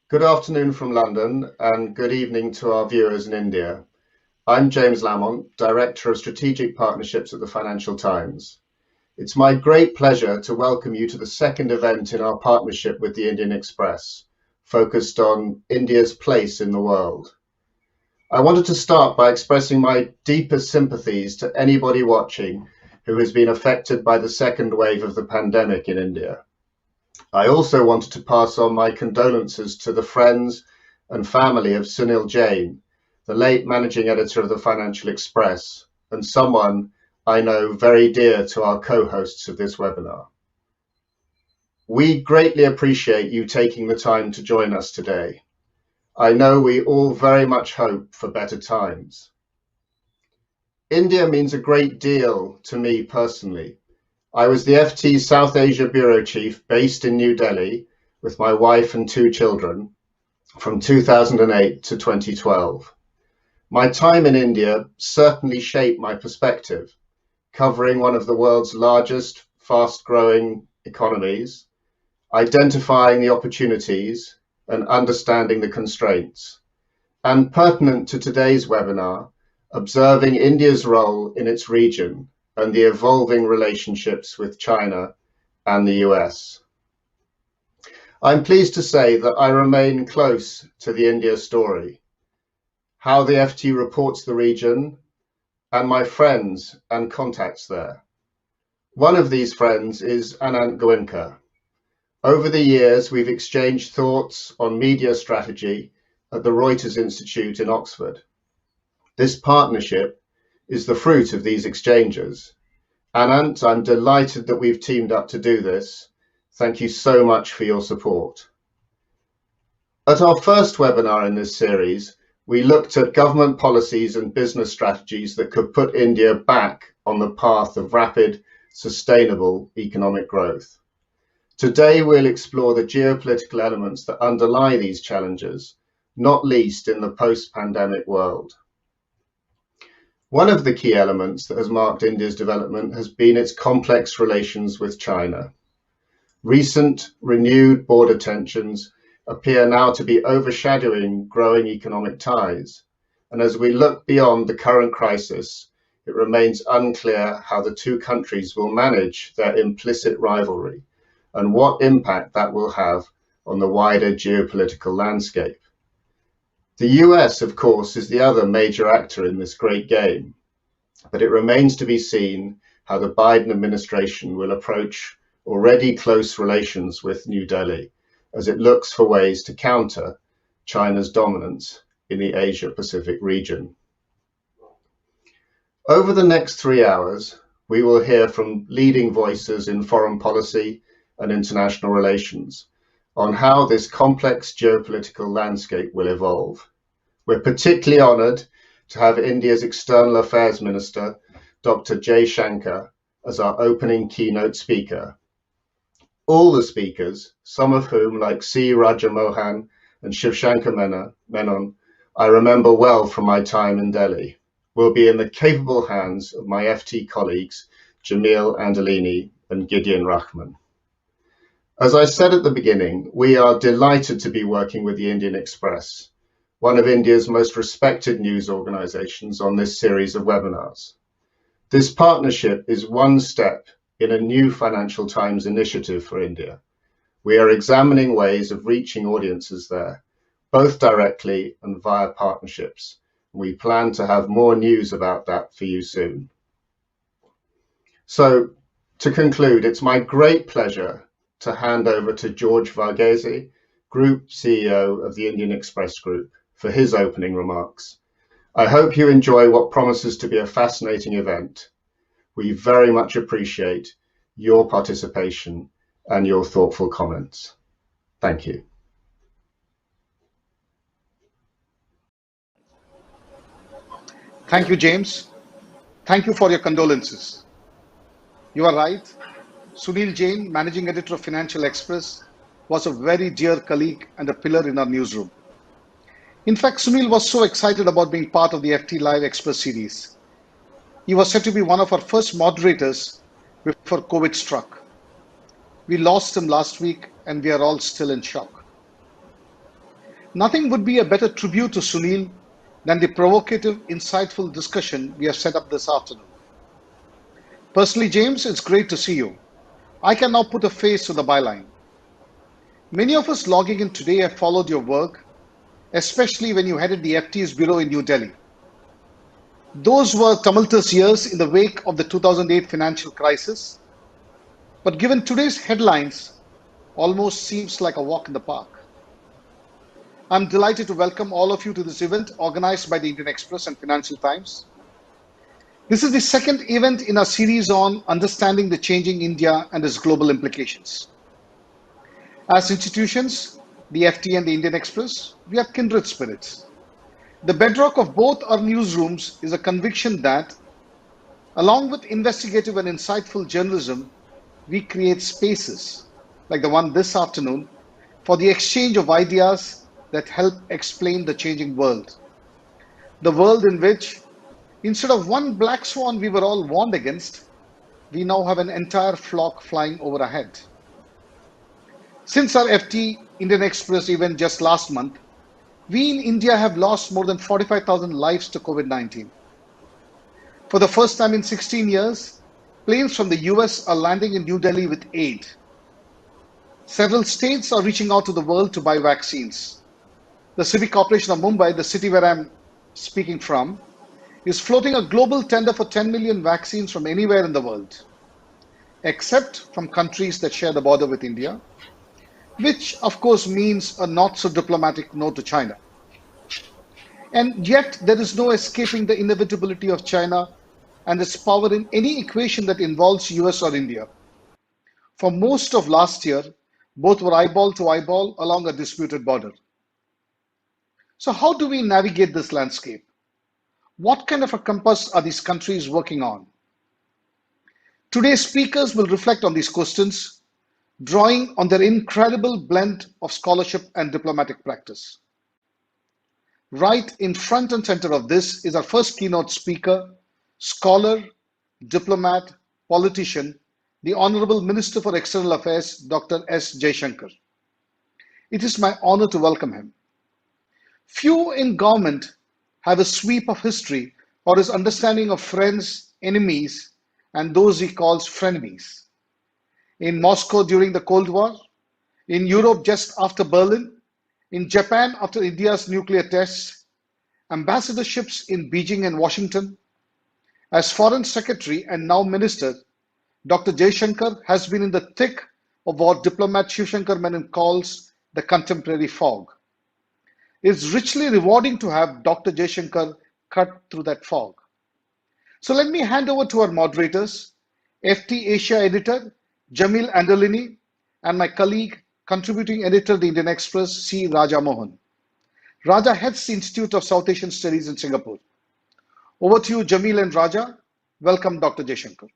Good afternoon from London and good evening to our viewers in India. I'm James Lamont, Director of Strategic Partnerships at the Financial Times. It's my great pleasure to welcome you to the second event in our partnership with the Indian Express, focused on India's place in the world. I wanted to start by expressing my deepest sympathies to anybody watching who has been affected by the second wave of the pandemic in India. I also wanted to pass on my condolences to the friends and family of Sunil Jain, the late managing editor of the Financial Express, and someone I know very dear to our co-hosts of this webinar. We greatly appreciate you taking the time to join us today. I know we all very much hope for better times. India means a great deal to me personally. I was the FT South Asia Bureau Chief based in New Delhi with my wife and two children from 2008 to 2012. My time in India certainly shaped my perspective, covering one of the world's largest, fast-growing economies, identifying the opportunities and understanding the constraints, and pertinent to today's webinar, observing India's role in its region and the evolving relationships with China and the US. I'm pleased to say that I remain close to the India story, how the FT reports the region, and my friends and contacts there. One of these friends is Anant Goenka. Over the years, we've exchanged thoughts on media strategy at the Reuters Institute in Oxford. This partnership is the fruit of these exchanges. Anant, I'm delighted that we've teamed up to do this. Thank you so much for your support. At our first webinar in this series, we looked at government policies and business strategies that could put India back on the path of rapid, sustainable economic growth. Today, we'll explore the geopolitical elements that underlie these challenges, not least in the post-pandemic world. One of the key elements that has marked India's development has been its complex relations with China. Recent, renewed border tensions appear now to be overshadowing growing economic ties. And as we look beyond the current crisis, it remains unclear how the two countries will manage their implicit rivalry and what impact that will have on the wider geopolitical landscape. The US, of course, is the other major actor in this great game, but it remains to be seen how the Biden administration will approach already close relations with New Delhi as it looks for ways to counter China's dominance in the Asia-Pacific region. Over the next 3 hours, we will hear from leading voices in foreign policy and international relations on how this complex geopolitical landscape will evolve. We're particularly honoured to have India's External Affairs Minister, Dr. Jaishankar, as our opening keynote speaker. All the speakers, some of whom, like C. Rajamohan and Shivshankar Menon, I remember well from my time in Delhi, will be in the capable hands of my FT colleagues, Jamil Andalini and Gideon Rahman. As I said at the beginning, we are delighted to be working with the Indian Express, one of India's most respected news organizations, on this series of webinars. This partnership is one step in a new Financial Times initiative for India. We are examining ways of reaching audiences there, both directly and via partnerships. We plan to have more news about that for you soon. So, to conclude, it's my great pleasure to hand over to George Varghese, Group CEO of the Indian Express Group, for his opening remarks. I hope you enjoy what promises to be a fascinating event. We very much appreciate your participation and your thoughtful comments. Thank you. Thank you, James. Thank you for your condolences. You are right. Sunil Jain, Managing Editor of Financial Express, was a very dear colleague and a pillar in our newsroom. In fact, Sunil was so excited about being part of the FT Live Express series. He was said to be one of our first moderators before COVID struck. We lost him last week and we are all still in shock. Nothing would be a better tribute to Sunil than the provocative, insightful discussion we have set up this afternoon. Personally, James, it's great to see you. I can now put a face to the byline. Many of us logging in today have followed your work, especially when you headed the FT's bureau in New Delhi. Those were tumultuous years in the wake of the 2008 financial crisis, but given today's headlines, almost seems like a walk in the park. I'm delighted to welcome all of you to this event organized by the Indian Express and Financial Times. This is the second event in our series on understanding the changing India and its global implications. As institutions, the FT and the Indian Express, we are kindred spirits. The bedrock of both our newsrooms is a conviction that, along with investigative and insightful journalism, we create spaces like the one this afternoon for the exchange of ideas that help explain the changing world. The world in which, instead of one black swan we were all warned against, we now have an entire flock flying over our head. Since our FT Indian Express event just last month, we in India have lost more than 45,000 lives to COVID-19. For the first time in 16 years, planes from the US are landing in New Delhi with aid. Several states are reaching out to the world to buy vaccines. The City Corporation of Mumbai, the city where I'm speaking from, is floating a global tender for 10 million vaccines from anywhere in the world, except from countries that share the border with India, which of course means a not so diplomatic no to China. And yet, there is no escaping the inevitability of China and its power in any equation that involves US or India. For most of last year, both were eyeball to eyeball along a disputed border. So, how do we navigate this landscape? What kind of a compass are these countries working on? Today's speakers will reflect on these questions, drawing on their incredible blend of scholarship and diplomatic practice. Right in front and center of this is our first keynote speaker, scholar, diplomat, politician, the Honorable Minister for External Affairs, Dr. S. Jaishankar. It is my honor to welcome him. Few in government have a sweep of history or his understanding of friends, enemies, and those he calls frenemies. In Moscow during the Cold War, in Europe just after Berlin, in Japan after India's nuclear tests, ambassadorships in Beijing and Washington. As Foreign Secretary and now Minister, Dr. Jaishankar has been in the thick of what diplomat Shivshankar Menon calls the contemporary fog. It's richly rewarding to have Dr. Jaishankar cut through that fog. So let me hand over to our moderators, FT Asia editor Jamil Andolini and my colleague, contributing editor the Indian Express, C. Raja Mohan. Raja heads the Institute of South Asian Studies in Singapore. Over to you, Jamil and Raja. Welcome, Dr. Jaishankar.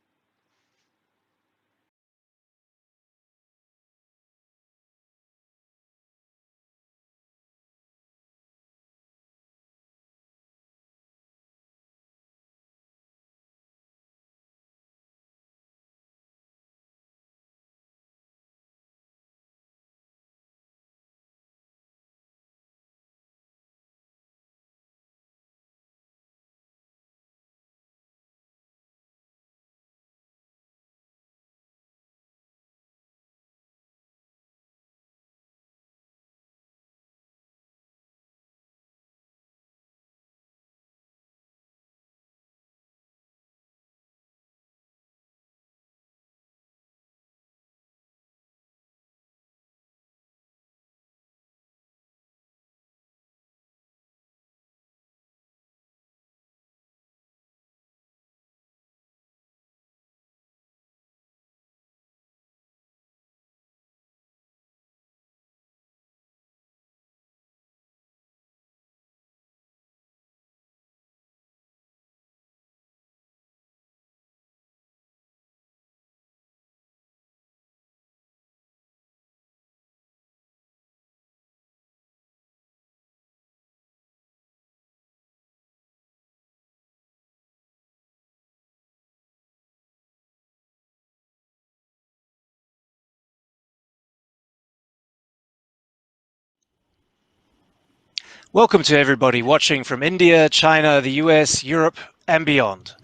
Welcome to everybody watching from India, China, the US, Europe, and beyond.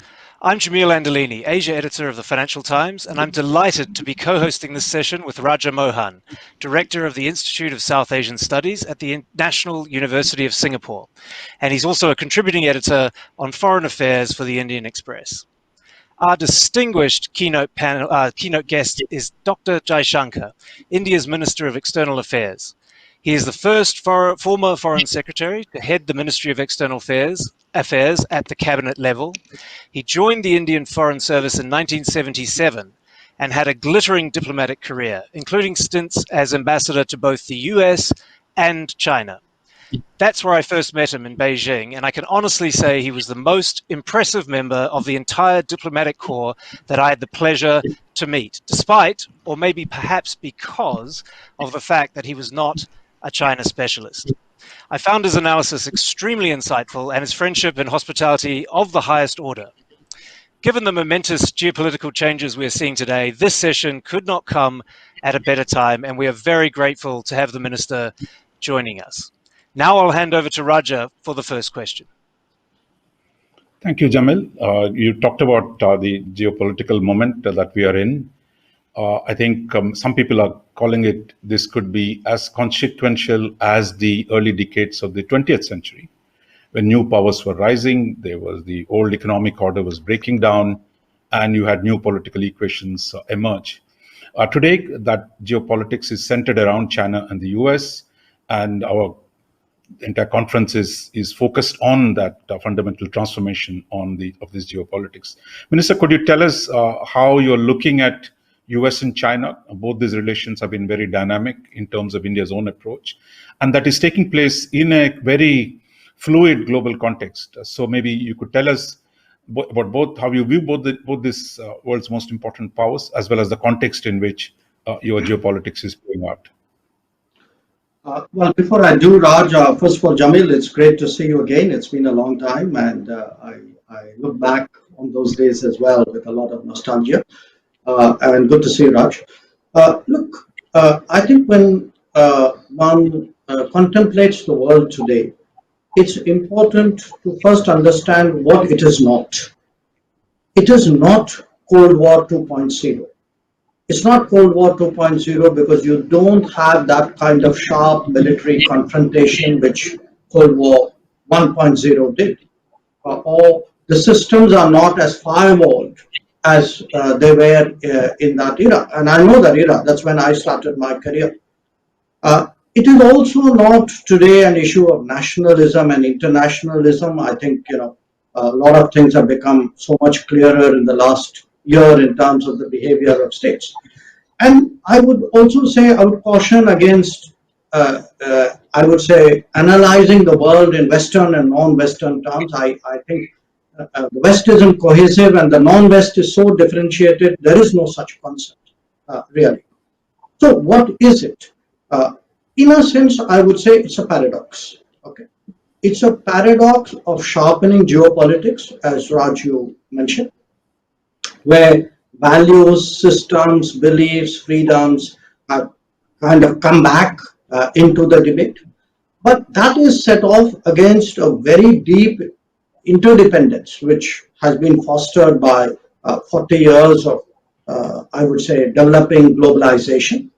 I'm Jamil Andolini, Asia editor of the Financial Times, and I'm delighted to be co-hosting this session with Raja Mohan, director of the Institute of South Asian Studies at the National University of Singapore. And he's also a contributing editor on foreign affairs for the Indian Express. Our distinguished keynote guest is Dr. Jaishankar, India's Minister of External Affairs. He is the first former Foreign Secretary to head the Ministry of External Affairs at the cabinet level. He joined the Indian Foreign Service in 1977 and had a glittering diplomatic career, including stints as ambassador to both the US and China. That's where I first met him in Beijing, and I can honestly say he was the most impressive member of the entire diplomatic corps that I had the pleasure to meet, despite, or maybe perhaps because, of the fact that he was not a China specialist. I found his analysis extremely insightful and his friendship and hospitality of the highest order. Given the momentous geopolitical changes we're seeing today, this session could not come at a better time, and we are very grateful to have the Minister joining us. Now I'll hand over to Raja for the first question. Thank you, Jamil. You talked about the geopolitical moment that we are in. I think some people are calling it, this could be as consequential as the early decades of the 20th century. When new powers were rising, there was the old economic order was breaking down, and you had new political equations emerge. Today, that geopolitics is centered around China and the US, and our entire conference is focused on that fundamental transformation of this geopolitics. Minister, could you tell us how you're looking at US and China? Both these relations have been very dynamic in terms of India's own approach, and that is taking place in a very fluid global context. So maybe you could tell us about both, how you view both these world's most important powers, as well as the context in which your geopolitics is playing out. Well, before I do, Raj, first of all, Jamil, it's great to see you again. It's been a long time, and I look back on those days as well with a lot of nostalgia. And good to see you, Raj. Look, I think when one contemplates the world today, it's important to first understand what it is not. It is not Cold War 2.0. It's not Cold War 2.0 because you don't have that kind of sharp military confrontation which Cold War 1.0 did. Or the systems are not as firewalled as they were in that era. And I know that era, that's when I started my career. It is also not today an issue of nationalism and internationalism. I think, a lot of things have become so much clearer in the last year in terms of the behavior of states. And I would also say, I would caution against, I would say, analyzing the world in Western and non-Western terms. I think the West isn't cohesive and the non-West is so differentiated, there is no such concept, really. So what is it? In a sense, I would say it's a paradox. Okay, it's a paradox of sharpening geopolitics, as Raj you mentioned, where values, systems, beliefs, freedoms have kind of come back into the debate. But that is set off against a very deep interdependence, which has been fostered by 40 years of, I would say, developing globalization.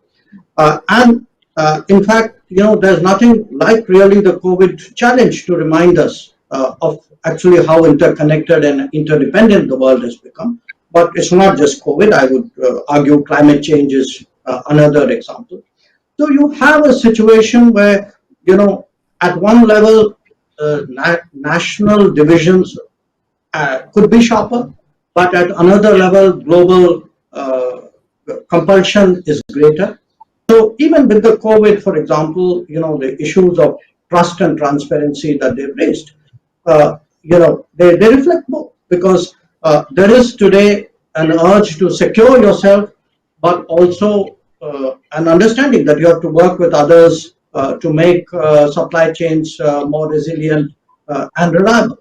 In fact, there's nothing like really the COVID challenge to remind us of actually how interconnected and interdependent the world has become. But it's not just COVID. I would argue climate change is another example. So you have a situation where, at one level, national divisions could be sharper, but at another level, global compulsion is greater. So even with the COVID, for example, the issues of trust and transparency that they've raised, they reflect both, because there is today an urge to secure yourself, but also an understanding that you have to work with others to make supply chains more resilient and reliable.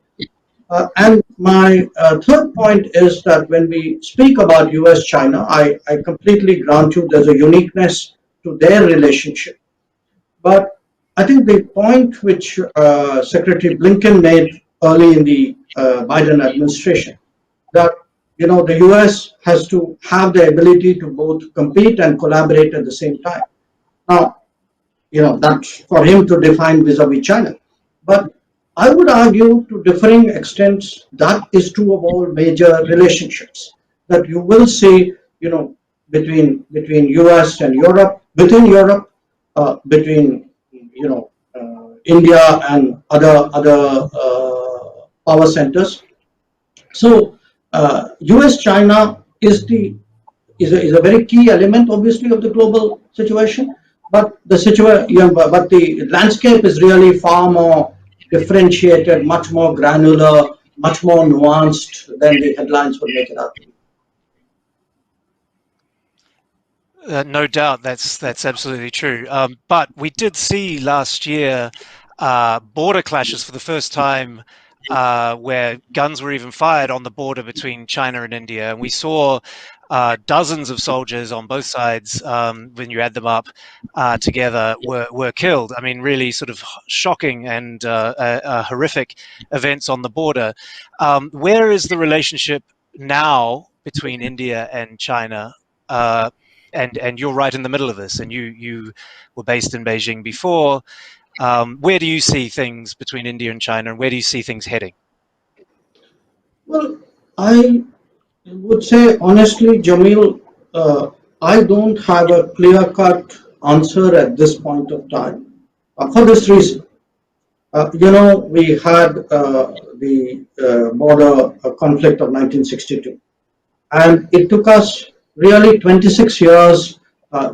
And my third point is that when we speak about US-China, I completely grant you there's a uniqueness to their relationship. But I think the point which Secretary Blinken made early in the Biden administration, that the US has to have the ability to both compete and collaborate at the same time. Now, that's for him to define vis-a-vis China. But I would argue to differing extents that is true of all major relationships. That you will see, between US and Europe, within Europe, between India and other power centers. So US China is a very key element, obviously, of the global situation. But the landscape is really far more differentiated, much more granular, much more nuanced than the headlines would make it out to be. No doubt, that's absolutely true. But we did see last year border clashes for the first time, where guns were even fired on the border between China and India. And we saw dozens of soldiers on both sides, when you add them up together, were killed. I mean, really sort of shocking and horrific events on the border. Where is the relationship now between India and China? And you're right in the middle of this, and you were based in Beijing before. Where do you see things between India and China, and where do you see things heading? Well, I would say honestly, Jamil, I don't have a clear-cut answer at this point of time for this reason. We had the border conflict of 1962, and it took us really 26 years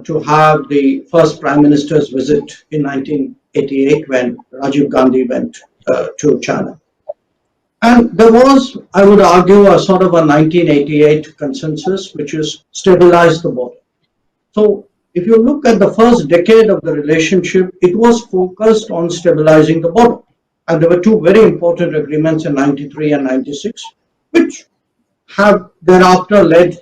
to have the first Prime Minister's visit in 1988 when Rajiv Gandhi went to China. And there was, I would argue, a sort of a 1988 consensus which is stabilize the border. So if you look at the first decade of the relationship, it was focused on stabilizing the border. And there were two very important agreements in 93 and 96, which have thereafter led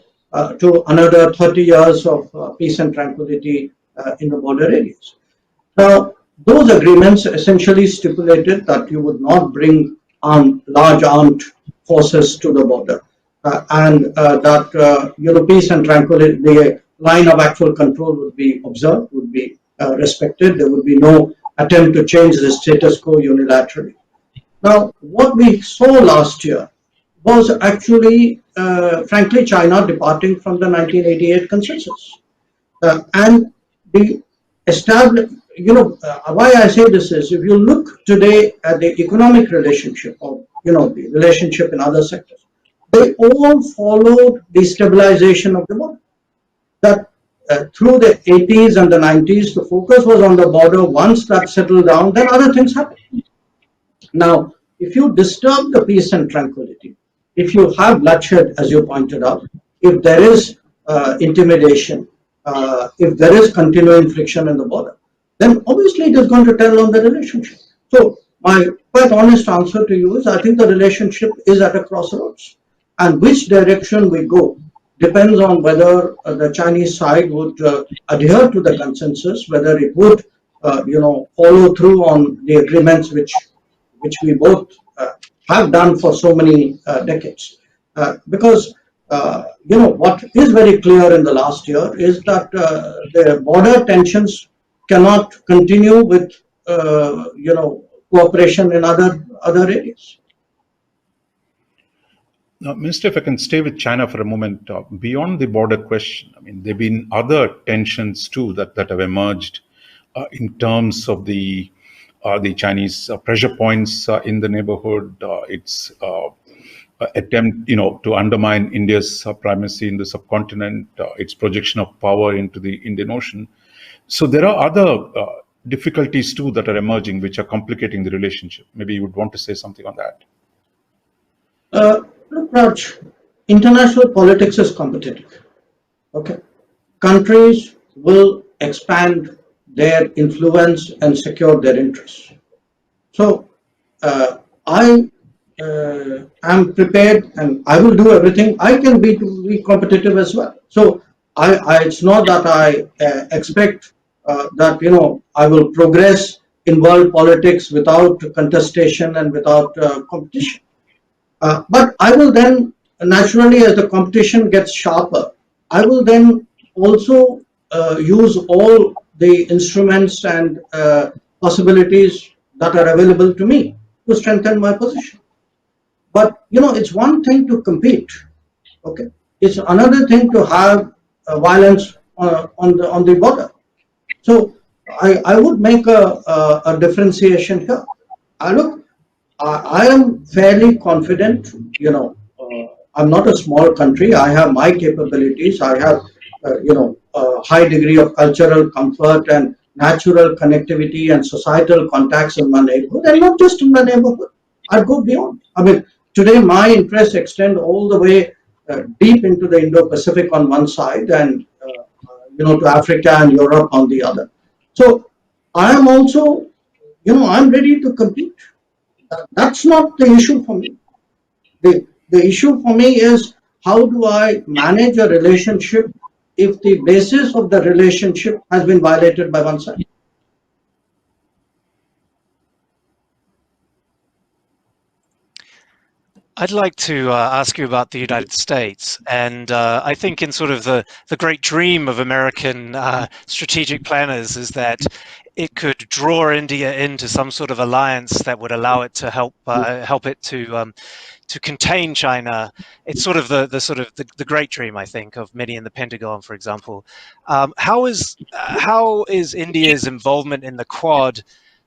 to another 30 years of peace and tranquility in the border areas. Now, those agreements essentially stipulated that you would not bring large armed forces to the border, and that peace and tranquility, the line of actual control would be observed, would be respected. There would be no attempt to change the status quo unilaterally. Now, what we saw last year was actually, frankly, China departing from the 1988 consensus. And the established, why I say this is, if you look today at the economic relationship or, the relationship in other sectors, they all followed the stabilization of the border. That through the 80s and the 90s, the focus was on the border. Once that settled down, then other things happened. Now, if you disturb the peace and tranquility, if you have bloodshed, as you pointed out, if there is intimidation, if there is continuing friction in the border, then obviously it is going to tell on the relationship. So my quite honest answer to you is, I think the relationship is at a crossroads, and which direction we go depends on whether the Chinese side would adhere to the consensus, whether it would follow through on the agreements which we both have done for so many decades. Because what is very clear in the last year is that the border tensions cannot continue with cooperation in other areas. Now, Minister, if I can stay with China for a moment, beyond the border question, I mean, there have been other tensions too that have emerged in terms of the Chinese pressure points in the neighborhood, its attempt, to undermine India's primacy in the subcontinent, its projection of power into the Indian Ocean. So there are other difficulties too that are emerging, which are complicating the relationship. Maybe you would want to say something on that. Look, Raj, international politics is competitive. Okay, countries will expand their influence and secure their interests. So I am prepared, and I will do everything I can to be competitive as well. So it's not that I expect that I will progress in world politics without contestation and without competition. But I will then, naturally, as the competition gets sharper, I will then also use all the instruments and possibilities that are available to me to strengthen my position. But it's one thing to compete, okay? It's another thing to have violence on the border. So I would make a differentiation here. I am fairly confident. I'm not a small country. I have my capabilities. I have, a high degree of cultural comfort and natural connectivity and societal contacts in my neighborhood, and not just in my neighborhood. I go beyond. I mean, today my interests extend all the way deep into the Indo-Pacific on one side, and to Africa and Europe on the other. So I am also, I'm ready to compete. That's not the issue for me. The issue for me is, how do I manage a relationship if the basis of the relationship has been violated by one side? I'd like to ask you about the United States, and I think in sort of the great dream of American strategic planners is that it could draw India into some sort of alliance that would allow it to help it to contain China. It's sort of the great dream, I think, of many in the Pentagon, for example. How is India's involvement in the Quad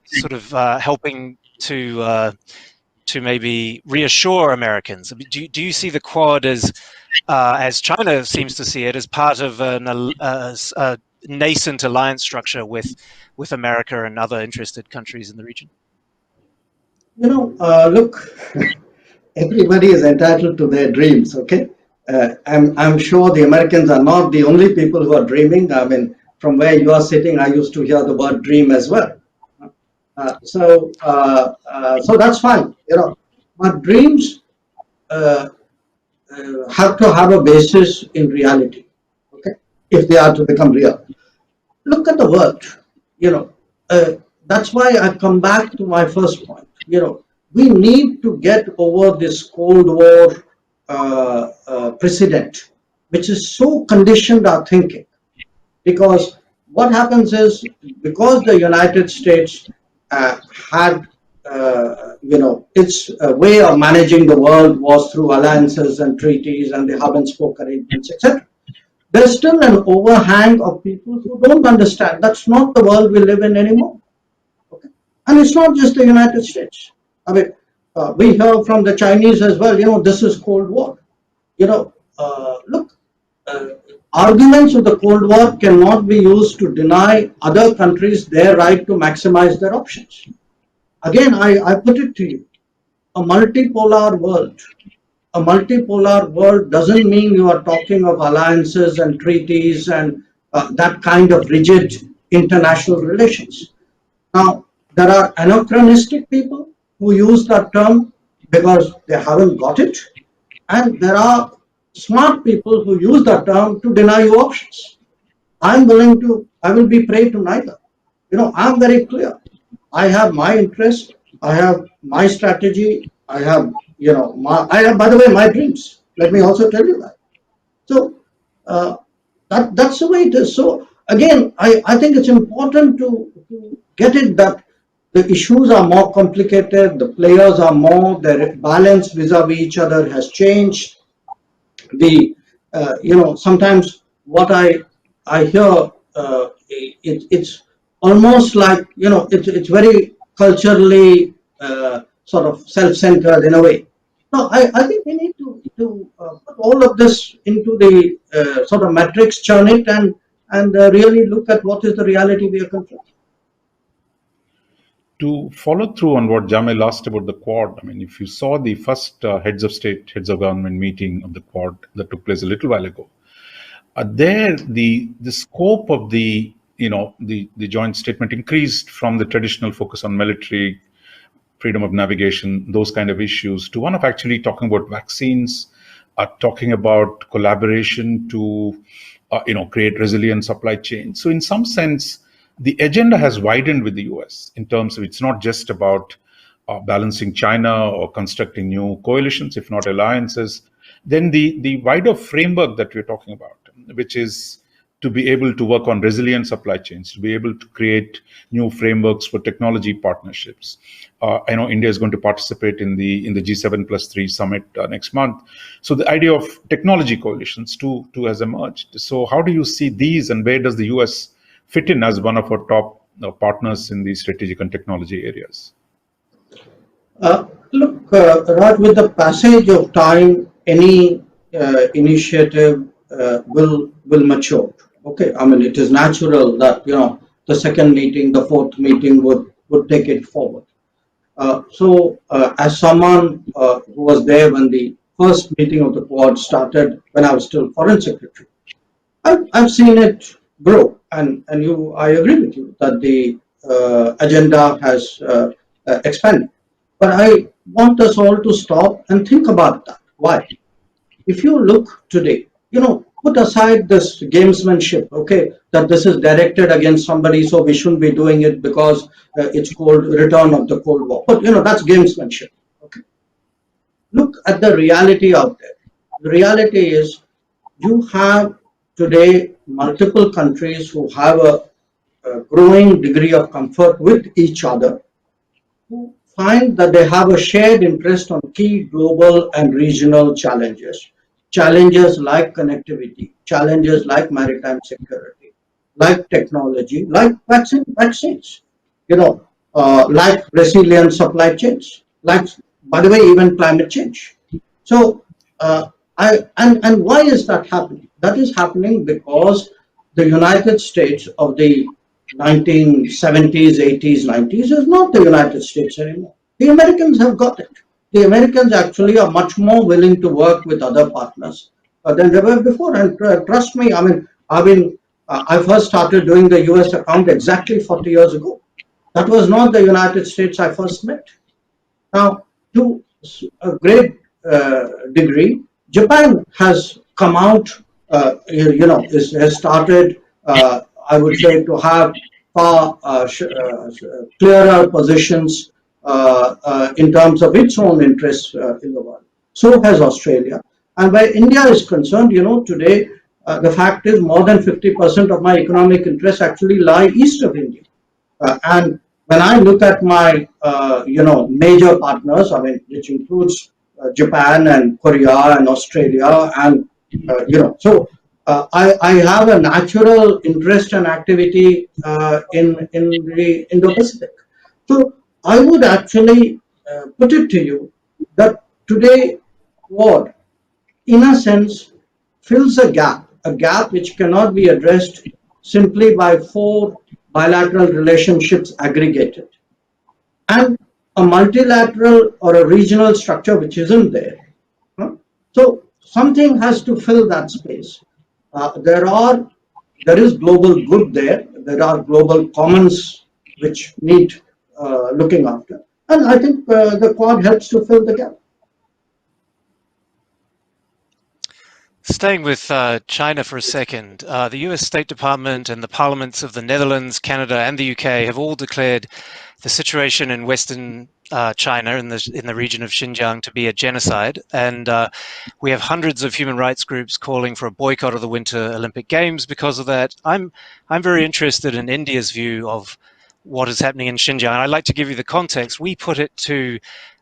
sort of helping to maybe reassure Americans? I mean, do you see the Quad as China seems to see it, as part of a nascent alliance structure with America and other interested countries in the region? Look, everybody is entitled to their dreams, okay? I'm sure the Americans are not the only people who are dreaming. I mean, from where you are sitting, I used to hear the word dream as well. So that's fine. But dreams have to have a basis in reality, okay? If they are to become real. Look at the world. That's why I come back to my first point. We need to get over this Cold War precedent, which is so conditioned our thinking. Because what happens is, because the United States had, its way of managing the world was through alliances and treaties and the hub and spoke arrangements, etc. There's still an overhang of people who don't understand that's not the world we live in anymore. Okay? And it's not just the United States. I mean, we hear from the Chinese as well, this is Cold War. Look, arguments of the Cold War cannot be used to deny other countries their right to maximize their options. Again, I put it to you, a multipolar world doesn't mean you are talking of alliances and treaties and that kind of rigid international relations. Now, there are anachronistic people who use that term because they haven't got it, and there are smart people who use that term to deny you options. I will be prey to neither. I'm very clear. I have my interest, I have my strategy, I have, by the way, my dreams. Let me also tell you that. So that's the way it is. So again, I think it's important to get it that the issues are more complicated, the players are more, their balance vis-a-vis each other has changed. Sometimes what I hear, it's almost like, it's very culturally sort of self-centered in a way. No, I think we need to put all of this into the sort of matrix, churn it, and really look at what is the reality we are confronting. To follow through on what Jamil asked about the Quad, I mean, if you saw the first heads of state, heads of government meeting of the Quad that took place a little while ago, there the scope of the joint statement increased from the traditional focus on military, freedom of navigation, those kind of issues, to one of actually talking about vaccines, talking about collaboration to create resilient supply chains. So in some sense, the agenda has widened with the US in terms of it's not just about balancing China or constructing new coalitions, if not alliances. Then the wider framework that we're talking about, which is to be able to work on resilient supply chains, to be able to create new frameworks for technology partnerships. I know India is going to participate in the G7+3 summit next month. So the idea of technology coalitions too has emerged. So how do you see these, and where does the US fit in as one of our top partners in the strategic and technology areas? Look, Raj, with the passage of time, any initiative will mature. Okay, I mean, it is natural that the second meeting, the fourth meeting would take it forward. As someone who was there when the first meeting of the Quad started, when I was still Foreign Secretary, I've seen it grow, and I agree with you that the agenda has expanded. But I want us all to stop and think about that. Why? If you look today, put aside this gamesmanship, okay, that this is directed against somebody, so we shouldn't be doing it because it's called return of the Cold War. But that's gamesmanship. Okay. Look at the reality out there. The reality is you have today multiple countries who have a growing degree of comfort with each other, who find that they have a shared interest on key global and regional challenges. Challenges like connectivity, challenges like maritime security, like technology, like vaccines, like resilient supply chains, like, by the way, even climate change. So, and why is that happening? That is happening because the United States of the 1970s, 80s, 90s is not the United States anymore. The Americans have got it. The Americans actually are much more willing to work with other partners than they were before. And trust me, I first started doing the US account exactly 40 years ago. That was not the United States I first met. Now, to a great degree, Japan has come out, has started, I would say, to have far clearer positions in terms of its own interests in the world. So has Australia. And where India is concerned, today, the fact is more than 50% of my economic interests actually lie east of India. And when I look at my, major partners, which includes Japan and Korea and Australia, and I have a natural interest and activity in the Indo-Pacific. So I would actually put it to you that today Quad, in a sense, fills a gap which cannot be addressed simply by 4 bilateral relationships aggregated, and a multilateral or a regional structure which isn't there. So something has to fill that space. There is global good there. There are global commons which need looking after, and I think the Quad helps to fill the gap. Staying with China for a second, the US State Department and the parliaments of the Netherlands, Canada, and the UK have all declared the situation in Western China, in the region of Xinjiang, to be a genocide. And we have hundreds of human rights groups calling for a boycott of the Winter Olympic Games because of that. I'm very interested in India's view of what is happening in Xinjiang. And I'd like to give you the context. We put it to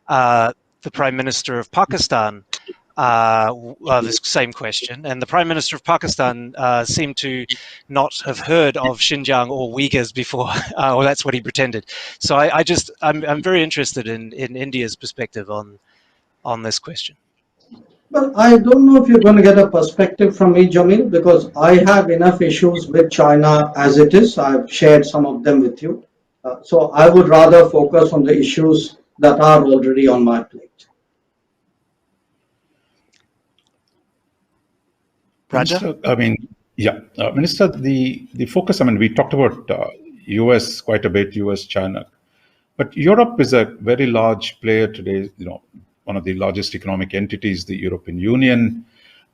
the Prime Minister of Pakistan, this same question, and the Prime Minister of Pakistan seemed to not have heard of Xinjiang or Uyghurs before, or that's what he pretended. So I'm very interested in India's perspective on this question. Well, I don't know if you're going to get a perspective from me, Jamil, because I have enough issues with China as it is. I've shared some of them with you. So I would rather focus on the issues that are already on my plate. Raja? Minister, Minister, the focus, we talked about US quite a bit, US, China, but Europe is a very large player today, one of the largest economic entities, the European Union.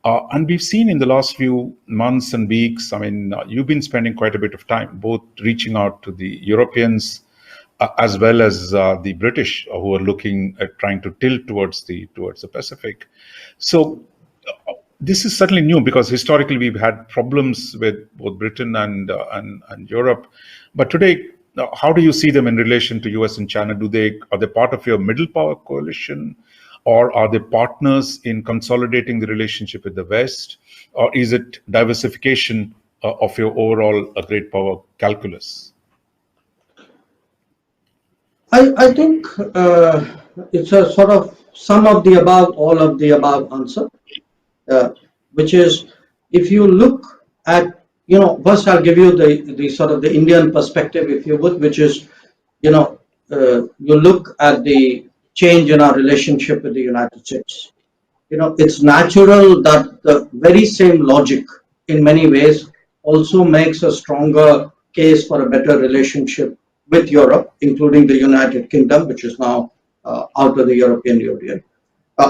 And we've seen in the last few months and weeks, I mean, you've been spending quite a bit of time both reaching out to the Europeans as well as the British who are looking at trying to tilt towards the Pacific. So this is certainly new because historically we've had problems with both Britain and Europe. But today, how do you see them in relation to US and China? Are they part of your middle power coalition? Or are they partners in consolidating the relationship with the West? Or is it diversification of your overall great power calculus? I think it's a sort of some of the above, all of the above answer, which is if you look at, first I'll give you the sort of the Indian perspective, if you would, which is, you look at the change in our relationship with the United States. It's natural that the very same logic in many ways also makes a stronger case for a better relationship with Europe, including the United Kingdom, which is now out of the European Union.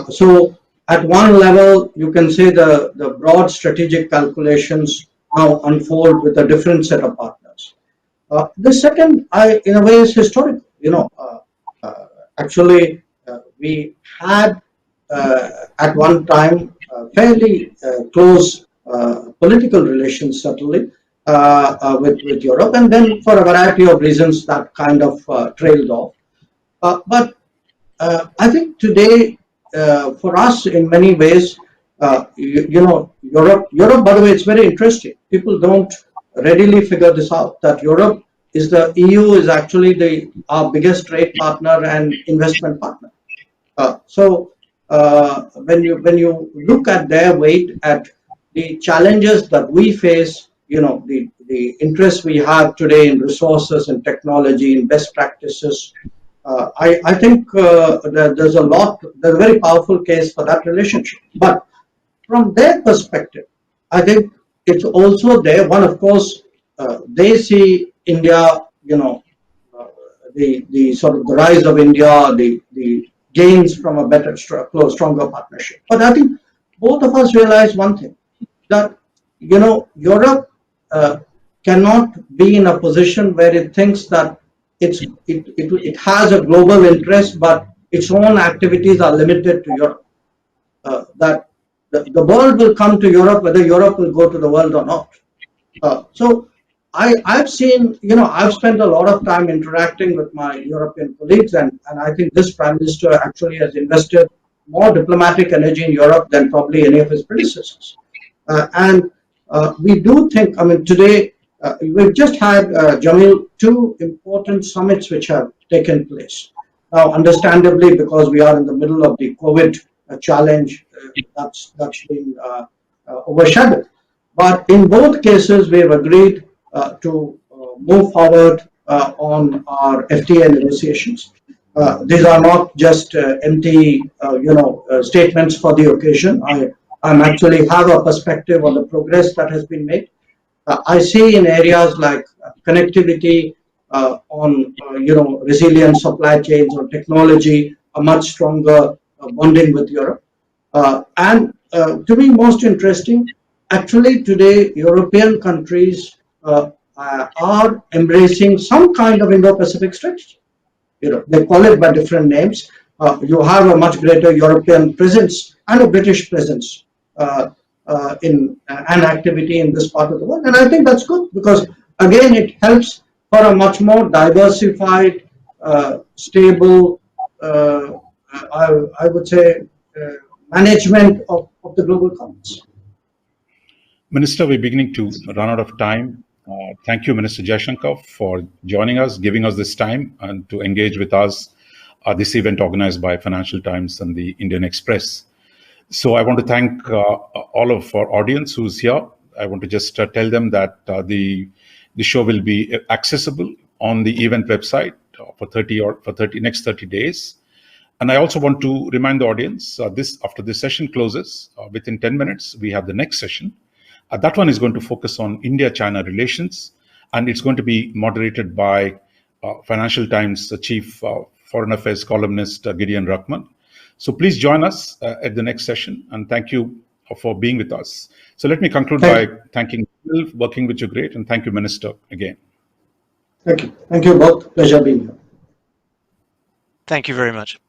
So at one level, you can say the broad strategic calculations now unfold with a different set of partners. The second, in a way, is historical. Actually, we had at one time fairly close political relations, certainly, with Europe, and then for a variety of reasons that kind of trailed off. But I think today, for us, in many ways, Europe, by the way, it's very interesting. People don't readily figure this out, that Europe is the EU is actually our biggest trade partner and investment partner. So when you look at their weight, at the challenges that we face, the interests we have today in resources and technology and best practices, I think there's a very powerful case for that relationship. But from their perspective, I think it's also there. One, of course, they see India, the sort of the rise of India, the gains from a better, stronger partnership. But I think both of us realize one thing, that Europe cannot be in a position where it thinks that it has a global interest, but its own activities are limited to Europe. That the world will come to Europe, whether Europe will go to the world or not. So I've seen, I've spent a lot of time interacting with my European colleagues, and I think this Prime Minister actually has invested more diplomatic energy in Europe than probably any of his predecessors. And we do think, I mean, today, we've just had, Jamil, two important summits which have taken place. Now, understandably, because we are in the middle of the COVID challenge, that's been overshadowed. But in both cases, we have agreed to move forward on our FTA negotiations. These are not just empty, statements for the occasion. I actually have a perspective on the progress that has been made. I see in areas like connectivity, on resilient supply chains or technology, a much stronger bonding with Europe. And to me, most interesting, actually today, European countries are embracing some kind of Indo-Pacific strategy. They call it by different names. You have a much greater European presence and a British presence in an activity in this part of the world, and I think that's good, because again it helps for a much more diversified, stable, I would say, management of the global commons. Minister, we're beginning to run out of time. Thank you, Minister Jaishankar, for joining us, giving us this time, and to engage with us this event organized by Financial Times and the Indian Express. So I want to thank all of our audience who's here. I want to just tell them that the show will be accessible on the event website for next 30 days. And I also want to remind the audience, after this session closes, within 10 minutes, we have the next session. That one is going to focus on India-China relations, and it's going to be moderated by Financial Times Chief Foreign Affairs columnist Gideon Ruckman. So please join us at the next session, and thank you for being with us. So let me conclude by thanking you, working with you great, and thank you, Minister, again. Thank you. Thank you both. Pleasure being here. Thank you very much.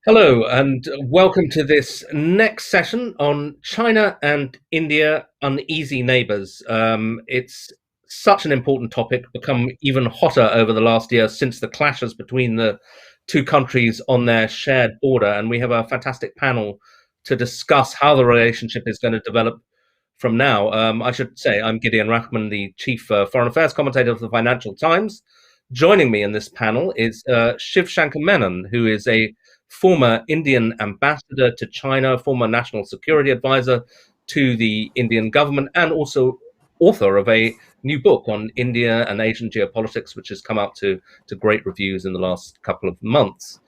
Hello, and welcome to this next session on China and India, uneasy neighbors. It's such an important topic, become even hotter over the last year since the clashes between the two countries on their shared border. And we have a fantastic panel to discuss how the relationship is going to develop from now. I should say I'm Gideon Rachman, the chief foreign affairs commentator of the Financial Times. Joining me in this panel is Jaishankar Menon, who is a former Indian ambassador to China, former national security advisor to the Indian government, and also author of a new book on India and Asian geopolitics, which has come out to great reviews in the last couple of months.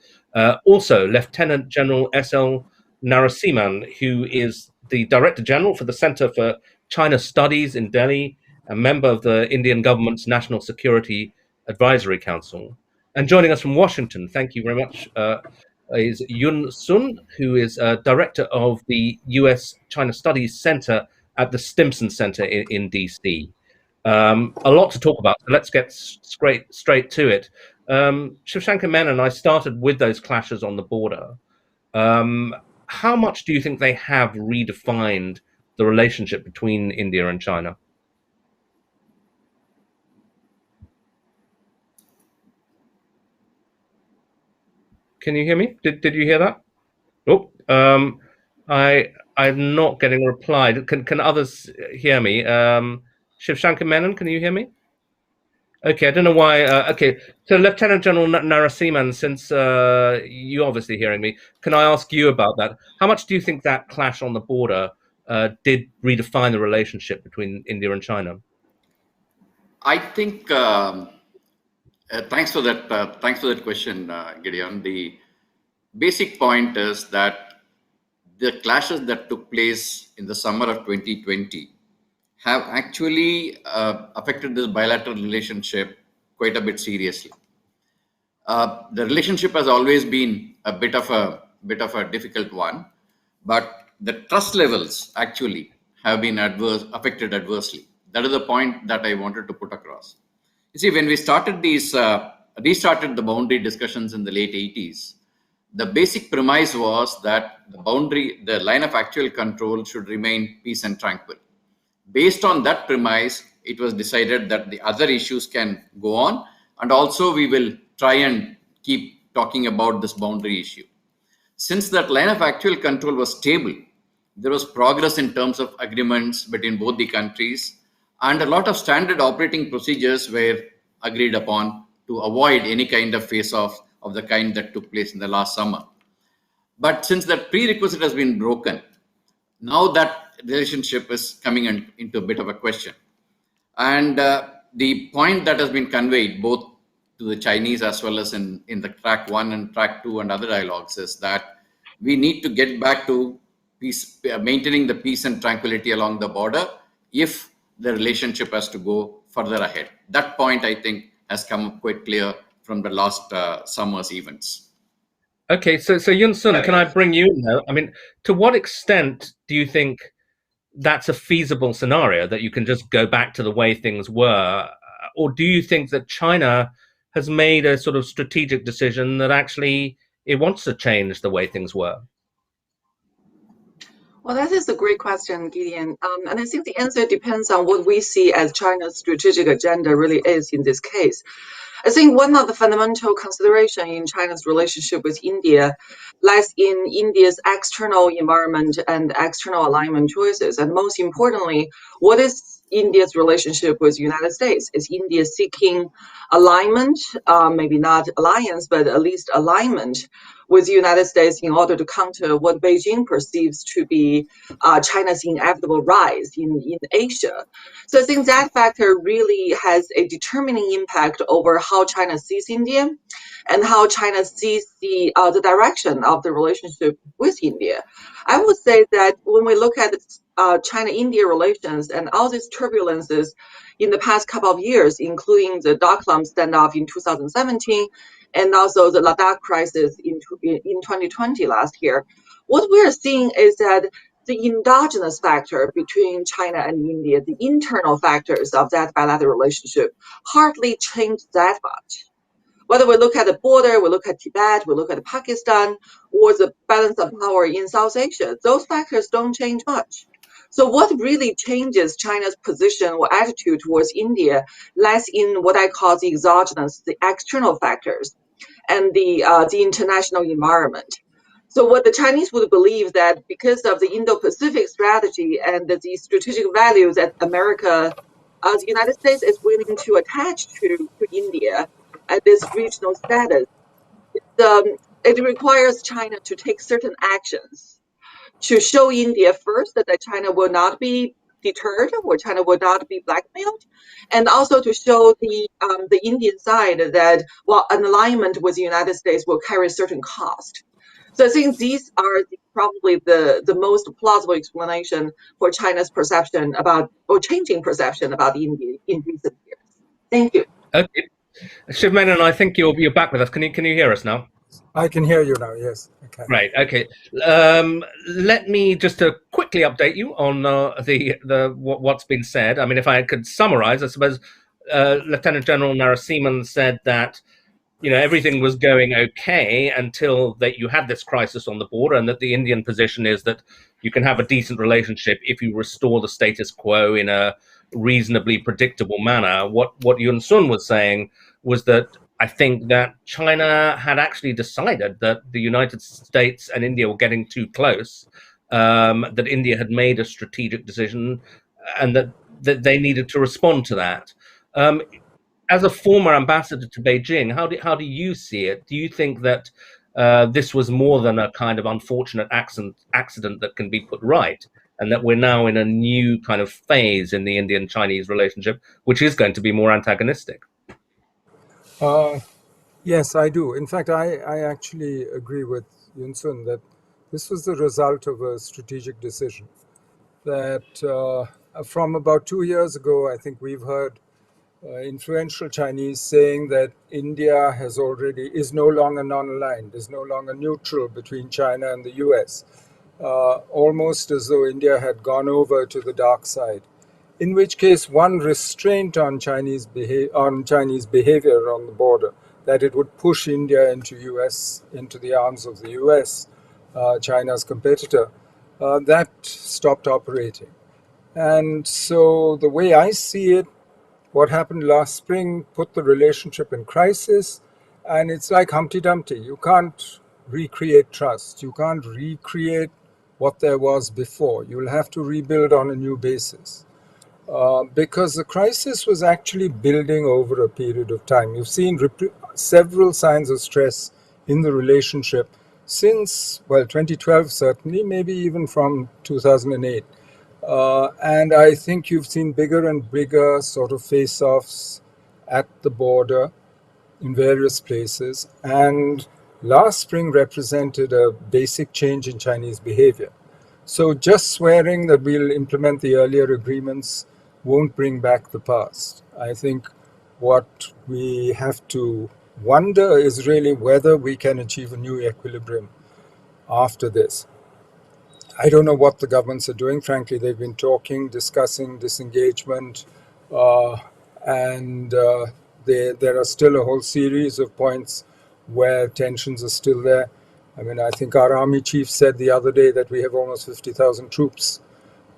Also, Lieutenant General S.L. Narasimhan, who is the Director General for the Center for China Studies in Delhi, a member of the Indian government's National Security Advisory Council. And joining us from Washington, thank you very much, is Yun Sun, who is director of the U.S. China Studies Center at the Stimson Center in D.C. A lot to talk about, so let's get straight to it. Jaishankar Menon, I started with those clashes on the border. How much do you think they have redefined the relationship between India and China? Can you hear me? Did you hear that? Oh, I'm not getting a reply. Can others hear me? Jaishankar Menon, can you hear me? Okay, I don't know why. Okay, so Lieutenant General Narasimhan, since you're obviously hearing me, can I ask you about that? How much do you think that clash on the border did redefine the relationship between India and China? I think thanks for that question, Gideon. The basic point is that the clashes that took place in the summer of 2020 have actually affected this bilateral relationship quite a bit seriously. The relationship has always been a bit of a difficult one, but the trust levels actually have been affected adversely. That is the point that I wanted to put across. You see, when we started restarted the boundary discussions in the late 80s, the basic premise was that the line of actual control should remain peace and tranquil. Based on that premise, it was decided that the other issues can go on, and also we will try and keep talking about this boundary issue. Since that line of actual control was stable, there was progress in terms of agreements between both the countries, and a lot of standard operating procedures were agreed upon to avoid any kind of face-off of the kind that took place in the last summer. But since that prerequisite has been broken, now that relationship is coming into a bit of a question. And the point that has been conveyed both to the Chinese as well as in the track 1 and track 2 and other dialogues is that we need to get back to peace, maintaining the peace and tranquility along the border if the relationship has to go further ahead. That point, I think, has come up quite clear from the last summer's events. Okay, so Yun Sun, can I bring you in now? I mean, to what extent do you think that's a feasible scenario, that you can just go back to the way things were? Or do you think that China has made a sort of strategic decision that actually it wants to change the way things were? Well, that is a great question, Gideon. And I think the answer depends on what we see as China's strategic agenda really is in this case. I think one of the fundamental considerations in China's relationship with India lies in India's external environment and external alignment choices. And most importantly, what is India's relationship with the United States? Is India seeking alignment, maybe not alliance, but at least alignment with the United States in order to counter what Beijing perceives to be China's inevitable rise in Asia? So I think that factor really has a determining impact over how China sees India and how China sees the direction of the relationship with India. I would say that when we look at China-India relations and all these turbulences in the past couple of years, including the Doklam standoff in 2017 and also the Ladakh crisis in 2020 last year, what we're seeing is that the endogenous factor between China and India, the internal factors of that bilateral relationship, hardly changed that much. Whether we look at the border, we look at Tibet, we look at Pakistan, or the balance of power in South Asia, those factors don't change much. So what really changes China's position or attitude towards India lies in what I call the exogenous, the external factors, and the international environment. So what the Chinese would believe that because of the Indo-Pacific strategy and the strategic values that the United States is willing to attach to India at this regional status, it requires China to take certain actions to show India first that China will not be deterred or China will not be blackmailed, and also to show the Indian side that an alignment with the United States will carry certain cost. So I think these are probably the most plausible explanation for China's perception about or changing perception about India in recent years. Thank you. Okay, Shivmenon, I think you're back with us. Can you hear us now? I can hear you now. Yes. Okay. Right. Okay. Let me just quickly update you on what's been said. I mean, if I could summarize, I suppose Lieutenant General Narasimhan said that everything was going okay until that you had this crisis on the border, and that the Indian position is that you can have a decent relationship if you restore the status quo in a reasonably predictable manner. What Yun Sun was saying was that I think that China had actually decided that the United States and India were getting too close, that India had made a strategic decision, and that they needed to respond to that. As a former ambassador to Beijing, how do you see it? Do you think that this was more than a kind of unfortunate accident that can be put right, and that we're now in a new kind of phase in the Indian-Chinese relationship, which is going to be more antagonistic? Yes, I do. In fact, I actually agree with Yun Sun that this was the result of a strategic decision. That from about 2 years ago, I think we've heard influential Chinese saying that India is no longer non-aligned, is no longer neutral between China and the US, almost as though India had gone over to the dark side. In which case, one restraint on Chinese behavior on the border, that it would push India into the arms of the US, China's competitor, that stopped operating. And so the way I see it, what happened last spring put the relationship in crisis, and it's like Humpty Dumpty. You can't recreate trust. You can't recreate what there was before. You'll have to rebuild on a new basis. Because the crisis was actually building over a period of time. You've seen several signs of stress in the relationship since, 2012 certainly, maybe even from 2008. And I think you've seen bigger and bigger sort of face-offs at the border in various places. And last spring represented a basic change in Chinese behavior. So just swearing that we'll implement the earlier agreements won't bring back the past. I think what we have to wonder is really whether we can achieve a new equilibrium after this. I don't know what the governments are doing. Frankly, they've been talking, discussing disengagement, and there are still a whole series of points where tensions are still there. I mean, I think our army chief said the other day that we have almost 50,000 troops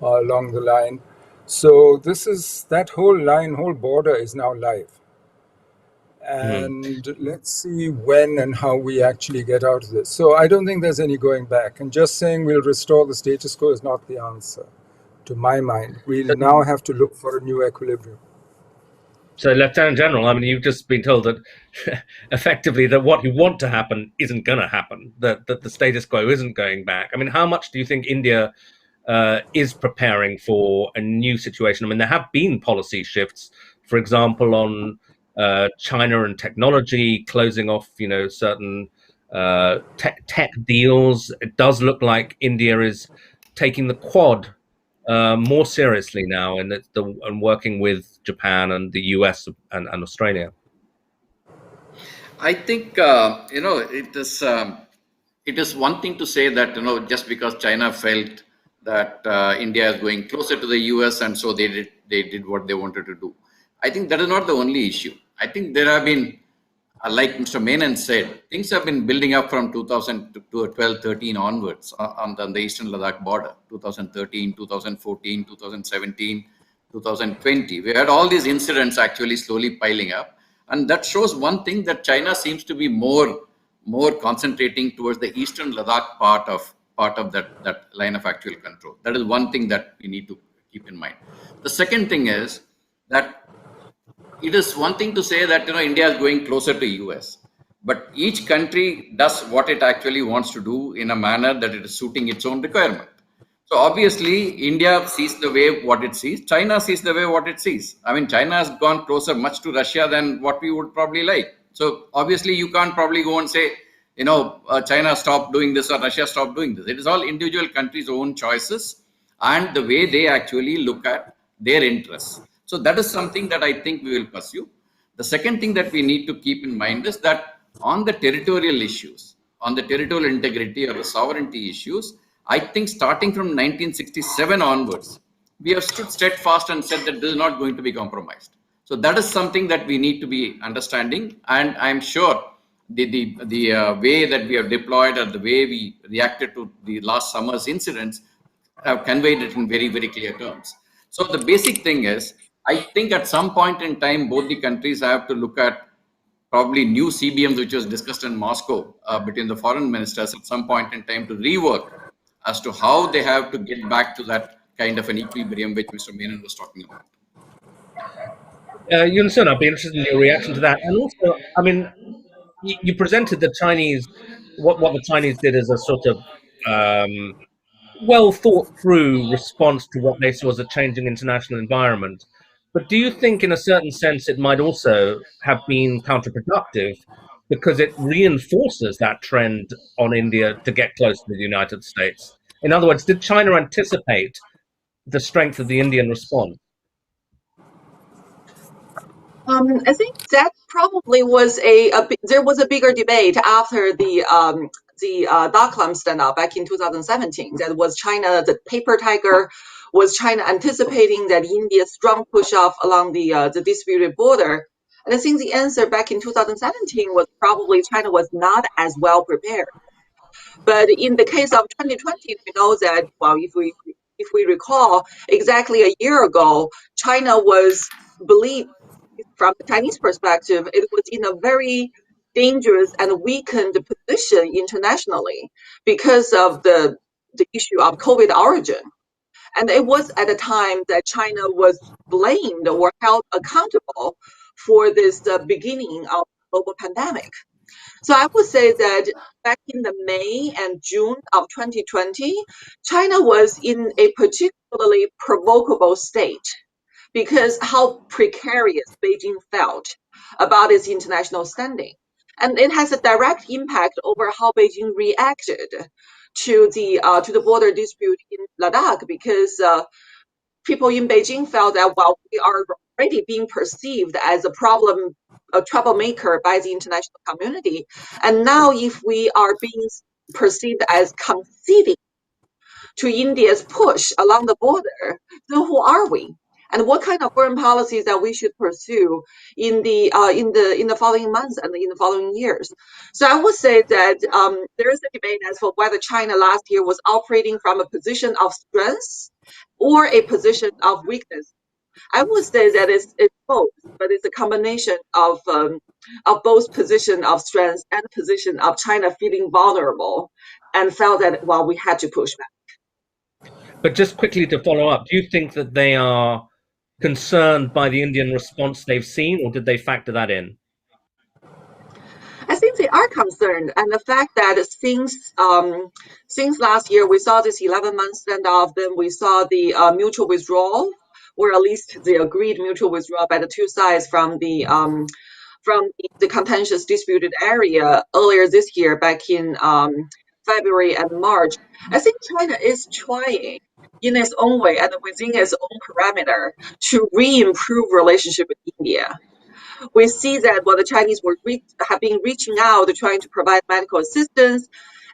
along the line. So that whole border is now live. And let's see when and how we actually get out of this. So I don't think there's any going back. And just saying we'll restore the status quo is not the answer, to my mind. We'll now have to look for a new equilibrium. So, Lieutenant General, I mean, you've just been told that effectively that what you want to happen isn't going to happen, that the status quo isn't going back. I mean, how much do you think India is preparing for a new situation? I mean, there have been policy shifts, for example, on China and technology, closing off, certain tech deals. It does look like India is taking the Quad more seriously now, and working with Japan and the US and Australia. I think it is one thing to say that just because China felt that India is going closer to the US, and so they did what they wanted to do. I think that is not the only issue. I think there have been like Mr. Menon said, things have been building up from 2012-13 onwards on the eastern Ladakh border, 2013, 2014, 2017, 2020. We had all these incidents actually slowly piling up. And that shows one thing, that China seems to be more concentrating towards the eastern Ladakh part of that line of actual control. That is one thing that we need to keep in mind. The second thing is that it is one thing to say that India is going closer to US, but each country does what it actually wants to do in a manner that it is suiting its own requirement. So obviously, India sees the way what it sees. China sees the way what it sees. I mean, China has gone closer much to Russia than what we would probably like. So obviously, you can't probably go and say, China stopped doing this or Russia stopped doing this. It is all individual countries' own choices and the way they actually look at their interests. So that is something that I think we will pursue. The second thing that we need to keep in mind is that on the territorial issues, on the territorial integrity or the sovereignty issues, I think starting from 1967 onwards, we have stood steadfast and said that this is not going to be compromised. So that is something that we need to be understanding. And I'm sure the way that we have deployed or the way we reacted to the last summer's incidents have conveyed it in very, very clear terms. So the basic thing is, I think at some point in time, both the countries have to look at probably new CBMs, which was discussed in Moscow between the foreign ministers at some point in time, to rework as to how they have to get back to that kind of an equilibrium which Mr. Menon was talking about. Yunsun, I'd be interested in your reaction to that. And also, I mean, you presented the Chinese, what the Chinese did as a sort of well thought through response to what they saw as a changing international environment. But do you think, in a certain sense, it might also have been counterproductive because it reinforces that trend on India to get close to the United States? In other words, did China anticipate the strength of the Indian response? I think that probably was there was a bigger debate after the dot-com standoff back in 2017. That was China, the paper tiger, was China anticipating that India's strong push-off along the disputed border? And I think the answer back in 2017 was probably China was not as well prepared. But in the case of 2020, we know that, well, if we recall, exactly a year ago, China was believed, from the Chinese perspective, it was in a very dangerous and weakened position internationally because of the issue of COVID origin. And it was at a time that China was blamed or held accountable for this beginning of global pandemic. So I would say that back in the May and June of 2020, China was in a particularly provocable state because how precarious Beijing felt about its international standing. And it has a direct impact over how Beijing reacted to the border dispute in Ladakh, because people in Beijing felt that, well, we are already being perceived as a troublemaker by the international community. And now if we are being perceived as conceding to India's push along the border, then who are we? And what kind of foreign policies that we should pursue in the following months and in the following years? So I would say that there is a debate as for whether China last year was operating from a position of strength or a position of weakness. I would say that it's both, but it's a combination of both position of strength and position of China feeling vulnerable and felt that, well, we had to push back. But just quickly to follow up, do you think that they are concerned by the Indian response they've seen, or did they factor that in? I think they are concerned, and the fact that since last year we saw this 11-month standoff, then we saw the mutual withdrawal, or at least the agreed mutual withdrawal by the two sides from the contentious disputed area earlier this year, back in February and March. I think China is trying in its own way and within its own parameter to re-improve relationship with India. We see that the Chinese have been reaching out, trying to provide medical assistance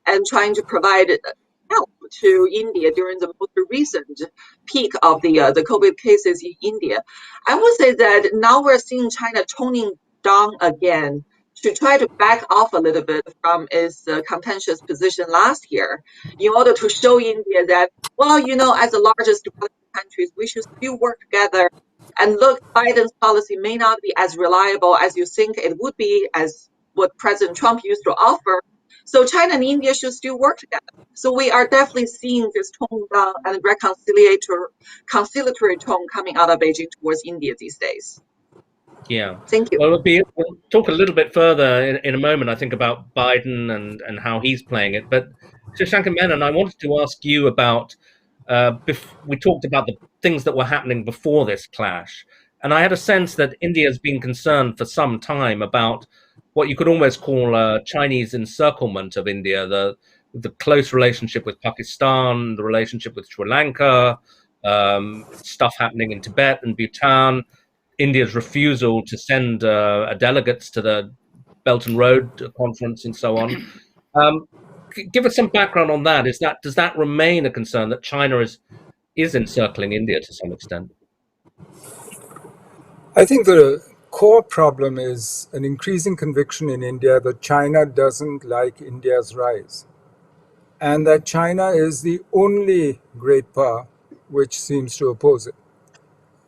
and trying to provide help to India during the most recent peak of the COVID cases in India. I would say that now we're seeing China toning down again should try to back off a little bit from its contentious position last year in order to show India that, well, as the largest developing countries, we should still work together. And look, Biden's policy may not be as reliable as you think it would be, as what President Trump used to offer. So China and India should still work together. So we are definitely seeing this tone down and conciliatory tone coming out of Beijing towards India these days. Yeah. Thank you. Well, we'll talk a little bit further in a moment, I think, about Biden and how he's playing it. But Jaishankar Menon, I wanted to ask you about, we talked about the things that were happening before this clash. And I had a sense that India has been concerned for some time about what you could almost call a Chinese encirclement of India, the close relationship with Pakistan, the relationship with Sri Lanka, stuff happening in Tibet and Bhutan, India's refusal to send delegates to the Belt and Road conference and so on. Give us some background on that. Does that remain a concern that China is encircling India to some extent? I think the core problem is an increasing conviction in India that China doesn't like India's rise, and that China is the only great power which seems to oppose it,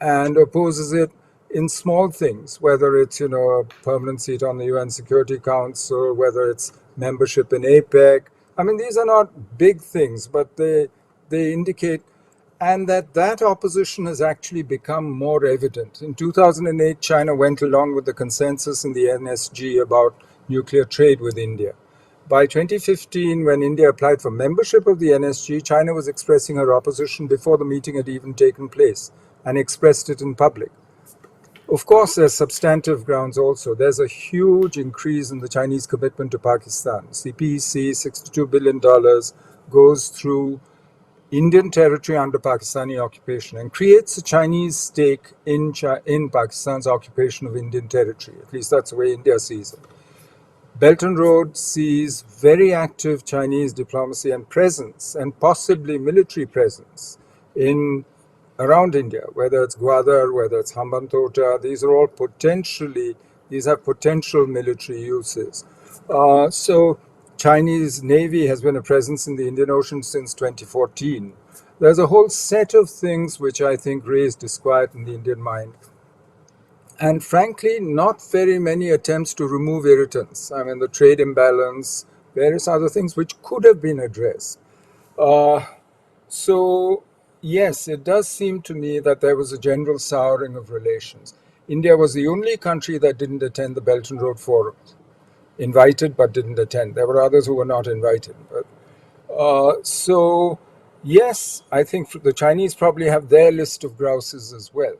and opposes it in small things, whether it's a permanent seat on the UN Security Council, whether it's membership in APEC. I mean, these are not big things, but they indicate, and that opposition has actually become more evident. In 2008, China went along with the consensus in the NSG about nuclear trade with India. By 2015, when India applied for membership of the NSG, China was expressing her opposition before the meeting had even taken place, and expressed it in public. Of course, there's substantive grounds also. There's a huge increase in the Chinese commitment to Pakistan. CPEC, $62 billion, goes through Indian territory under Pakistani occupation and creates a Chinese stake in Pakistan's occupation of Indian territory. At least that's the way India sees it. Belt and Road sees very active Chinese diplomacy and presence, and possibly military presence, around India, whether it's Gwadar, whether it's Hambantota. These have potential military uses. So Chinese Navy has been a presence in the Indian Ocean since 2014. There's a whole set of things which I think raise disquiet in the Indian mind. And frankly, not very many attempts to remove irritants. I mean, the trade imbalance, various other things which could have been addressed. So yes, it does seem to me that there was a general souring of relations. India was the only country that didn't attend the Belt and Road forums. Invited but didn't attend. There were others who were not invited. But so yes, I think the Chinese probably have their list of grouses as well.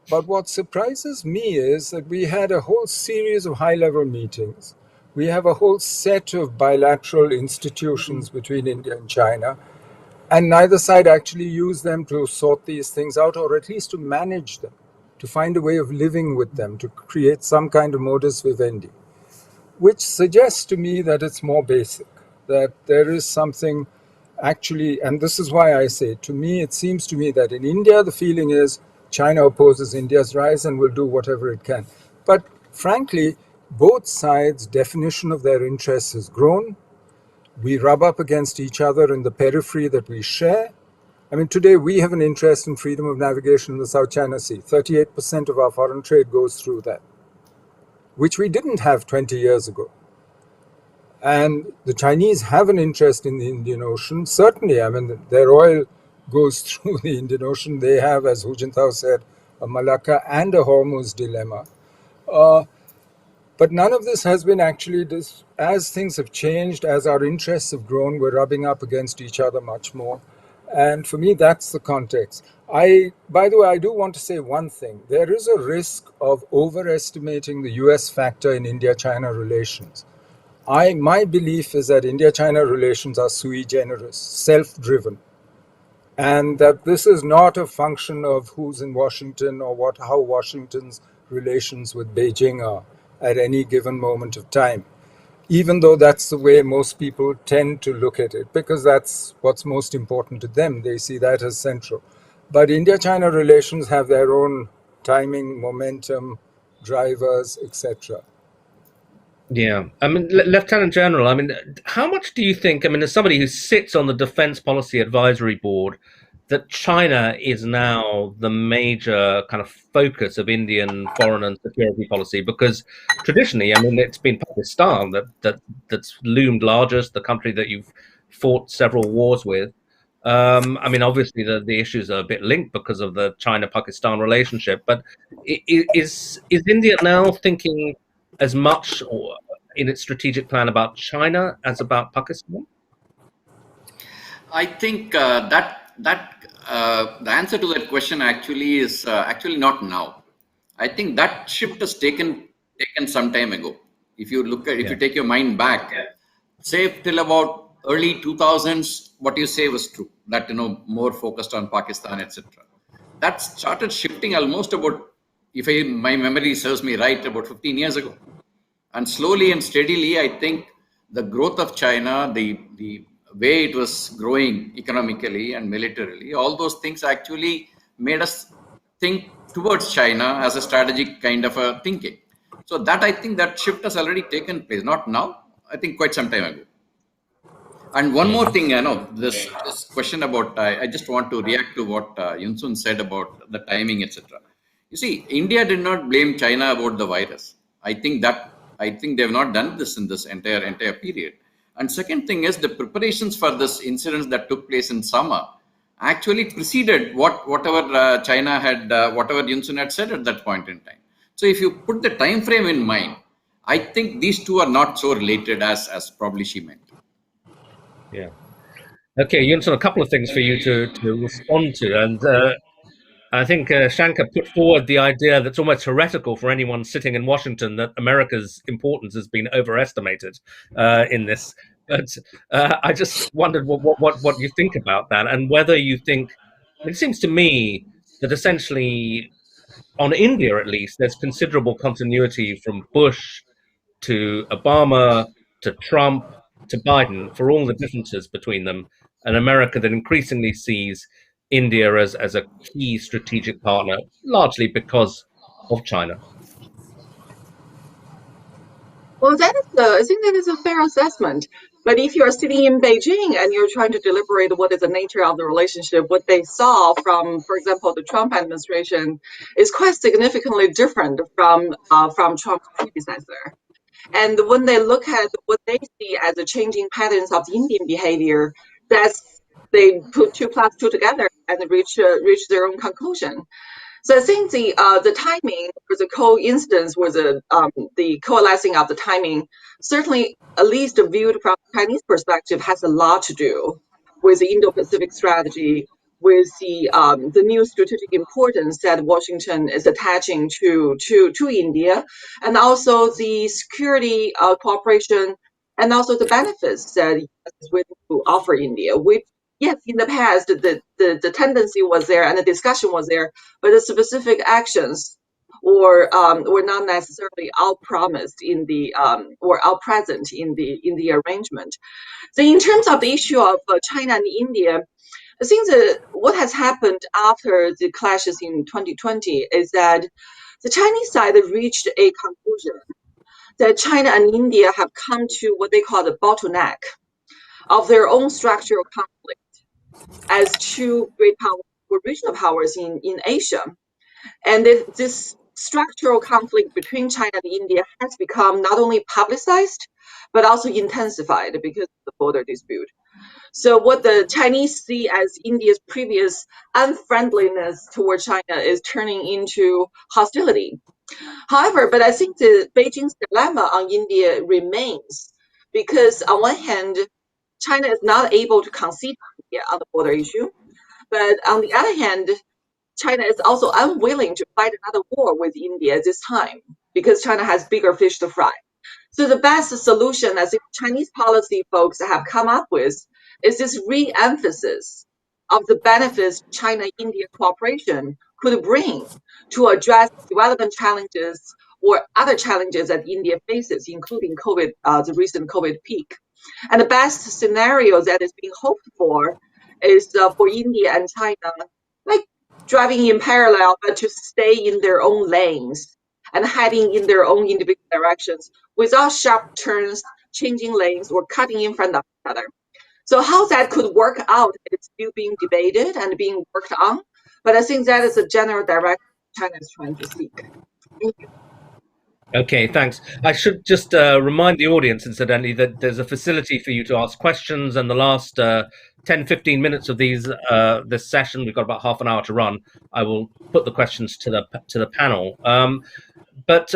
But what surprises me is that we had a whole series of high-level meetings. We have a whole set of bilateral institutions between India and China, and neither side actually used them to sort these things out, or at least to manage them, to find a way of living with them, to create some kind of modus vivendi, which suggests to me that it's more basic, that there is something actually, and this is why I say, to me, it seems to me that in India, the feeling is China opposes India's rise and will do whatever it can. But frankly, both sides' definition of their interests has grown. We rub up against each other in the periphery that we share. I mean, today we have an interest in freedom of navigation in the South China Sea. 38% of our foreign trade goes through that, which we didn't have 20 years ago. And the Chinese have an interest in the Indian Ocean. Certainly, I mean, their oil goes through the Indian Ocean. They have, as Hu Jintao said, a Malacca and a Hormuz dilemma. But none of this has been actually, as things have changed, as our interests have grown, we're rubbing up against each other much more. And for me, that's the context. By the way, I do want to say one thing. There is a risk of overestimating the US factor in India-China relations. My belief is that India-China relations are sui generis, self-driven, and that this is not a function of who's in Washington or how Washington's relations with Beijing are at any given moment of time, even though that's the way most people tend to look at it, because that's what's most important to them. They see that as central. But India-China relations have their own timing, momentum, drivers, etc. Yeah, I mean, Lieutenant General, I mean, how much do you think, I mean, as somebody who sits on the Defense Policy Advisory Board, that China is now the major kind of focus of Indian foreign and security policy? Because traditionally, I mean, it's been Pakistan that's loomed largest, the country that you've fought several wars with. I mean, obviously, the issues are a bit linked because of the China-Pakistan relationship, but is India now thinking as much or in its strategic plan about China as about Pakistan? I think the answer to that question actually is actually not now. I think that shift has taken some time ago. If you look at, if you take your mind back, say till about early 2000s, what you say was true. That more focused on Pakistan, etc. That started shifting almost about, if my memory serves me right, about 15 years ago. And slowly and steadily, I think the growth of China, the way it was growing economically and militarily, all those things actually made us think towards China as a strategic kind of a thinking. So that, I think that shift has already taken place. Not now, I think quite some time ago. And one more thing, I know this question about, I just want to react to what Yunsun said about the timing, etc. You see, India did not blame China about the virus. I think they've not done this in this entire period. And second thing is the preparations for this incidents that took place in summer actually preceded whatever China had, whatever Yunsun had said at that point in time. So if you put the time frame in mind, I think these two are not so related as probably she meant. Yeah. Okay, Yunsun, a couple of things for you to respond to. And I think Shankar put forward the idea that's almost heretical for anyone sitting in Washington that America's importance has been overestimated in this. But I just wondered what you think about that, and whether you think, it seems to me that essentially on India at least, there's considerable continuity from Bush to Obama to Trump to Biden, for all the differences between them, an America that increasingly sees India as a key strategic partner, largely because of China. Well, I think that is a fair assessment. But if you're sitting in Beijing and you're trying to deliberate what is the nature of the relationship, what they saw from, for example, the Trump administration is quite significantly different from Trump's predecessor. And when they look at what they see as the changing patterns of Indian behavior, they put 2 plus 2 together and reach their own conclusion. So I think the timing or the coincidence was the coalescing of the timing. Certainly, at least viewed from Chinese perspective, has a lot to do with the Indo-Pacific strategy, with the new strategic importance that Washington is attaching to India, and also the security cooperation, and also the benefits that US is willing to offer India. Which, yes, in the past the tendency was there and the discussion was there, but the specific actions were not necessarily all promised in the or all present in the arrangement. So in terms of the issue of China and India, I think that what has happened after the clashes in 2020 is that the Chinese side reached a conclusion that China and India have come to what they call the bottleneck of their own structural conflict as 2 great powers or regional powers in Asia. And this structural conflict between China and India has become not only publicized, but also intensified because of the border dispute. So what the Chinese see as India's previous unfriendliness toward China is turning into hostility. However, but I think the Beijing's dilemma on India remains, because on one hand, China is not able to concede on the border issue, but on the other hand, China is also unwilling to fight another war with India this time because China has bigger fish to fry. So the best solution, as Chinese policy folks have come up with, is this re-emphasis of the benefits China-India cooperation could bring to address development challenges or other challenges that India faces, including COVID, the recent COVID peak. And the best scenario that is being hoped for is for India and China, like driving in parallel, but to stay in their own lanes and heading in their own individual directions without sharp turns, changing lanes, or cutting in front of each other. So how that could work out is still being debated and being worked on, but I think that is a general direction China is trying to seek. Thank you. Okay, thanks. I should just remind the audience, incidentally, that there's a facility for you to ask questions, and the last 10, 15 minutes of this session, we've got about half an hour to run, I will put the questions to the panel. But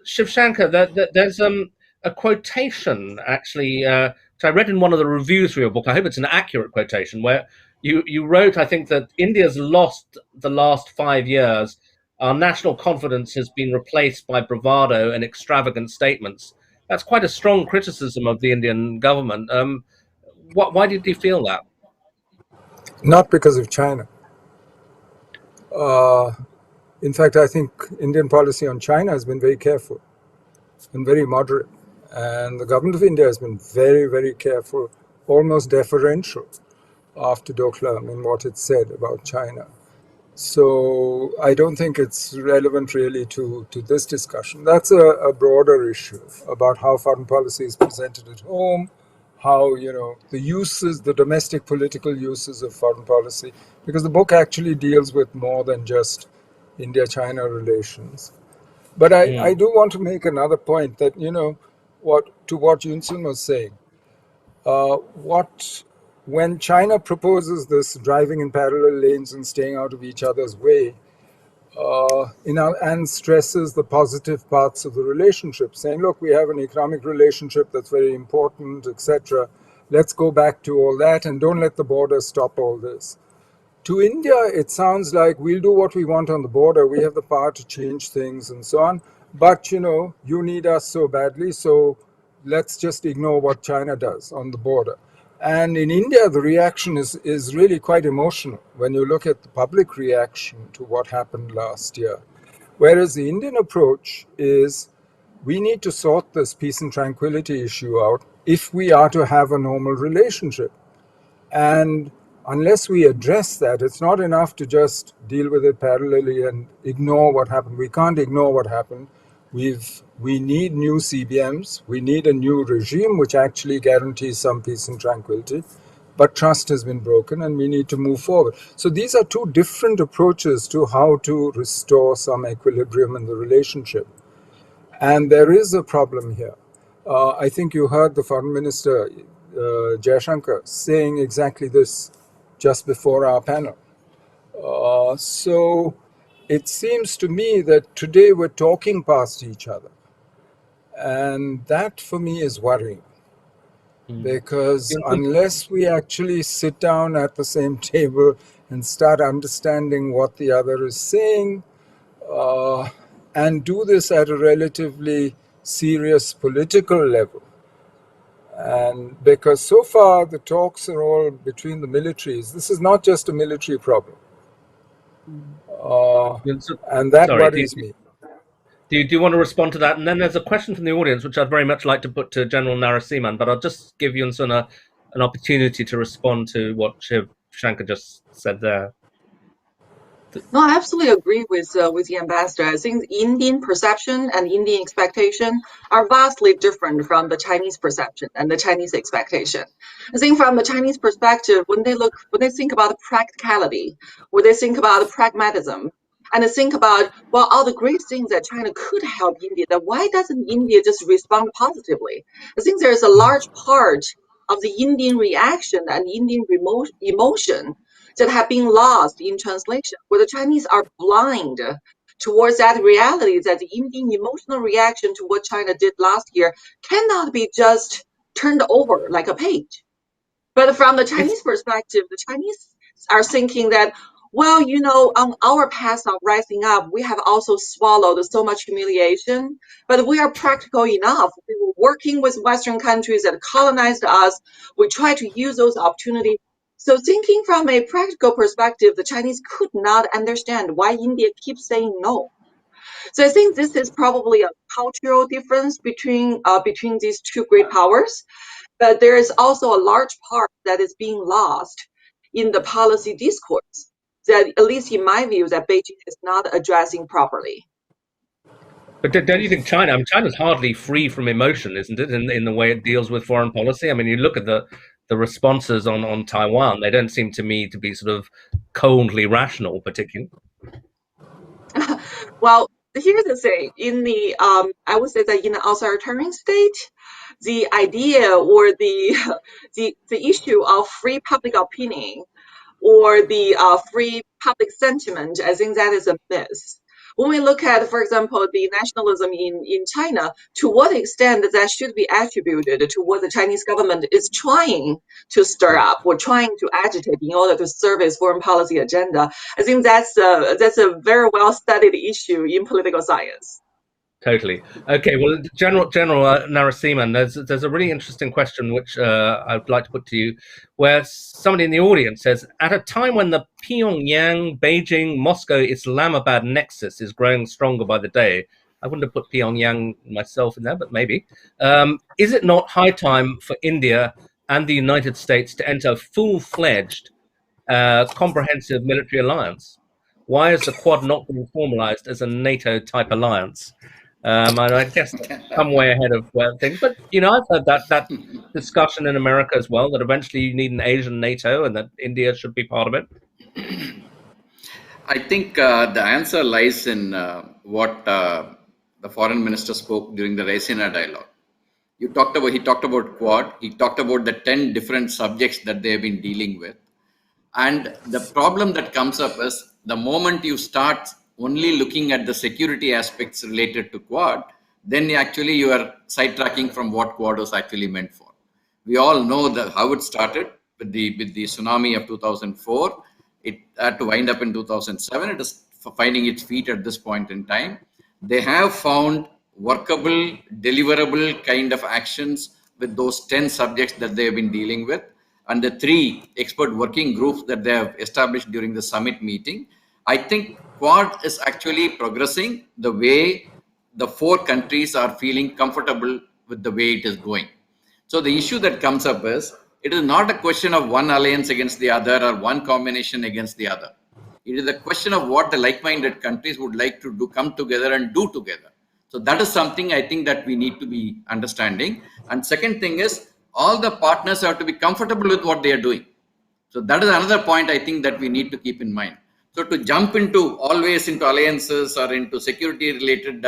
Jaishankar, there's a quotation, actually, which I read in one of the reviews for your book. I hope it's an accurate quotation, where you wrote, I think, that India's lost the last 5 years. Our national confidence has been replaced by bravado and extravagant statements. That's quite a strong criticism of the Indian government. Why did you feel that? Not because of China. In fact, I think Indian policy on China has been very careful and very moderate. And the government of India has been very, very careful, almost deferential after Doklam in what it said about China. So I don't think it's relevant really to this discussion. That's a broader issue about how foreign policy is presented at home, how, the uses, the domestic political uses of foreign policy, because the book actually deals with more than just India-China relations. But I do want to make another point that, what Yunsun was saying, when China proposes this driving in parallel lanes and staying out of each other's way, and stresses the positive parts of the relationship, saying, look, we have an economic relationship that's very important, etc. Let's go back to all that and don't let the border stop all this. To India, it sounds like we'll do what we want on the border. We have the power to change things and so on. But, you need us so badly, so let's just ignore what China does on the border. And in India, the reaction is really quite emotional when you look at the public reaction to what happened last year. Whereas the Indian approach is, we need to sort this peace and tranquility issue out if we are to have a normal relationship. And unless we address that, it's not enough to just deal with it parallelly and ignore what happened. We can't ignore what happened. We need new CBMs. We need a new regime which actually guarantees some peace and tranquility. But trust has been broken and we need to move forward. So these are two different approaches to how to restore some equilibrium in the relationship. And there is a problem here. I think you heard the Foreign Minister, Jaishankar, saying exactly this just before our panel. So it seems to me that today we're talking past each other. And that for me is worrying. Because unless we actually sit down at the same table and start understanding what the other is saying, and do this at a relatively serious political level, and because so far the talks are all between the militaries, this is not just a military problem. And that worries me. Do you want to respond to that? And then there's a question from the audience, which I'd very much like to put to General Narasimhan, but I'll just give Yunsun an opportunity to respond to what Jaishankar just said there. No, I absolutely agree with the ambassador. I think Indian perception and Indian expectation are vastly different from the Chinese perception and the Chinese expectation. I think from the Chinese perspective, when they think about the practicality, when they think about the pragmatism, and they think about, well, all the great things that China could help India, then why doesn't India just respond positively? I think there's a large part of the Indian reaction and Indian emotion that have been lost in translation, where the Chinese are blind towards that reality that the Indian emotional reaction to what China did last year cannot be just turned over like a page. But from the Chinese perspective, the Chinese are thinking that, well, on our path of rising up, we have also swallowed so much humiliation, but we are practical enough. We were working with Western countries that colonized us. We try to use those opportunities. So thinking from a practical perspective, the Chinese could not understand why India keeps saying no. So I think this is probably a cultural difference between these two great powers. But there is also a large part that is being lost in the policy discourse that, at least in my view, that Beijing is not addressing properly. But don't you think China? I mean, China's hardly free from emotion, isn't it? In the way it deals with foreign policy. I mean, you look at the responses on Taiwan; they don't seem to me to be sort of coldly rational, particularly. Well, here's the thing. In the I would say that in an authoritarian state, the idea or the issue of free public opinion or the free public sentiment, I think that is a myth. When we look at, for example, the nationalism in China, to what extent that should be attributed to what the Chinese government is trying to stir up or trying to agitate in order to serve its foreign policy agenda, I think that's a very well studied issue in political science. Totally. Okay. Well, General Narasimhan, there's a really interesting question which I'd like to put to you, where somebody in the audience says, at a time when the Pyongyang, Beijing, Moscow, Islamabad nexus is growing stronger by the day, I wouldn't have put Pyongyang myself in there, but maybe, is it not high time for India and the United States to enter a full-fledged, comprehensive military alliance? Why is the Quad not being formalized as a NATO-type alliance? And I guess some way ahead of things. But, I've heard that discussion in America as well, that eventually you need an Asian NATO and that India should be part of it. I think the answer lies in what the foreign minister spoke during the Raisina dialogue. He talked about Quad. He talked about the 10 different subjects that they have been dealing with. And the problem that comes up is the moment you start only looking at the security aspects related to Quad, then actually you are sidetracking from what Quad was actually meant for. We all know how it started with the tsunami of 2004. It had to wind up in 2007. It is finding its feet at this point in time. They have found workable, deliverable kind of actions with those 10 subjects that they have been dealing with, and the 3 expert working groups that they have established during the summit meeting. I think Quad is actually progressing the way the 4 countries are feeling comfortable with the way it is going. So the issue that comes up is, it is not a question of one alliance against the other or one combination against the other. It is a question of what the like-minded countries would like to do, come together and do together. So that is something I think that we need to be understanding. And second thing is, all the partners have to be comfortable with what they are doing. So that is another point I think that we need to keep in mind. So to jump always into alliances or into security related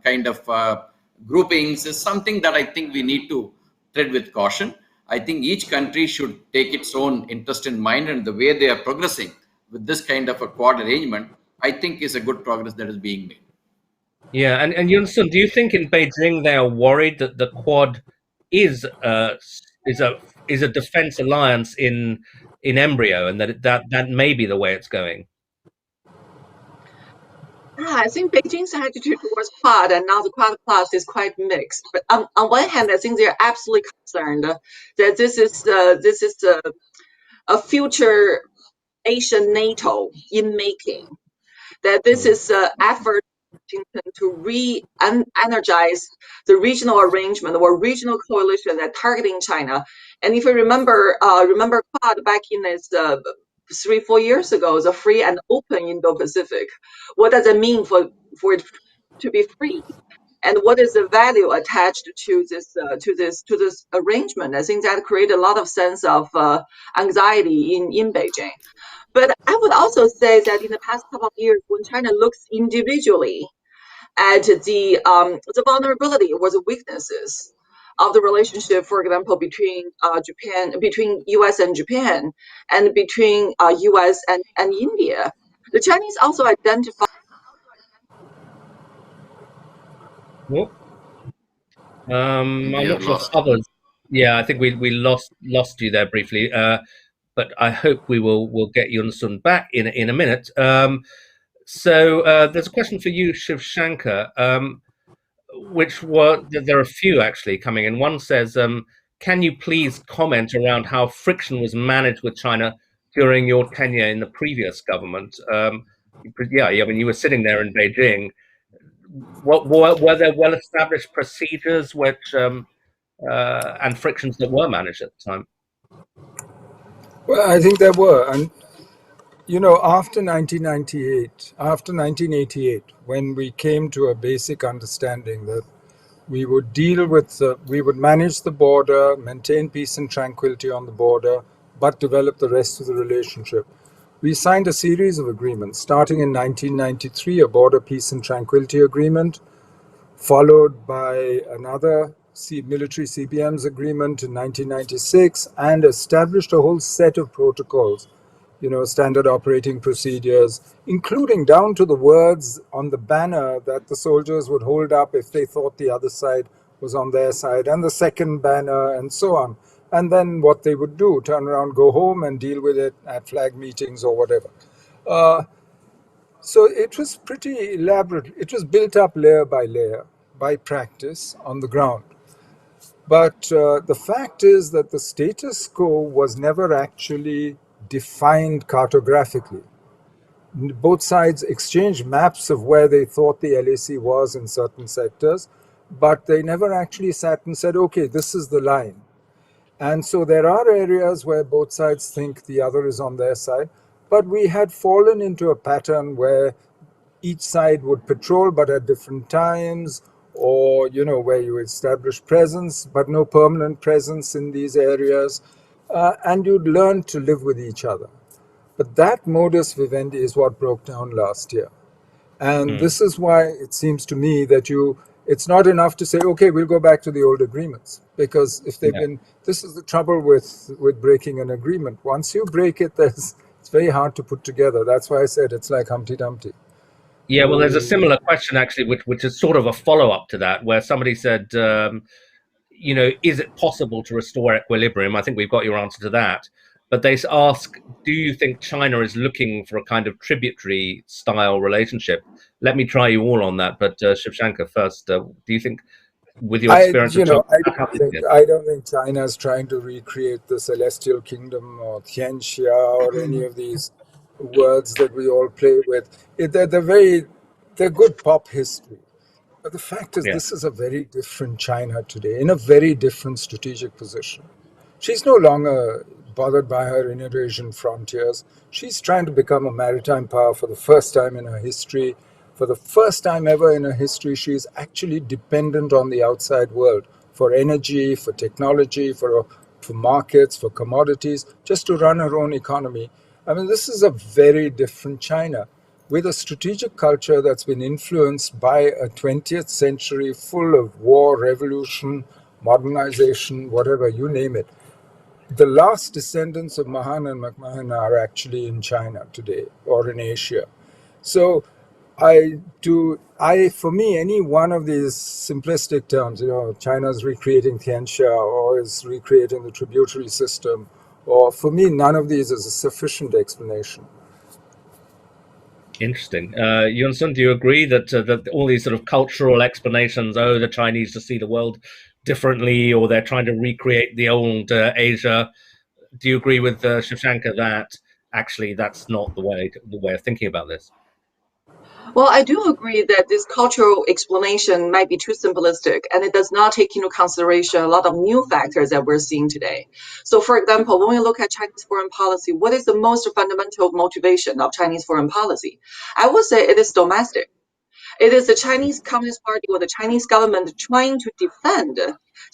kind of groupings is something that I think we need to tread with caution. I think each country should take its own interest in mind, and the way they are progressing with this kind of a Quad arrangement, I think is a good progress that is being made. Yeah, and Yunsun, do you think in Beijing they are worried that the Quad is a defense alliance in embryo, and that may be the way it's going? I think Beijing's attitude towards Quad and now the Quad Plus is quite mixed. But on one hand, I think they're absolutely concerned that this is a future Asian NATO in making. That this is an effort to re-energize the regional arrangement or regional coalition that targeting China. And if you remember Quad back in its 3-4 years ago, the free and open Indo-Pacific. What does it mean for it to be free? And what is the value attached to this arrangement? I think that created a lot of sense of anxiety in Beijing. But I would also say that in the past couple of years, when China looks individually at the vulnerability or the weaknesses of the relationship, for example, between U.S. and Japan, and between U.S. and India, the Chinese also identify. I'm not sure others. Yeah, I think we lost you there briefly. But I hope we'll get Yunsun back in a minute. So there's a question for you, Jaishankar, there are a few actually coming in. One says, can you please comment around how friction was managed with China during your tenure in the previous government? Yeah, I mean, you were sitting there in Beijing. Were there well-established procedures which and frictions that were managed at the time? Well, I think there were, and After 1988, when we came to a basic understanding that we would we would manage the border, maintain peace and tranquility on the border, but develop the rest of the relationship. We signed a series of agreements, starting in 1993, a border peace and tranquility agreement, followed by another military CBMs agreement in 1996, and established a whole set of protocols, standard operating procedures, including down to the words on the banner that the soldiers would hold up if they thought the other side was on their side, and the second banner, and so on. And then what they would do, turn around, go home, and deal with it at flag meetings or whatever. So it was pretty elaborate. It was built up layer by layer by practice on the ground. But the fact is that the status quo was never actually defined cartographically. Both sides exchanged maps of where they thought the LAC was in certain sectors, but they never actually sat and said, okay, this is the line. And so there are areas where both sides think the other is on their side, but we had fallen into a pattern where each side would patrol, but at different times, or, where you establish presence, but no permanent presence in these areas, and you'd learn to live with each other. But that modus vivendi is what broke down last year. And this is why it seems to me that it's not enough to say, okay, we'll go back to the old agreements, because if they've been, this is the trouble with breaking an agreement. Once you break it, it's very hard to put together. That's why I said it's like Humpty Dumpty. Yeah, well, there's a similar question actually, which is sort of a follow-up to that, where somebody said, is it possible to restore equilibrium? I think we've got your answer to that. But they ask, do you think China is looking for a kind of tributary style relationship? Let me try you all on that. But Jaishankar first, do you think, with your experience of China, I don't think China is trying to recreate the Celestial Kingdom or Tianxia or any of these words that we all play with. They're good pop history. But the fact is, this is a very different China today, in a very different strategic position. She's no longer bothered by her Indo-Asian frontiers. She's trying to become a maritime power for the first time in her history. For the first time ever in her history, she is actually dependent on the outside world for energy, for technology, for markets, for commodities, just to run her own economy. I mean, this is a very different China, with a strategic culture that's been influenced by a 20th century full of war, revolution, modernization, whatever, you name it. The last descendants of Mahan and McMahon are actually in China today, or in Asia. So for me, any one of these simplistic terms, China's recreating Tianxia or is recreating the tributary system, or for me, none of these is a sufficient explanation. Interesting. Yunsun, do you agree that all these sort of cultural explanations, the Chinese just see the world differently, or they're trying to recreate the old Asia? Do you agree with Jaishankar that actually that's not the way of thinking about this? Well, I do agree that this cultural explanation might be too simplistic, and it does not take into consideration a lot of new factors that we're seeing today. So, for example, when we look at Chinese foreign policy, what is the most fundamental motivation of Chinese foreign policy? I would say it is domestic. It is the Chinese Communist Party or the Chinese government trying to defend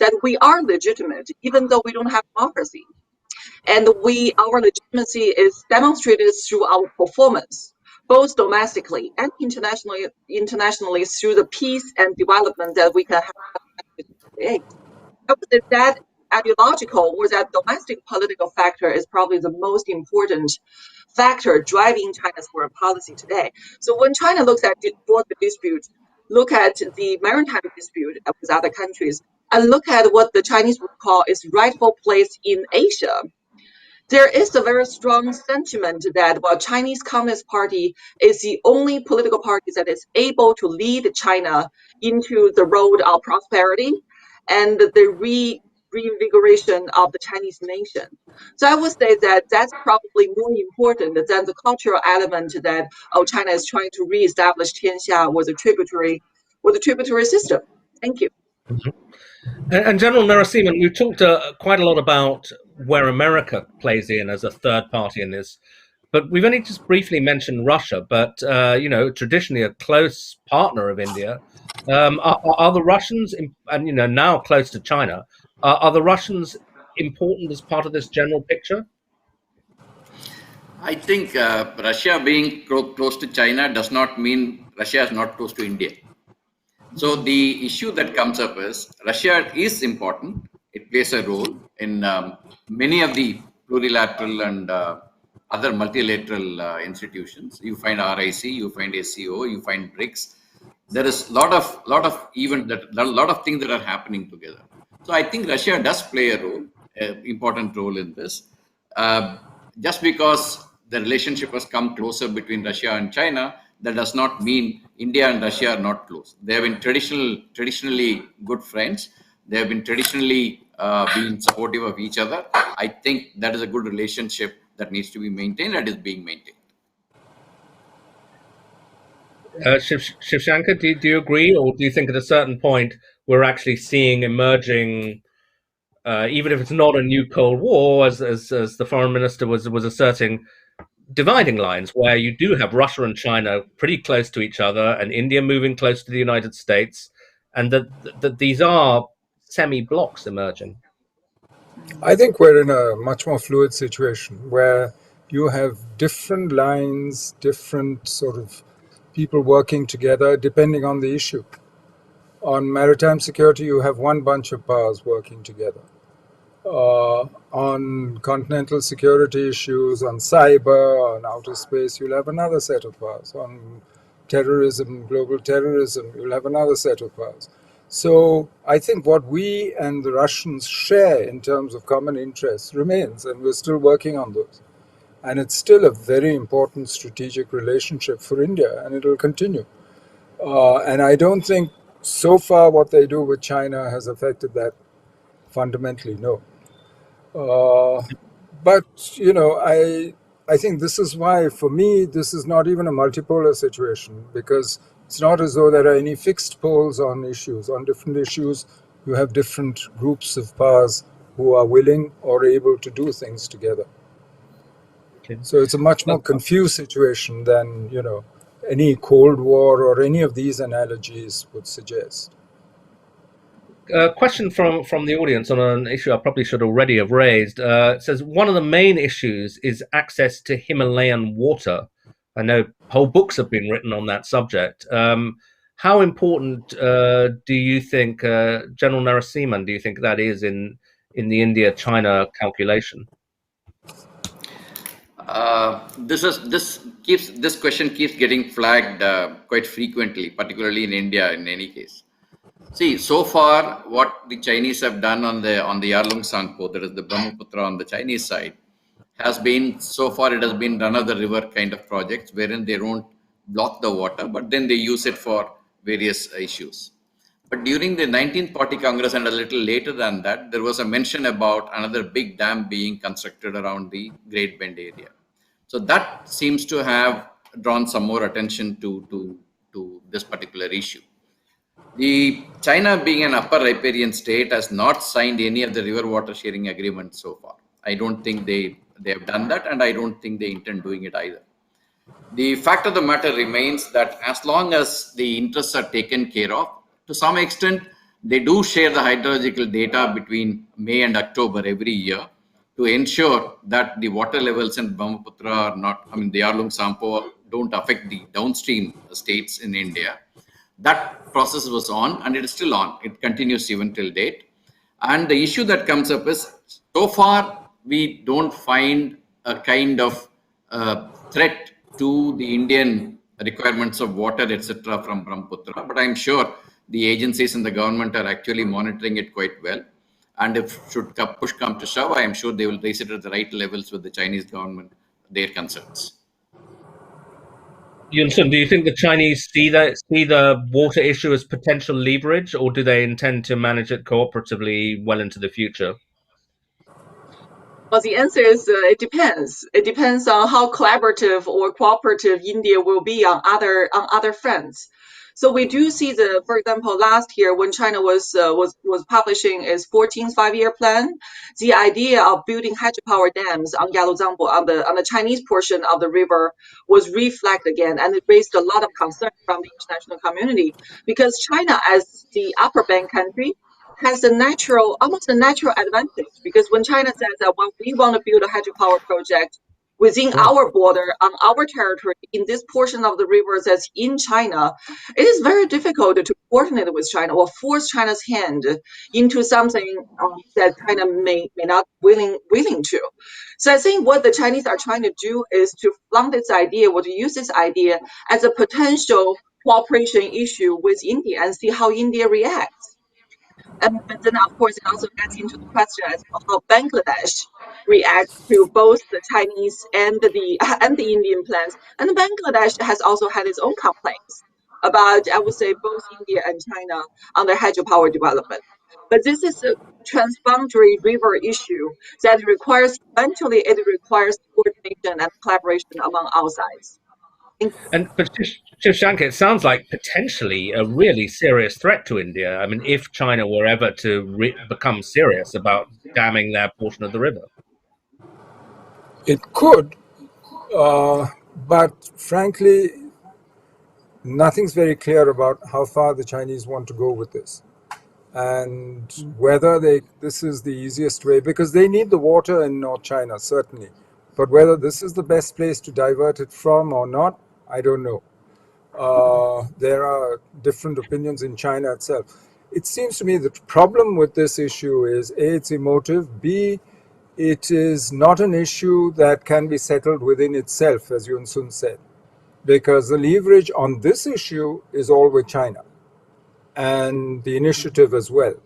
that we are legitimate, even though we don't have democracy. And our legitimacy is demonstrated through our performance, both domestically and internationally through the peace and development that we can have today. I would say that ideological or that domestic political factor is probably the most important factor driving China's foreign policy today. So when China looks at the border dispute, look at the maritime dispute with other countries, and look at what the Chinese would call its rightful place in Asia, there is a very strong sentiment that while Chinese Communist Party is the only political party that is able to lead China into the road of prosperity and the reinvigoration of the Chinese nation. So I would say that that's probably more important than the cultural element that China is trying to reestablish Tianxia with a tributary system. Thank you. Mm-hmm. And General Narasimhan, we've talked quite a lot about where America plays in as a third party in this. But we've only just briefly mentioned Russia, but traditionally a close partner of India. Are the Russians, and now close to China, are the Russians important as part of this general picture? I think Russia being close to China does not mean Russia is not close to India. So the issue that comes up is Russia is important. It plays a role in many of the plurilateral and other multilateral institutions. You find RIC, you find SCO, you find BRICS. There is a lot of things that are happening together. So I think Russia does play a role, an important role in this. Just because the relationship has come closer between Russia and China, that does not mean India and Russia are not close. They have been traditionally good friends. They have been traditionally being supportive of each other. I think that is a good relationship that needs to be maintained and is being maintained. Jaishankar, do you agree, or do you think at a certain point we're actually seeing emerging, even if it's not a new Cold War, as the foreign minister was asserting, dividing lines where you do have Russia and China pretty close to each other, and India moving close to the United States, and that these are semi-blocks emerging? I think we're in a much more fluid situation where you have different lines, different sort of people working together depending on the issue. On maritime security, you have one bunch of powers working together. On continental security issues, on cyber, on outer space, you'll have another set of powers. On terrorism, global terrorism, you'll have another set of powers. So I think what we and the Russians share in terms of common interests remains, and we're still working on those. And it's still a very important strategic relationship for India, and it'll continue. And I don't think so far what they do with China has affected that fundamentally, no. But, I think this is why, for me, this is not even a multipolar situation, because it's not as though there are any fixed poles on issues. On different issues, you have different groups of powers who are willing or able to do things together. Okay. So it's a much more confused situation than, any Cold War or any of these analogies would suggest. A question from the audience on an issue I probably should already have raised. It says one of the main issues is access to Himalayan water. I know whole books have been written on that subject. How important do you think, General Narasimhan, do you think that is in the India-China calculation? This question keeps getting flagged quite frequently, particularly in India. In any case, see, so far what the Chinese have done on the Yarlung Sangpo, that is the Brahmaputra on the Chinese side, has been, so far it has been run of the river kind of projects, wherein they don't block the water, but then they use it for various issues. But during the 19th Party Congress and a little later than that, there was a mention about another big dam being constructed around the Great Bend area. So that seems to have drawn some more attention to this particular issue. The China, being an upper riparian state, has not signed any of the river water sharing agreements so far. I don't think they have done that, and I don't think they intend doing it either. The fact of the matter remains that as long as the interests are taken care of, to some extent, they do share the hydrological data between May and October every year to ensure that the water levels in Brahmaputra are not, the Yarlung Sangpo don't affect the downstream states in India. That process was on, and it is still on. It continues even till date. And the issue that comes up is, so far, we don't find a kind of threat to the Indian requirements of water, etc., from Brahmaputra. But I'm sure the agencies in the government are actually monitoring it quite well. And if should push come to shove, I am sure they will raise it at the right levels with the Chinese government, their concerns. Yunsun, do you think the Chinese see the water issue as potential leverage, or do they intend to manage it cooperatively well into the future? Well, the answer is it depends. It depends on how collaborative or cooperative India will be on other fronts. So we do see for example, last year when China was publishing its 14th five-year plan, the idea of building hydropower dams on Yaluzangbo on the Chinese portion of the river was reflected again, and it raised a lot of concern from the international community because China, as the upper bank country, has almost a natural advantage because when China says that well, we want to build a hydropower project within our border, on our territory, in this portion of the river that's in China, it is very difficult to coordinate with China or force China's hand into something that China may not willing to. So I think what the Chinese are trying to do is to flaunt this idea or to use this idea as a potential cooperation issue with India and see how India reacts. But then, of course, it also gets into the question as well how Bangladesh reacts to both the Chinese and the Indian plans. And Bangladesh has also had its own complaints about, I would say, both India and China on their hydropower development. But this is a transboundary river issue that eventually it requires coordination and collaboration among all sides. But Jaishankar, it sounds like potentially a really serious threat to India. I mean, if China were ever to become serious about damming their portion of the river. It could, but frankly, nothing's very clear about how far the Chinese want to go with this and whether this is the easiest way, because they need the water in North China, certainly. But whether this is the best place to divert it from or not, I don't know. There are different opinions in China itself. It seems to me the problem with this issue is A, it's emotive, B, it is not an issue that can be settled within itself, as Yun Sun said, because the leverage on this issue is all with China and the initiative as well.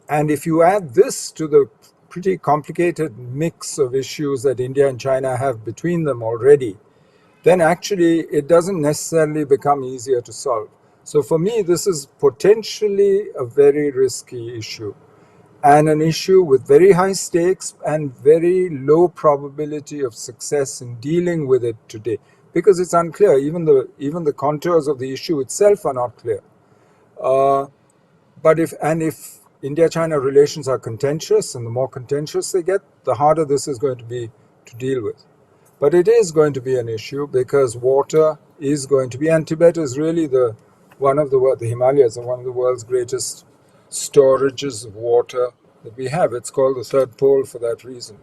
And if you add this to the pretty complicated mix of issues that India and China have between them already, then actually it doesn't necessarily become easier to solve. So for me, this is potentially a very risky issue and an issue with very high stakes and very low probability of success in dealing with it today, because it's unclear. Even the contours of the issue itself are not clear. But if India-China relations are contentious, and the more contentious they get, the harder this is going to be to deal with. But it is going to be an issue because water is going to be, and Tibet is really the Himalayas are one of the world's greatest storages of water that we have. It's called the third pole for that reason.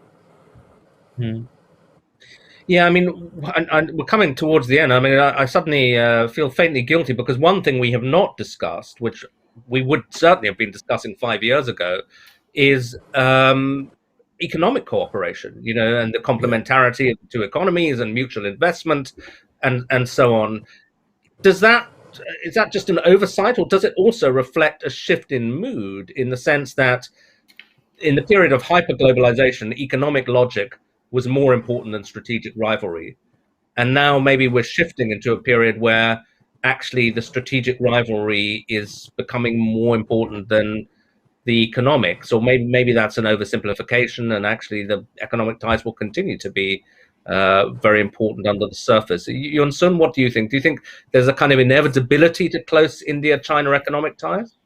Yeah, I mean, we're coming towards the end. I mean, I suddenly feel faintly guilty because one thing we have not discussed, which we would certainly have been discussing 5 years ago, is economic cooperation, and the complementarity of the two economies and mutual investment and so on. Is that just an oversight, or does it also reflect a shift in mood in the sense that in the period of hyperglobalization, economic logic was more important than strategic rivalry? And now maybe we're shifting into a period where actually the strategic rivalry is becoming more important than the economics, or maybe that's an oversimplification, and actually the economic ties will continue to be very important under the surface. Yun Sun, what do you think? Do you think there's a kind of inevitability to close India-China economic ties?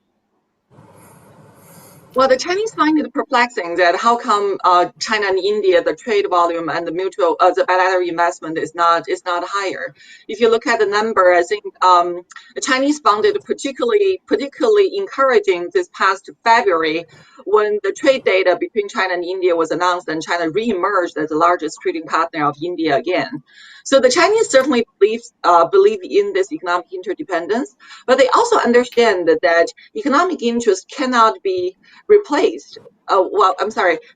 Well, the Chinese find it perplexing that how come China and India, the trade volume and the bilateral investment is not higher. If you look at the number, I think the Chinese found it particularly encouraging this past February when the trade data between China and India was announced and China re-emerged as the largest trading partner of India again. So the Chinese certainly believe in this economic interdependence, but they also understand that economic interest cannot be replaced.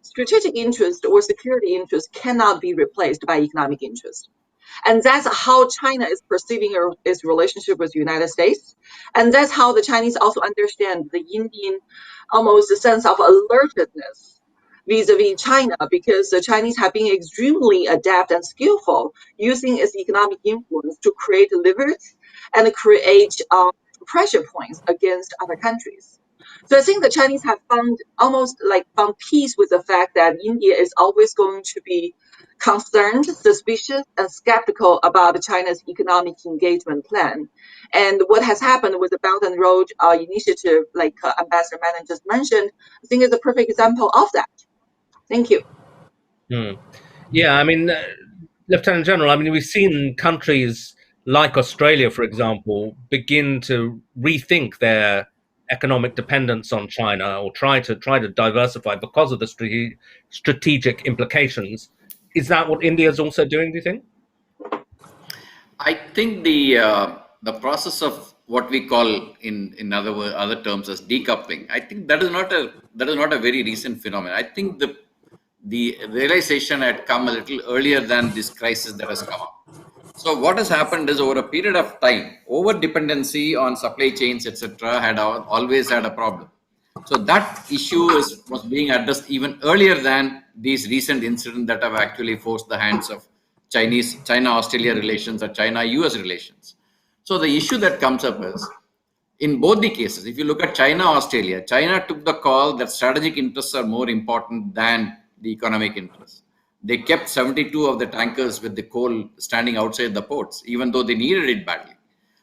Strategic interest or security interest cannot be replaced by economic interest. And that's how China is perceiving its relationship with the United States. And that's how the Chinese also understand the Indian almost a sense of alertedness vis-a-vis China, because the Chinese have been extremely adept and skillful using its economic influence to create leverage and create pressure points against other countries. So I think the Chinese have found peace with the fact that India is always going to be concerned, suspicious, and skeptical about China's economic engagement plan. And what has happened with the Belt and Road initiative, like Ambassador Madden just mentioned, I think is a perfect example of that. Thank you. Yeah, I mean, Lieutenant General, I mean, we've seen countries like Australia, for example, begin to rethink their economic dependence on China, or try to diversify because of the strategic implications. Is that what India is also doing, do you think? I think the process of what we call in other terms as decoupling, I think that is not a very recent phenomenon. I think the realization had come a little earlier than this crisis that has come up. So what has happened is, over a period of time, over dependency on supply chains, etc., had always had a problem. So that issue was being addressed even earlier than these recent incidents that have actually forced the hands of China-Australia relations or China-US relations. So the issue that comes up is, in both the cases, if you look at China-Australia, China took the call that strategic interests are more important than the economic interests. They kept 72 of the tankers with the coal standing outside the ports, even though they needed it badly.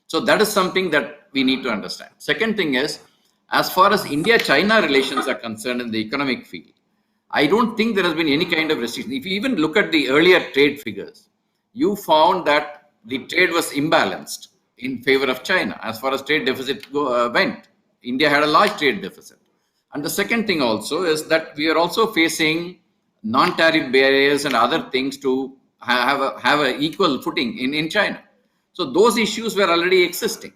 So that is something that we need to understand. Second thing is, as far as India-China relations are concerned in the economic field, I don't think there has been any kind of restriction. If you even look at the earlier trade figures, you found that the trade was imbalanced in favor of China. As far as trade deficit went, India had a large trade deficit. And the second thing also is that we are also facing non-tariff barriers and other things to have a equal footing in China. So those issues were already existing.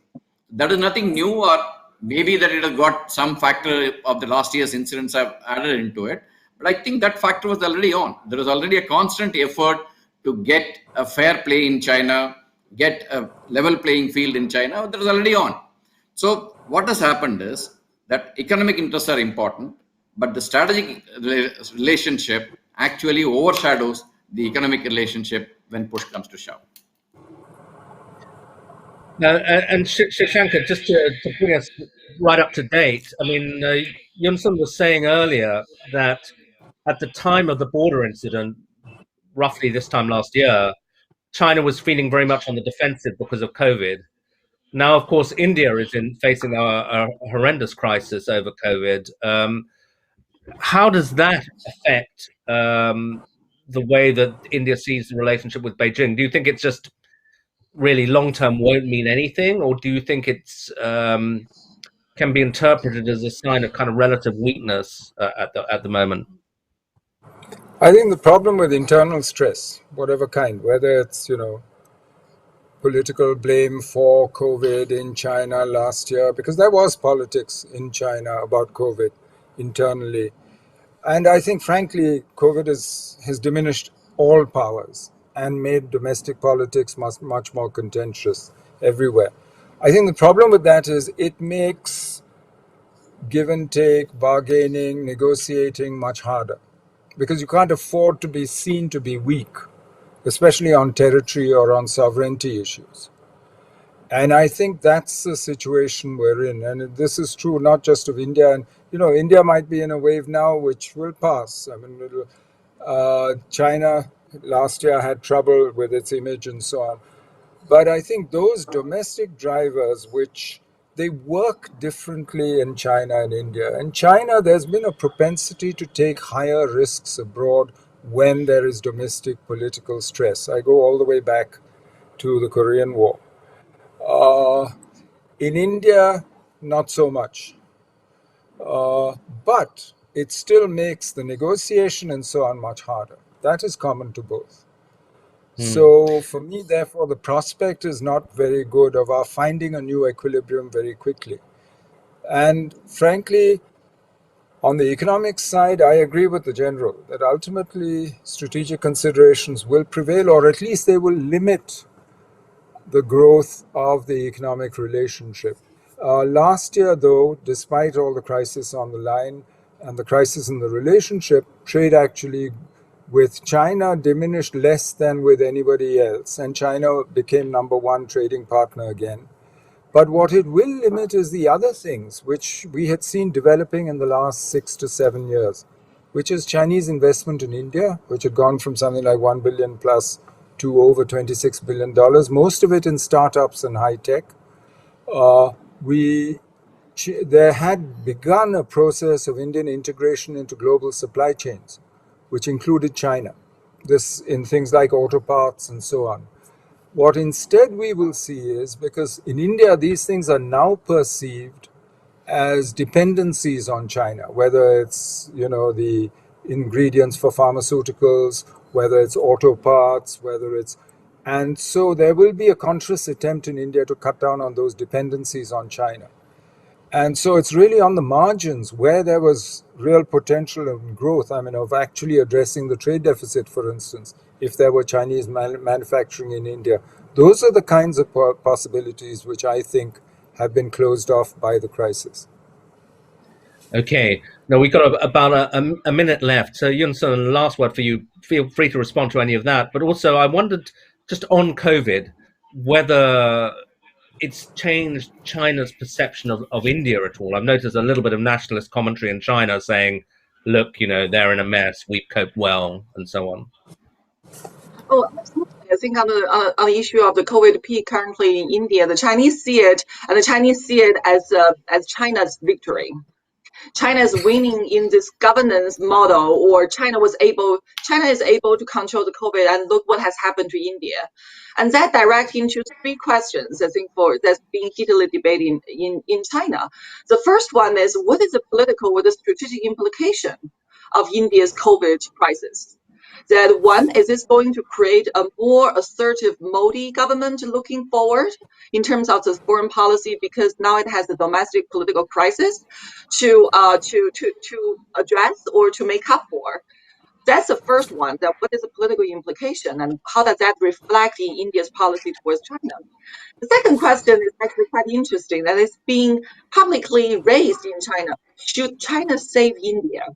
That is nothing new, or maybe that it has got some factor of the last year's incidents have added into it. But I think that factor was already on. There was already a constant effort to get a fair play in China, get a level playing field in China. That was already on. So what has happened is that economic interests are important, but the strategic relationship actually overshadows the economic relationship when push comes to shove. And Jaishankar, just to bring us right up to date, I mean, Yunsun was saying earlier that at the time of the border incident, roughly this time last year, China was feeling very much on the defensive because of COVID. Now, of course, India is facing a horrendous crisis over COVID. How does that affect the way that India sees the relationship with Beijing? Do you think it's just really long term won't mean anything, or do you think it's can be interpreted as a sign of kind of relative weakness at the moment? I think the problem with internal stress, whatever kind, whether it's political blame for COVID in China last year, because there was politics in China about COVID internally, and I think frankly COVID has diminished all powers and made domestic politics much more contentious everywhere. I think the problem with that is it makes give and take, bargaining, negotiating much harder, because you can't afford to be seen to be weak, especially on territory or on sovereignty issues. And I think that's the situation we're in. And this is true not just of India. And, India might be in a wave now which will pass. I mean, China last year had trouble with its image and so on. But I think those domestic drivers, which they work differently in China and India. In China, there's been a propensity to take higher risks abroad when there is domestic political stress. I go all the way back to the Korean War. In India, not so much. But it still makes the negotiation and so on much harder. That is common to both. So for me, therefore, the prospect is not very good of our finding a new equilibrium very quickly. And frankly, on the economic side, I agree with the general that ultimately strategic considerations will prevail, or at least they will limit the growth of the economic relationship. Last year, though, despite all the crisis on the line and the crisis in the relationship, trade actually with China diminished less than with anybody else, and China became number one trading partner again. But what it will limit is the other things which we had seen developing in the last 6 to 7 years, which is Chinese investment in India, which had gone from something like 1 billion plus to over $26 billion, most of it in startups and high tech. There had begun a process of Indian integration into global supply chains, which included China, this in things like auto parts and so on. What instead we will see is, because in India these things are now perceived as dependencies on China, whether it's, the ingredients for pharmaceuticals, whether it's auto parts, and so there will be a conscious attempt in India to cut down on those dependencies on China. And so it's really on the margins where there was real potential of growth, of actually addressing the trade deficit, for instance, if there were Chinese manufacturing in India. Those are the kinds of possibilities which I think have been closed off by the crisis. Okay. Now we've got about a minute left. So Yun-Sun, last word for you. Feel free to respond to any of that. But also I wondered, just on COVID, whether it's changed China's perception of India at all. I've noticed a little bit of nationalist commentary in China saying, look, they're in a mess, we've coped well, and so on. Oh, absolutely. I think on the issue of the COVID peak currently in India, the Chinese see it, and the Chinese see it as China's victory. China is winning in this governance model, or China is able to control the COVID, and look what has happened to India. And that directs into three questions, I think, that's being heatedly debated in China. The first one is, what is the political or the strategic implication of India's COVID crisis? That one, is this going to create a more assertive Modi government looking forward in terms of the foreign policy, because now it has the domestic political crisis to address or to make up for? That's the first one. That what is the political implication, and how does that reflect in India's policy towards China? The second question is actually quite interesting, that is being publicly raised in China. Should China save India?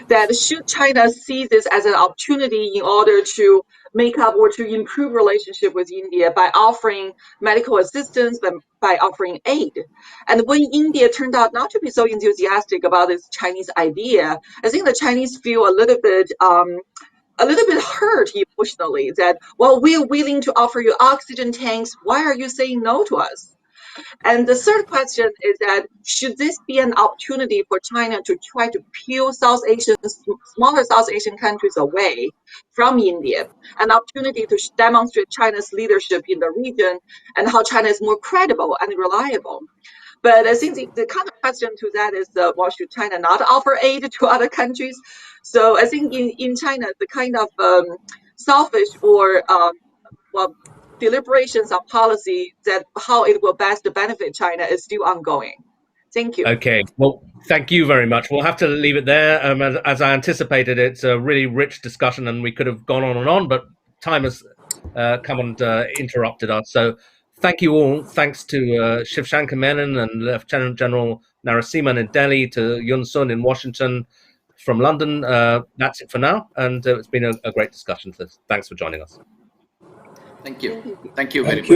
That should China see this as an opportunity in order to make up or to improve relationship with India by offering medical assistance, by offering aid? And when India turned out not to be so enthusiastic about this Chinese idea, I think the Chinese feel a little bit hurt emotionally, that, well, we're willing to offer you oxygen tanks, why are you saying no to us? And the third question is that, should this be an opportunity for China to try to peel smaller South Asian countries away from India, an opportunity to demonstrate China's leadership in the region and how China is more credible and reliable? But I think the counter question to that is, well, should China not offer aid to other countries? So I think in China, the kind of selfish or deliberations of policy, that how it will best benefit China, is still ongoing. Thank you. Okay, well, thank you very much. We'll have to leave it there. As I anticipated, it's a really rich discussion, and we could have gone on and on, but time has come and interrupted us. So thank you all. Thanks to Jaishankar Menon and Lieutenant General Narasimhan in Delhi, to Yun-Sun in Washington, from London. That's it for now, and it's been a great discussion. Thanks for joining us. Thank you. Thank you very much.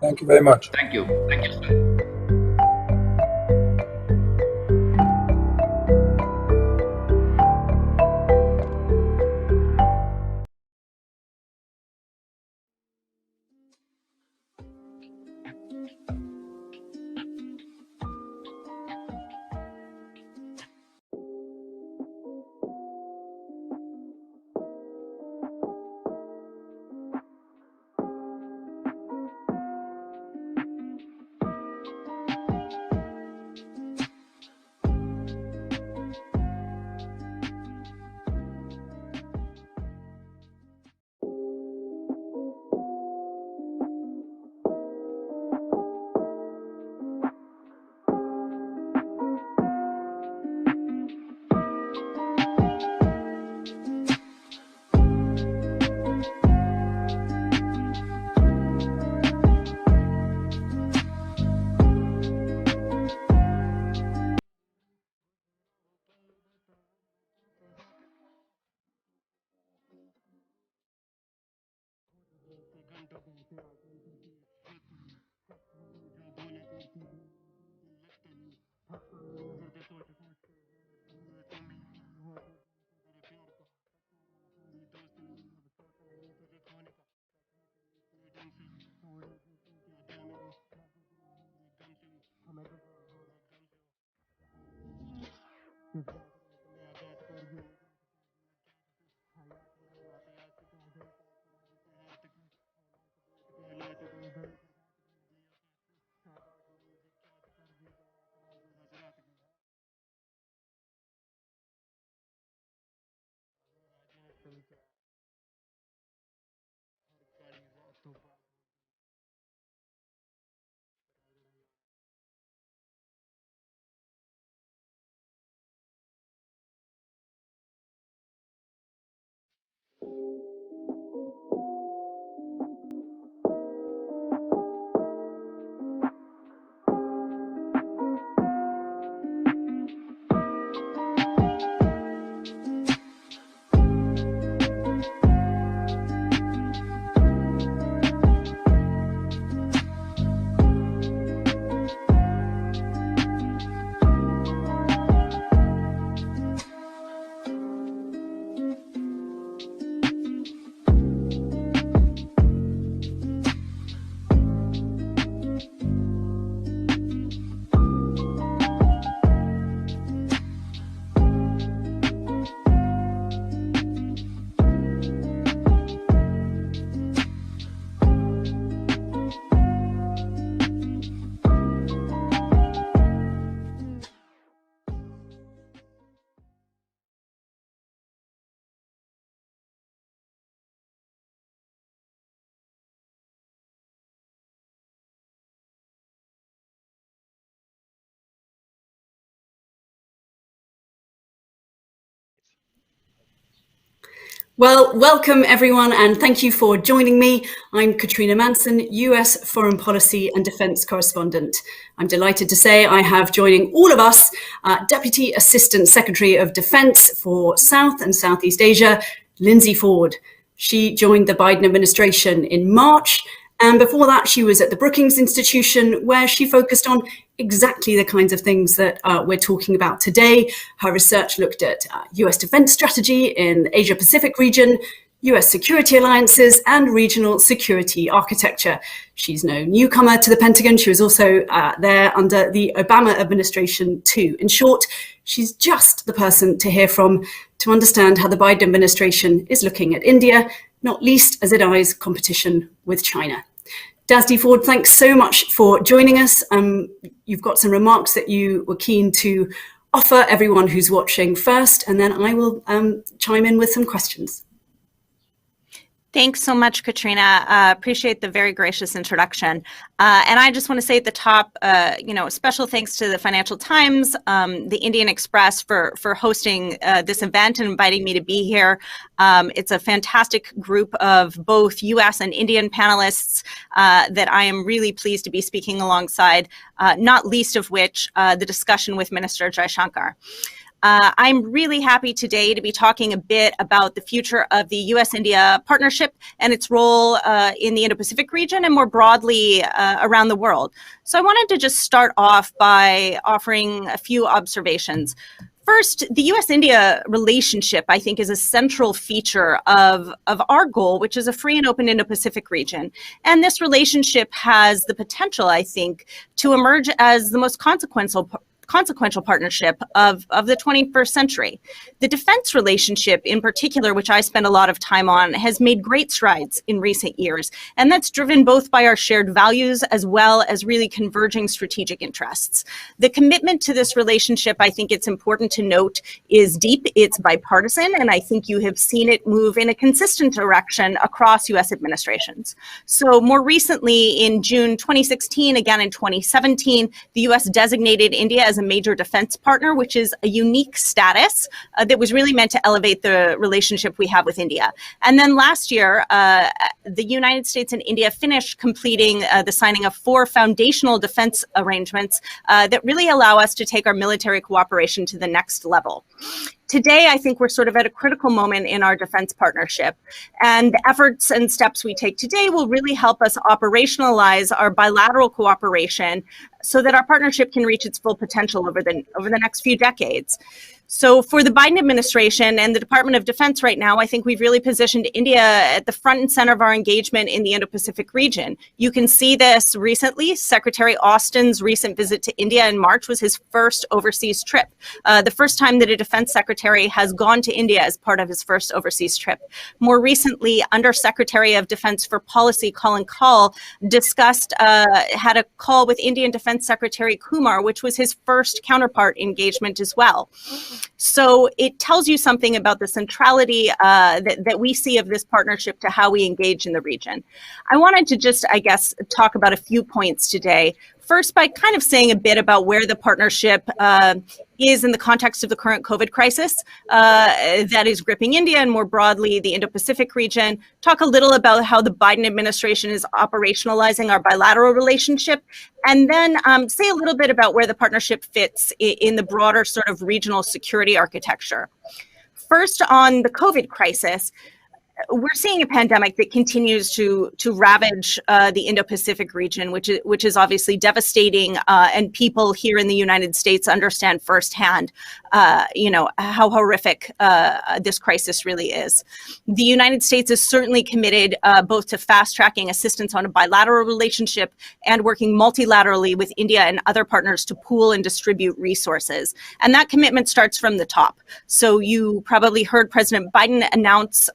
Thank you very much. Thank you. Thank you, sir. Well, welcome everyone, and thank you for joining me. I'm Katrina Manson, US Foreign Policy and Defence Correspondent. I'm delighted to say I have joining all of us, Deputy Assistant Secretary of Defence for South and Southeast Asia, Lindsay Ford. She joined the Biden administration in March, and before that she was at the Brookings Institution, where she focused on exactly the kinds of things that we're talking about today. Her research looked at US defense strategy in the Asia-Pacific region, US security alliances, and regional security architecture. She's no newcomer to the Pentagon. She was also there under the Obama administration too. In short, she's just the person to hear from to understand how the Biden administration is looking at India, not least as it eyes competition with China. Dasdi Ford, thanks so much for joining us. You've got some remarks that you were keen to offer everyone who's watching first, and then I will chime in with some questions. Thanks so much, Katrina. Appreciate the very gracious introduction. And I just want to say at the top, special thanks to the Financial Times, the Indian Express for hosting this event and inviting me to be here. It's a fantastic group of both US and Indian panelists that I am really pleased to be speaking alongside, not least of which the discussion with Minister Jaishankar. I'm really happy today to be talking a bit about the future of the US-India partnership and its role in the Indo-Pacific region and more broadly around the world. So I wanted to just start off by offering a few observations. First, the US-India relationship, I think, is a central feature of our goal, which is a free and open Indo-Pacific region. And this relationship has the potential, I think, to emerge as the most consequential partnership of the 21st century. The defense relationship in particular, which I spend a lot of time on, has made great strides in recent years. And that's driven both by our shared values as well as really converging strategic interests. The commitment to this relationship, I think it's important to note, is deep. It's bipartisan, and I think you have seen it move in a consistent direction across US administrations. So more recently, in June 2016, again in 2017, the US designated India as a major defense partner, which is a unique status that was really meant to elevate the relationship we have with India. And then last year, the United States and India finished completing the signing of 4 foundational defense arrangements that really allow us to take our military cooperation to the next level. Today, I think we're sort of at a critical moment in our defense partnership, and the efforts and steps we take today will really help us operationalize our bilateral cooperation so that our partnership can reach its full potential over the next few decades. So for the Biden administration and the Department of Defense right now, I think we've really positioned India at the front and center of our engagement in the Indo-Pacific region. You can see this recently. Secretary Austin's recent visit to India in March was his first overseas trip. The first time that a defense secretary has gone to India as part of his first overseas trip. More recently, Undersecretary of Defense for Policy Colin Kaul had a call with Indian Defense Secretary Kumar, which was his first counterpart engagement as well. So it tells you something about the centrality that we see of this partnership to how we engage in the region. I wanted to just, I guess, talk about a few points today. First, by kind of saying a bit about where the partnership is in the context of the current COVID crisis that is gripping India and more broadly the Indo-Pacific region. Talk a little about how the Biden administration is operationalizing our bilateral relationship, and then say a little bit about where the partnership fits in the broader sort of regional security architecture. First, on the COVID crisis, we're seeing a pandemic that continues to ravage the Indo-Pacific region, which is obviously devastating, and people here in the United States understand firsthand, how horrific this crisis really is. The United States is certainly committed both to fast-tracking assistance on a bilateral relationship and working multilaterally with India and other partners to pool and distribute resources. And that commitment starts from the top. So you probably heard President Biden announce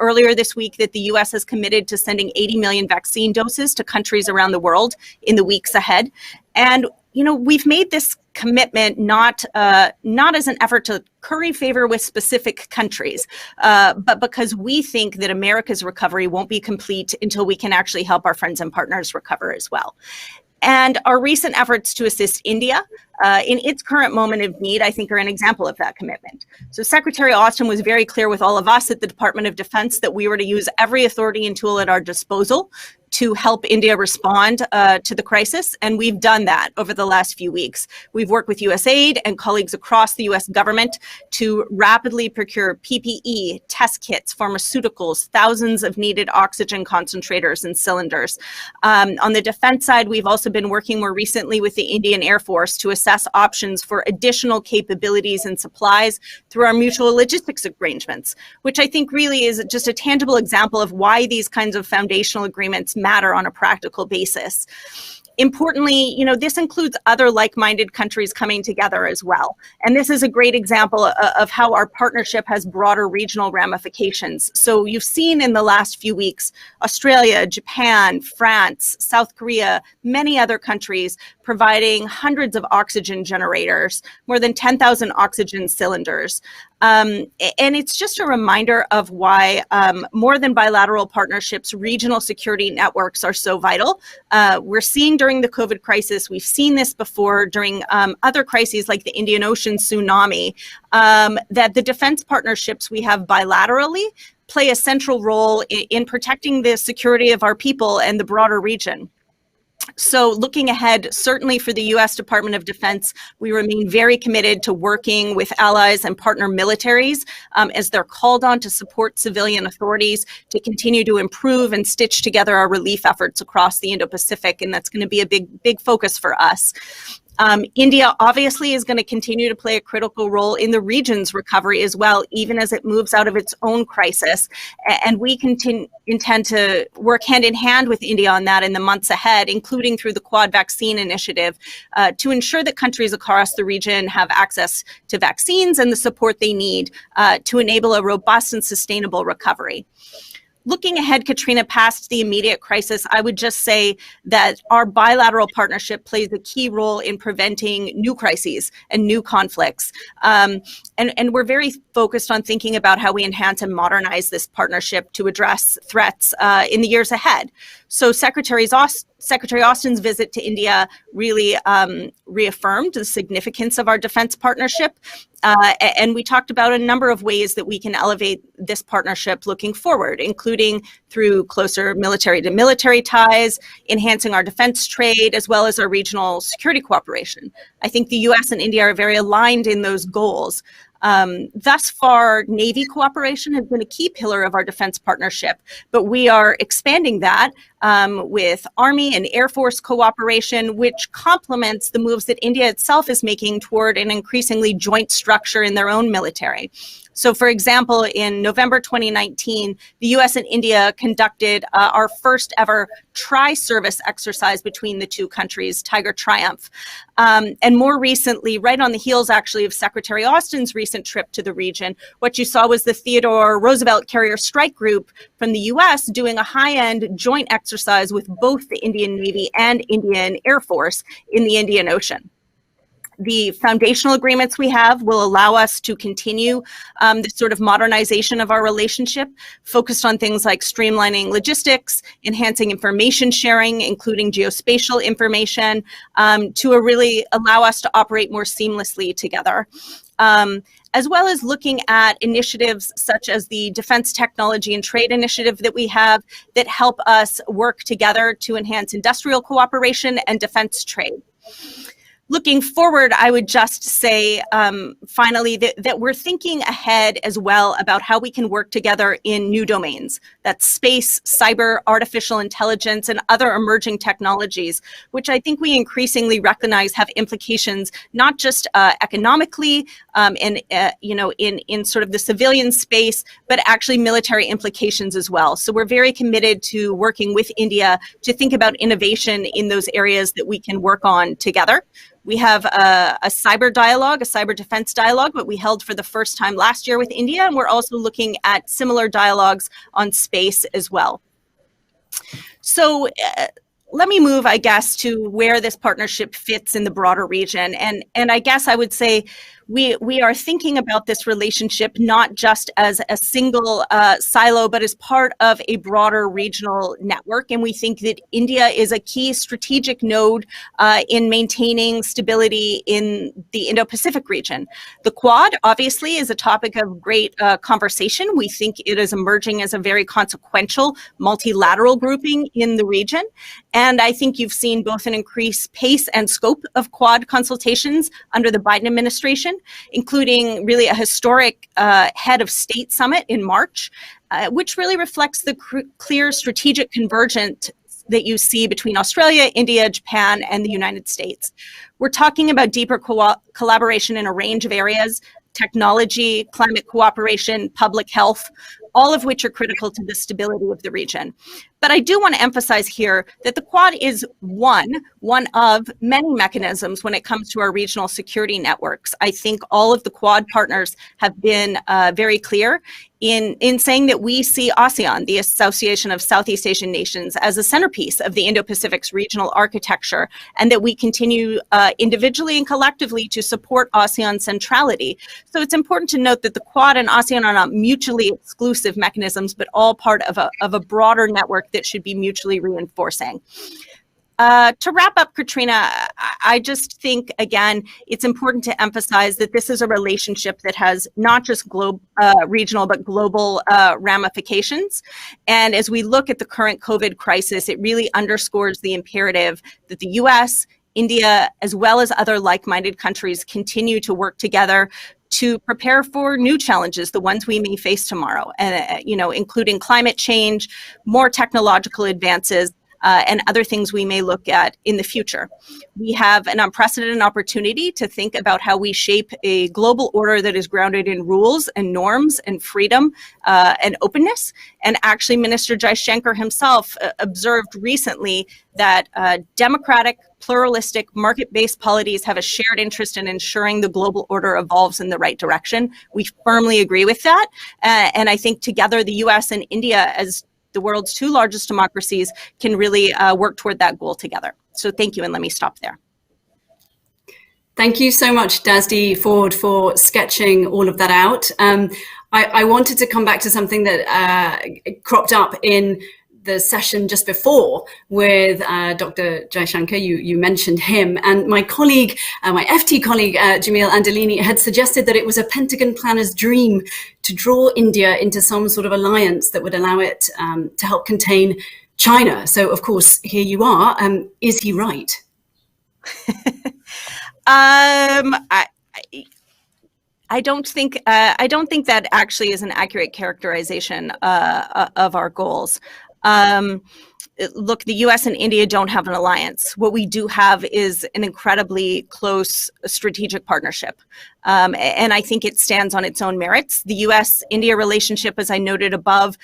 earlier this week that the U.S. has committed to sending 80 million vaccine doses to countries around the world in the weeks ahead. And, we've made this commitment not as an effort to curry favor with specific countries, but because we think that America's recovery won't be complete until we can actually help our friends and partners recover as well. And our recent efforts to assist India in its current moment of need, I think, are an example of that commitment. So Secretary Austin was very clear with all of us at the Department of Defense that we were to use every authority and tool at our disposal to help India respond to the crisis, and we've done that over the last few weeks. We've worked with USAID and colleagues across the US government to rapidly procure PPE, test kits, pharmaceuticals, thousands of needed oxygen concentrators and cylinders. On the defense side, we've also been working more recently with the Indian Air Force to assess options for additional capabilities and supplies through our mutual logistics arrangements, which I think really is just a tangible example of why these kinds of foundational agreements matter on a practical basis. Importantly, this includes other like-minded countries coming together as well. And this is a great example of how our partnership has broader regional ramifications. So you've seen in the last few weeks, Australia, Japan, France, South Korea, many other countries providing hundreds of oxygen generators, more than 10,000 oxygen cylinders. And it's just a reminder of why more than bilateral partnerships, regional security networks are so vital. We're seeing during the COVID crisis, we've seen this before during other crises like the Indian Ocean tsunami, that the defense partnerships we have bilaterally play a central role in protecting the security of our people and the broader region. So looking ahead, certainly for the U.S. Department of Defense, we remain very committed to working with allies and partner militaries as they're called on to support civilian authorities to continue to improve and stitch together our relief efforts across the Indo-Pacific, and that's going to be a big focus for us. India obviously is going to continue to play a critical role in the region's recovery as well, even as it moves out of its own crisis. And we intend to work hand in hand with India on that in the months ahead, including through the Quad Vaccine Initiative, to ensure that countries across the region have access to vaccines and the support they need to enable a robust and sustainable recovery. Looking ahead, Katrina, past the immediate crisis, I would just say that our bilateral partnership plays a key role in preventing new crises and new conflicts. And we're very focused on thinking about how we enhance and modernize this partnership to address threats in the years ahead. So Secretary Austin's visit to India really reaffirmed the significance of our defense partnership. And we talked about a number of ways that we can elevate this partnership looking forward, including through closer military-to-military ties, enhancing our defense trade, as well as our regional security cooperation. I think the U.S. and India are very aligned in those goals. Thus far, Navy cooperation has been a key pillar of our defense partnership, but we are expanding that with Army and Air Force cooperation, which complements the moves that India itself is making toward an increasingly joint structure in their own military. So, for example, in November 2019, the US and India conducted our first ever tri-service exercise between the two countries, Tiger Triumph. And more recently, right on the heels actually of Secretary Austin's recent trip to the region, what you saw was the Theodore Roosevelt Carrier Strike Group from the US doing a high-end joint exercise with both the Indian Navy and Indian Air Force in the Indian Ocean. The foundational agreements we have will allow us to continue this sort of modernization of our relationship, focused on things like streamlining logistics, enhancing information sharing, including geospatial information, to really allow us to operate more seamlessly together. As well as looking at initiatives such as the Defense Technology and Trade Initiative that we have that help us work together to enhance industrial cooperation and defense trade. Looking forward, I would just say, finally, that we're thinking ahead as well about how we can work together in new domains. That's space, cyber, artificial intelligence, and other emerging technologies, which I think we increasingly recognize have implications not just economically and in sort of the civilian space, but actually military implications as well. So we're very committed to working with India to think about innovation in those areas that we can work on together. We have a cyber dialogue, a cyber defense dialogue, but we held for the first time last year with India, and we're also looking at similar dialogues on space as well. So let me move, I guess, to where this partnership fits in the broader region. And I guess I would say we are thinking about this relationship not just as a single silo, but as part of a broader regional network. And we think that India is a key strategic node in maintaining stability in the Indo-Pacific region. The Quad, obviously, is a topic of great conversation. We think it is emerging as a very consequential multilateral grouping in the region. And I think you've seen both an increased pace and scope of Quad consultations under the Biden administration, including really a historic head of state summit in March, which really reflects the clear strategic convergence that you see between Australia, India, Japan, and the United States. We're talking about deeper collaboration in a range of areas: technology, climate cooperation, public health, all of which are critical to the stability of the region. But I do want to emphasize here that the Quad is one of many mechanisms when it comes to our regional security networks. I think all of the Quad partners have been very clear in saying that we see ASEAN, the Association of Southeast Asian Nations, as a centerpiece of the Indo-Pacific's regional architecture, and that we continue individually and collectively to support ASEAN centrality. So it's important to note that the Quad and ASEAN are not mutually exclusive mechanisms, but all part of a broader network that should be mutually reinforcing. To wrap up, Katrina, I just think, again, it's important to emphasize that this is a relationship that has not just regional, but global ramifications. And as we look at the current COVID crisis, it really underscores the imperative that the US, India, as well as other like-minded countries continue to work together to prepare for new challenges, the ones we may face tomorrow, including climate change, more technological advances, and other things we may look at in the future. We have an unprecedented opportunity to think about how we shape a global order that is grounded in rules and norms and freedom and openness. And actually, Minister Jaishankar himself observed recently that democratic, pluralistic, market-based polities have a shared interest in ensuring the global order evolves in the right direction. We firmly agree with that. And I think together, the US and India, as the world's two largest democracies, can really work toward that goal together. So thank you, and let me stop there. Thank you so much, Dasdi Ford, for sketching all of that out. I wanted to come back to something that cropped up in the session just before with Dr. Jaishankar. You mentioned him, and my colleague, my FT colleague, Jamil Andalini, had suggested that it was a Pentagon planner's dream to draw India into some sort of alliance that would allow it to help contain China. So, of course, here you are. Is he right? I don't think that actually is an accurate characterization of our goals. look, the US and India don't have an alliance. What we do have is an incredibly close strategic partnership. And I think it stands on its own merits. The US-India relationship, as I noted above,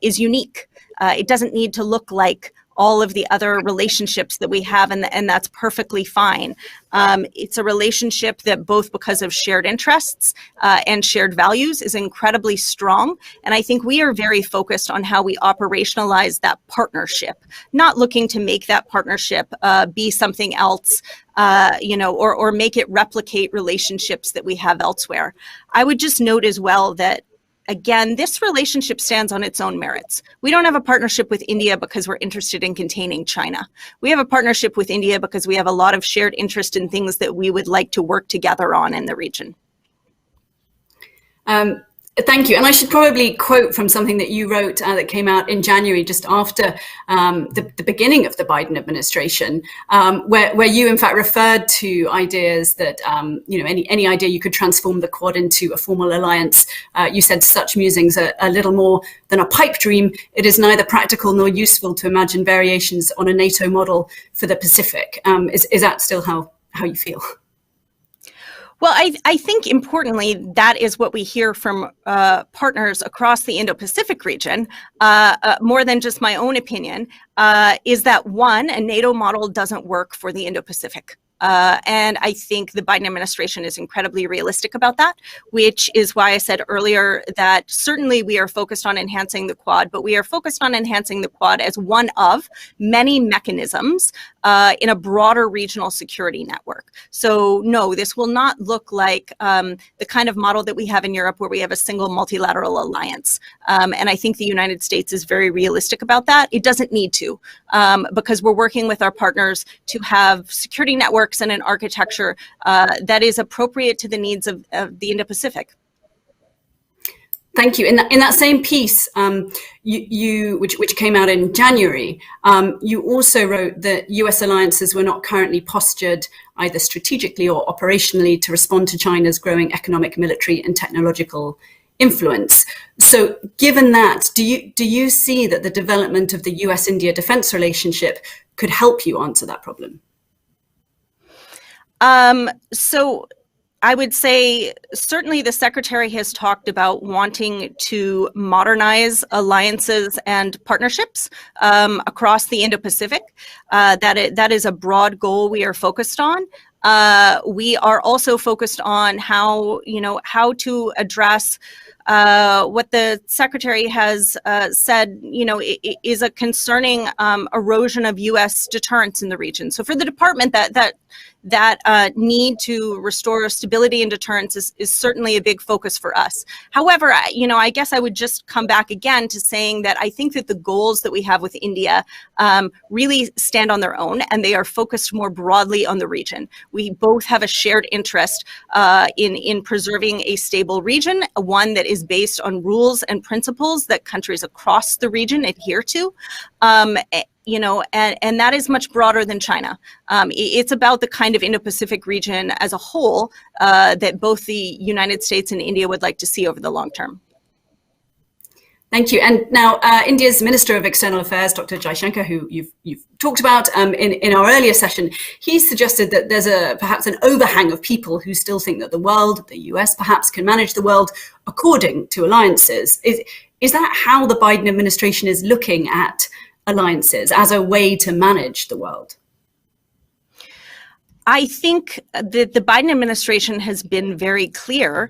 is unique. It doesn't need to look like all of the other relationships that we have, and that's perfectly fine. It's a relationship that, both because of shared interests and shared values, is incredibly strong. And I think we are very focused on how we operationalize that partnership, not looking to make that partnership be something else, or make it replicate relationships that we have elsewhere. I would just note as well that, again, this relationship stands on its own merits. We don't have a partnership with India because we're interested in containing China. We have a partnership with India because we have a lot of shared interest in things that we would like to work together on in the region. Thank you. And I should probably quote from something that you wrote that came out in January, just after the beginning of the Biden administration, where you in fact referred to ideas that, any idea you could transform the Quad into a formal alliance. You said such musings are a little more than a pipe dream. It is neither practical nor useful to imagine variations on a NATO model for the Pacific. Is that still how you feel? Well, I think importantly, that is what we hear from partners across the Indo-Pacific region, more than just my own opinion, is that, one, a NATO model doesn't work for the Indo-Pacific. And I think the Biden administration is incredibly realistic about that, which is why I said earlier that certainly we are focused on enhancing the Quad, but we are focused on enhancing the Quad as one of many mechanisms in a broader regional security network. So no, this will not look like the kind of model that we have in Europe, where we have a single multilateral alliance. And I think the United States is very realistic about that. It doesn't need to, because we're working with our partners to have security networks and an architecture that is appropriate to the needs of the Indo-Pacific. Thank you. In that same piece, which came out in January, you also wrote that US alliances were not currently postured either strategically or operationally to respond to China's growing economic, military, and technological influence. So, given that, do you see that the development of the US-India defense relationship could help you answer that problem? So I would say certainly the Secretary has talked about wanting to modernize alliances and partnerships across the Indo-Pacific. That is a broad goal we are focused on. We are also focused on how to address what the Secretary has said, is a concerning erosion of U.S. deterrence in the region. So for the department, that need to restore stability and deterrence is certainly a big focus for us. However, I guess I would just come back again to saying that I think that the goals that we have with India really stand on their own, and they are focused more broadly on the region. We both have a shared interest in preserving a stable region, one that is based on rules and principles that countries across the region adhere to. And that is much broader than China. It's about the kind of Indo-Pacific region as a whole that both the United States and India would like to see over the long term. Thank you. And now India's Minister of External Affairs, Dr. Jaishankar, who you've talked about in our earlier session, he suggested that there's perhaps an overhang of people who still think that the world, the US perhaps, can manage the world according to alliances. Is that how the Biden administration is looking at alliances as a way to manage the world? I think that the Biden administration has been very clear,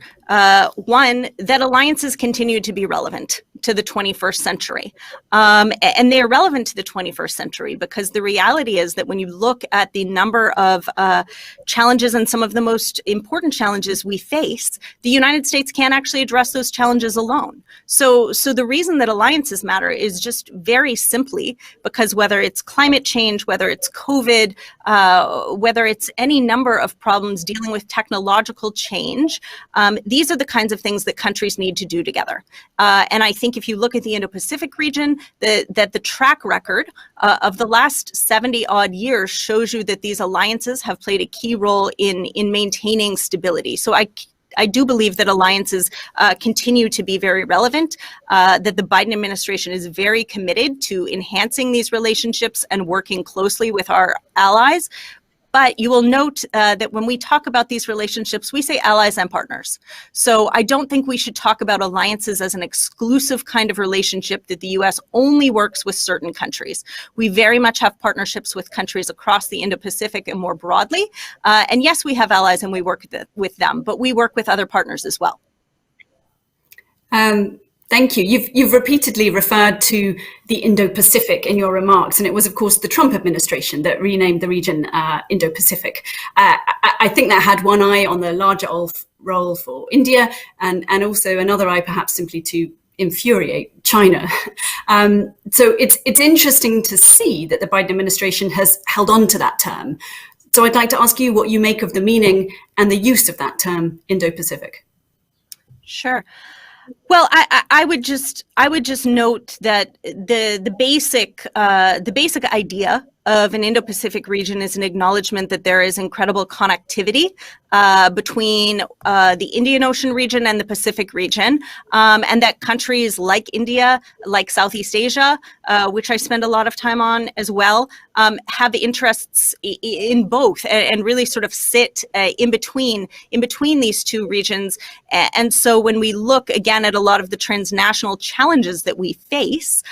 one, that alliances continue to be relevant to the 21st century. And they're relevant to the 21st century because the reality is that when you look at the number of challenges and some of the most important challenges we face, the United States can't actually address those challenges alone. So the reason that alliances matter is just very simply because whether it's climate change, whether it's COVID, whether it's any number of problems dealing with technological change, these are the kinds of things that countries need to do together. And I think if you look at the Indo-Pacific region, that the track record of the last 70 odd years shows you that these alliances have played a key role in maintaining stability. So I do believe that alliances continue to be very relevant, that the Biden administration is very committed to enhancing these relationships and working closely with our allies. But you will note that when we talk about these relationships, we say allies and partners. So I don't think we should talk about alliances as an exclusive kind of relationship that the U.S. only works with certain countries. We very much have partnerships with countries across the Indo-Pacific and more broadly. And yes, we have allies and we work with them, but we work with other partners as well. Thank you. You've repeatedly referred to the Indo-Pacific in your remarks, and it was, of course, the Trump administration that renamed the region Indo-Pacific. I think that had one eye on the larger role for India, and also another eye perhaps simply to infuriate China. So it's interesting to see that the Biden administration has held on to that term. So I'd like to ask you what you make of the meaning and the use of that term, Indo-Pacific. Sure. Well, I would just note that the basic idea of an Indo-Pacific region is an acknowledgement that there is incredible connectivity between the Indian Ocean region and the Pacific region, and that countries like India, like Southeast Asia, which I spend a lot of time on as well, have interests in both and really sort of sit in between these two regions. And so when we look again at a lot of the transnational challenges that we face,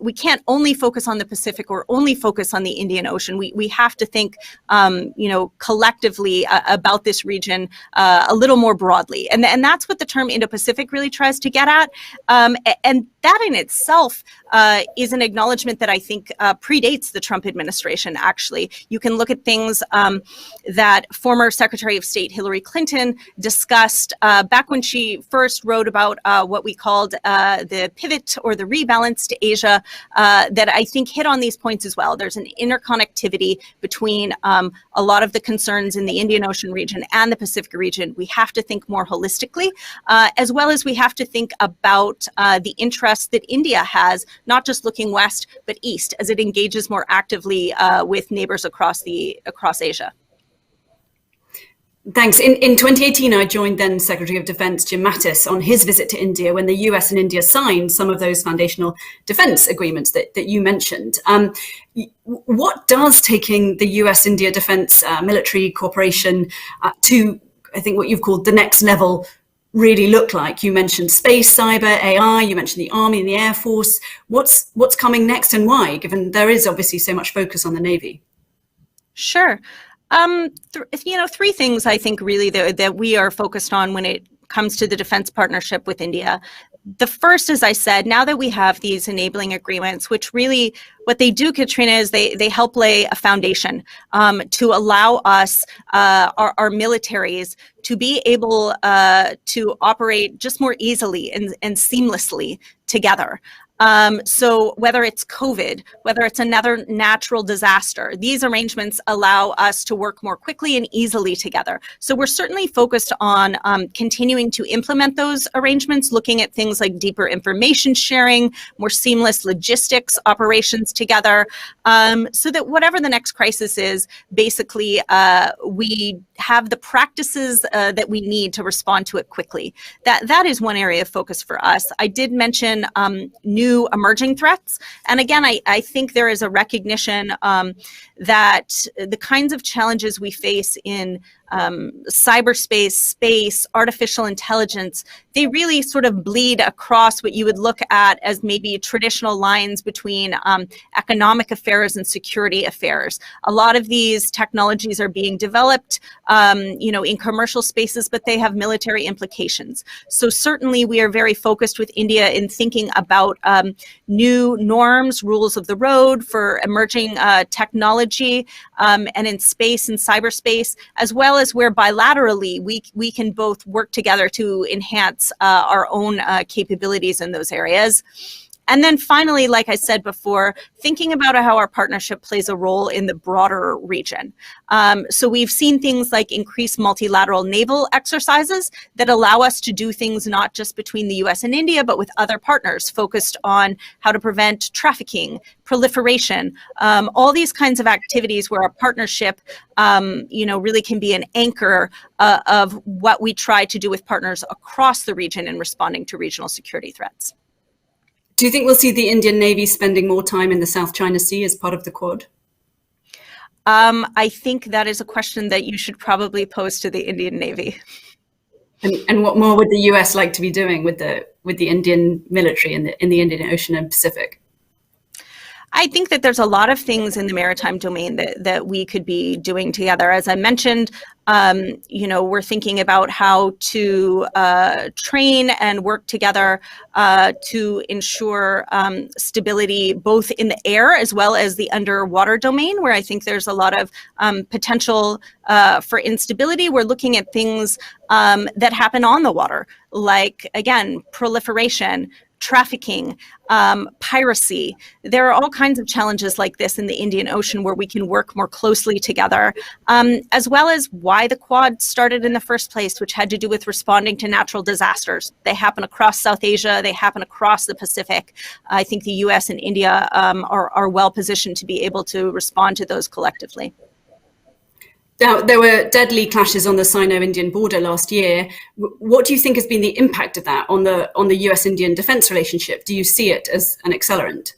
we can't only focus on the Pacific or only focus on the Indian Ocean. We have to think, collectively about this region a little more broadly. And that's what the term Indo-Pacific really tries to get at. And that in itself is an acknowledgement that I think predates the Trump administration, actually. You can look at things that former Secretary of State Hillary Clinton discussed back when she first wrote about what we called the pivot or the rebalance to Asia, that I think hit on these points as well. There's an interconnectivity between a lot of the concerns in the Indian Ocean region and the Pacific region. We have to think more holistically, as well as we have to think about the interests that India has, not just looking west, but east, as it engages more actively with neighbors across Asia. Thanks. In 2018, I joined then Secretary of Defense Jim Mattis on his visit to India when the US and India signed some of those foundational defense agreements that you mentioned. What does taking the US-India defense military cooperation to, I think, what you've called the next level really look like? You mentioned space, cyber, AI, you mentioned the Army and the Air Force. What's coming next and why, given there is obviously so much focus on the Navy? Sure. Three things I think really that we are focused on when it comes to the defense partnership with India. The first, as I said, now that we have these enabling agreements, which really what they do, Katrina, is they help lay a foundation to allow us, our militaries, to be able to operate just more easily and seamlessly together. So whether it's COVID, whether it's another natural disaster, these arrangements allow us to work more quickly and easily together. So we're certainly focused on continuing to implement those arrangements, looking at things like deeper information sharing, more seamless logistics operations together, so that whatever the next crisis is, basically we have the practices that we need to respond to it quickly. That is one area of focus for us. I did mention new emerging threats. And again, I think there is a recognition that the kinds of challenges we face in cyberspace, space, artificial intelligence, they really sort of bleed across what you would look at as maybe traditional lines between economic affairs and security affairs. A lot of these technologies are being developed, in commercial spaces, but they have military implications. So certainly we are very focused with India in thinking about new norms, rules of the road for emerging technology, and in space and cyberspace, as well as where bilaterally we can both work together to enhance our own capabilities in those areas. And then finally, like I said before, thinking about how our partnership plays a role in the broader region. So we've seen things like increased multilateral naval exercises that allow us to do things not just between the US and India, but with other partners focused on how to prevent trafficking, proliferation, all these kinds of activities where our partnership, really can be an anchor of what we try to do with partners across the region in responding to regional security threats. Do you think we'll see the Indian Navy spending more time in the South China Sea as part of the Quad? I think that is a question that you should probably pose to the Indian Navy. And what more would the US like to be doing with the Indian military in the Indian Ocean and Pacific? I think that there's a lot of things in the maritime domain that we could be doing together. As I mentioned, we're thinking about how to train and work together to ensure stability both in the air as well as the underwater domain, where I think there's a lot of potential for instability. We're looking at things that happen on the water, like, again, proliferation, trafficking, piracy. There are all kinds of challenges like this in the Indian Ocean where we can work more closely together, as well as why the Quad started in the first place, which had to do with responding to natural disasters. They happen across South Asia, they happen across the Pacific. I think the US and India are well positioned to be able to respond to those collectively. Now, there were deadly clashes on the Sino-Indian border last year. What do you think has been the impact of that on the US-Indian defense relationship? Do you see it as an accelerant?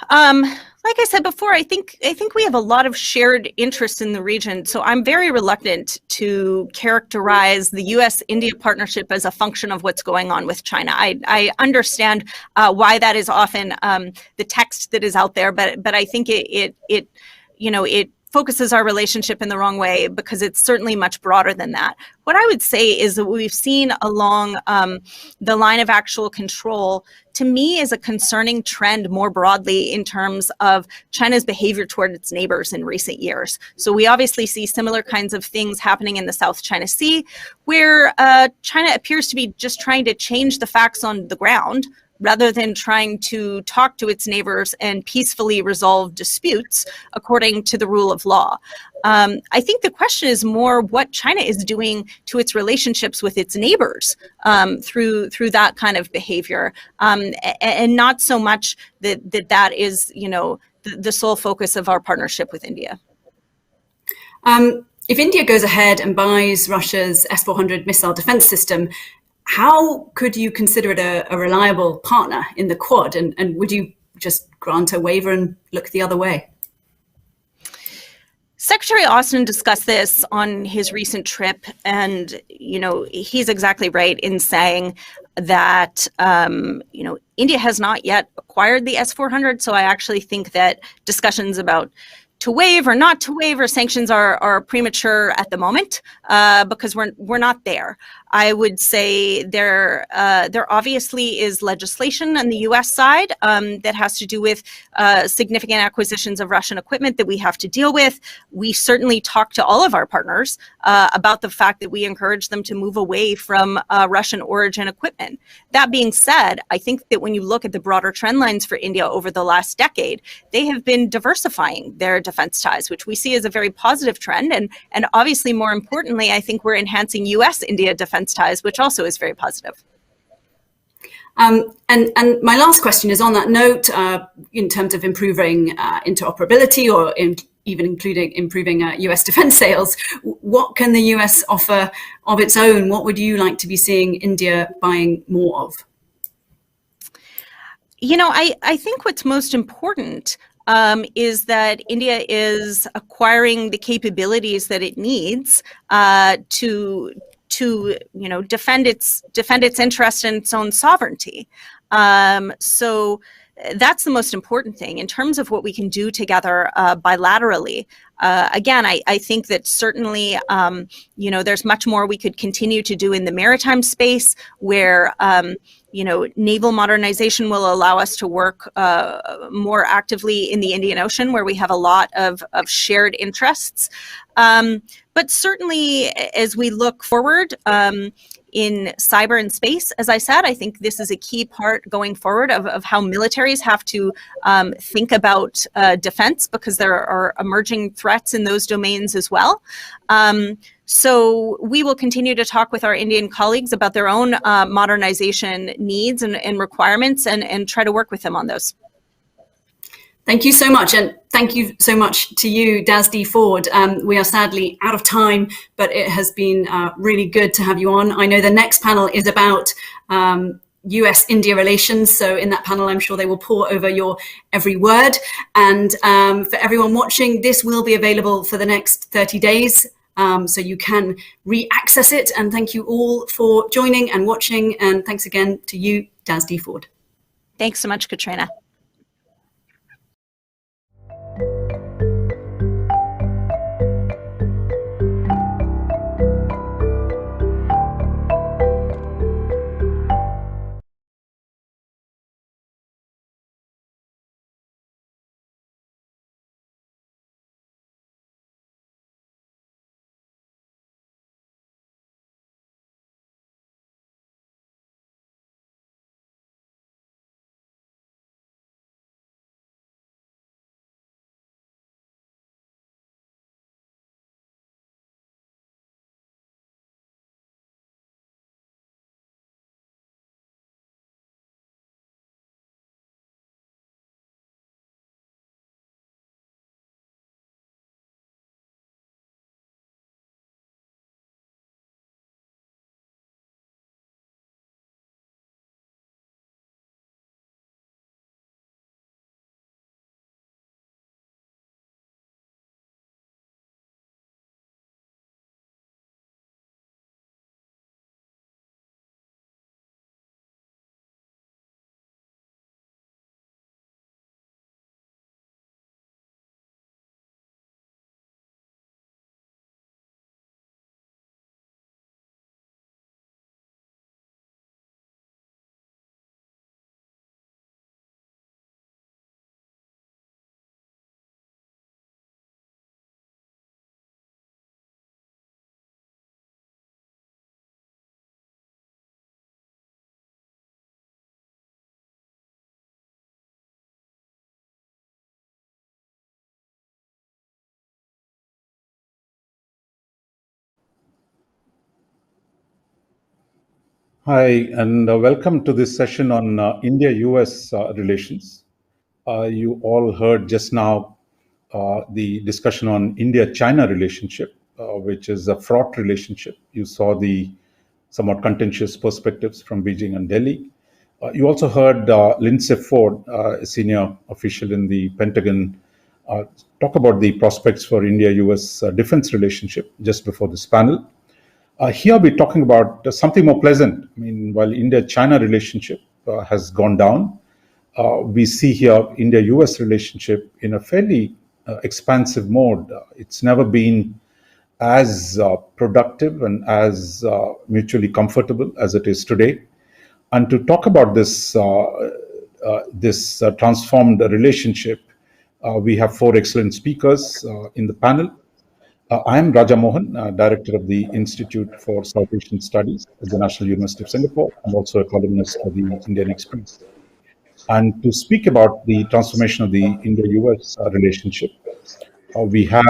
Like I said before, I think we have a lot of shared interests in the region. So I'm very reluctant to characterize the US-India partnership as a function of what's going on with China. I understand why that is often the text that is out there, but I think it focuses our relationship in the wrong way because it's certainly much broader than that. What I would say is that what we've seen along the line of actual control, to me, is a concerning trend more broadly in terms of China's behavior toward its neighbors in recent years. So we obviously see similar kinds of things happening in the South China Sea, where China appears to be just trying to change the facts on the ground rather than trying to talk to its neighbors and peacefully resolve disputes according to the rule of law. I think the question is more what China is doing to its relationships with its neighbors through that kind of behavior, and not so much that is, the sole focus of our partnership with India. If India goes ahead and buys Russia's S-400 missile defense system, how could you consider it a reliable partner in the Quad? And would you just grant a waiver and look the other way? Secretary Austin discussed this on his recent trip, and he's exactly right in saying that India has not yet acquired the S-400. So I actually think that discussions about to waive or not to waive or sanctions are premature at the moment because we're not there. I would say there obviously is legislation on the U.S. side that has to do with significant acquisitions of Russian equipment that we have to deal with. We certainly talk to all of our partners about the fact that we encourage them to move away from Russian origin equipment. That being said, I think that when you look at the broader trend lines for India over the last decade, they have been diversifying their defense ties, which we see as a very positive trend. And obviously, more importantly, I think we're enhancing U.S.-India defense ties, which also is very positive. And my last question is on that note, in terms of improving interoperability or even including improving US defense sales, what can the US offer of its own? What would you like to be seeing India buying more of? I think what's most important is that India is acquiring the capabilities that it needs to defend its interest in its own sovereignty. So that's the most important thing in terms of what we can do together bilaterally. Again, I think that certainly, there's much more we could continue to do in the maritime space where, naval modernization will allow us to work more actively in the Indian Ocean, where we have a lot of shared interests. But certainly, as we look forward in cyber and space, as I said, I think this is a key part going forward of how militaries have to think about defense, because there are emerging threats in those domains as well. So we will continue to talk with our Indian colleagues about their own modernization needs and requirements, and try to work with them on those. Thank you so much. And thank you so much to you, Dasdi Ford. We are sadly out of time, but it has been really good to have you on. I know the next panel is about US-India relations. So in that panel, I'm sure they will pore over your every word. And for everyone watching, this will be available for the next 30 days. So you can re-access it. And thank you all for joining and watching. And thanks again to you, Dasdi Ford. Thanks so much, Katrina. Hi, and welcome to this session on India-US relations. You all heard just now the discussion on India-China relationship, which is a fraught relationship. You saw the somewhat contentious perspectives from Beijing and Delhi. You also heard Lindsay Ford, a senior official in the Pentagon, talk about the prospects for India-US defense relationship just before this panel. Here we're talking about something more pleasant. I mean, while India-China relationship has gone down, we see here India-US relationship in a fairly expansive mode. It's never been as productive and as mutually comfortable as it is today. And to talk about this transformed relationship, we have four excellent speakers in the panel. I am Raja Mohan, Director of the Institute for South Asian Studies at the National University of Singapore. I'm also a columnist for the Indian Express. And to speak about the transformation of the India-US relationship, we have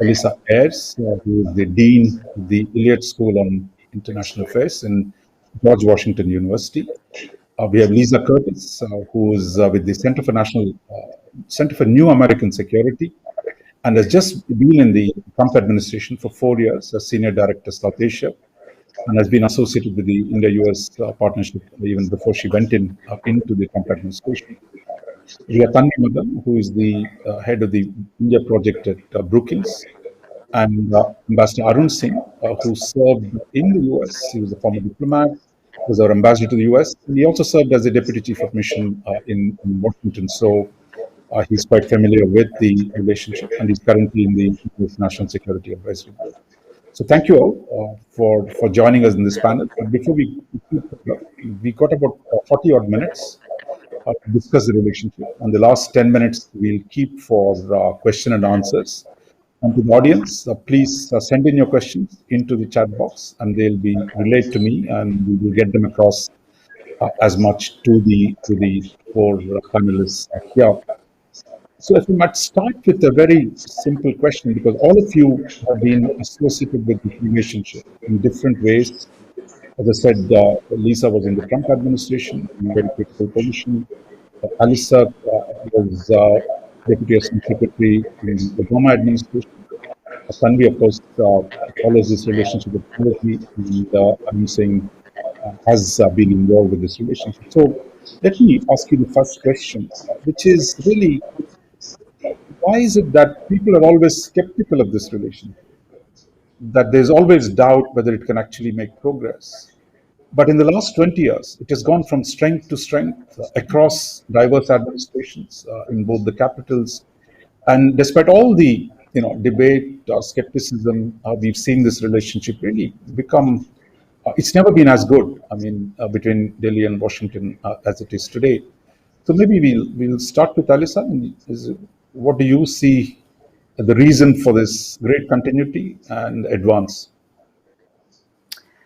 Elisa Ayres, who is the Dean of the Elliott School on International Affairs in George Washington University. We have Lisa Curtis, who is with the Center for New American Security, and has just been in the Trump administration for 4 years as Senior Director South Asia, and has been associated with the India-US partnership even before she went into the Trump administration. We have Tanvi Madan, who is the head of the India project at Brookings, and Ambassador Arun Singh, who served in the US. He was a former diplomat, was our ambassador to the US, and he also served as the Deputy Chief of Mission in Washington. So he's quite familiar with the relationship, and he's currently in the US National Security Advisory Board. So thank you all for joining us in this panel. But before we got about 40 odd minutes to discuss the relationship. And the last 10 minutes we'll keep for question and answers. And to the audience, please send in your questions into the chat box, and they'll be relayed to me, and we will get them across as much to the four panelists here. So if we might start with a very simple question, because all of you have been associated with this relationship in different ways. As I said, Lisa was in the Trump administration in a very critical position. Alisa was Deputy Assistant Secretary in the Obama administration. Tanvi, of course, follows this relationship with policy, and I'm saying has been involved with this relationship. So let me ask you the first question, which is really, why is it that people are always skeptical of this relationship? That there's always doubt whether it can actually make progress. But in the last 20 years, it has gone from strength to strength across diverse administrations in both the capitals. And despite all the debate, skepticism, we've seen this relationship really become, it's never been as good, between Delhi and Washington as it is today. So maybe we'll start with Alisa. What do you see the reason for this great continuity and advance?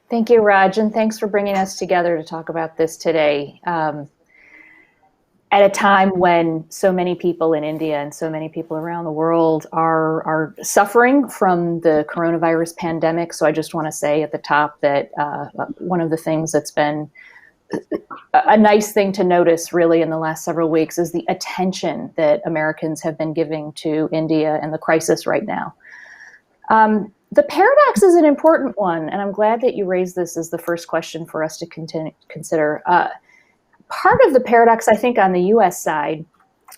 Thank you, Raj, and thanks for bringing us together to talk about this today. At a time when so many people in India and so many people around the world are suffering from the coronavirus pandemic. So I just want to say at the top that one of the things that's been a nice thing to notice really in the last several weeks is the attention that Americans have been giving to India and the crisis right now. The paradox is an important one, and I'm glad that you raised this as the first question for us to consider. Part of the paradox, I think, on the U.S. side,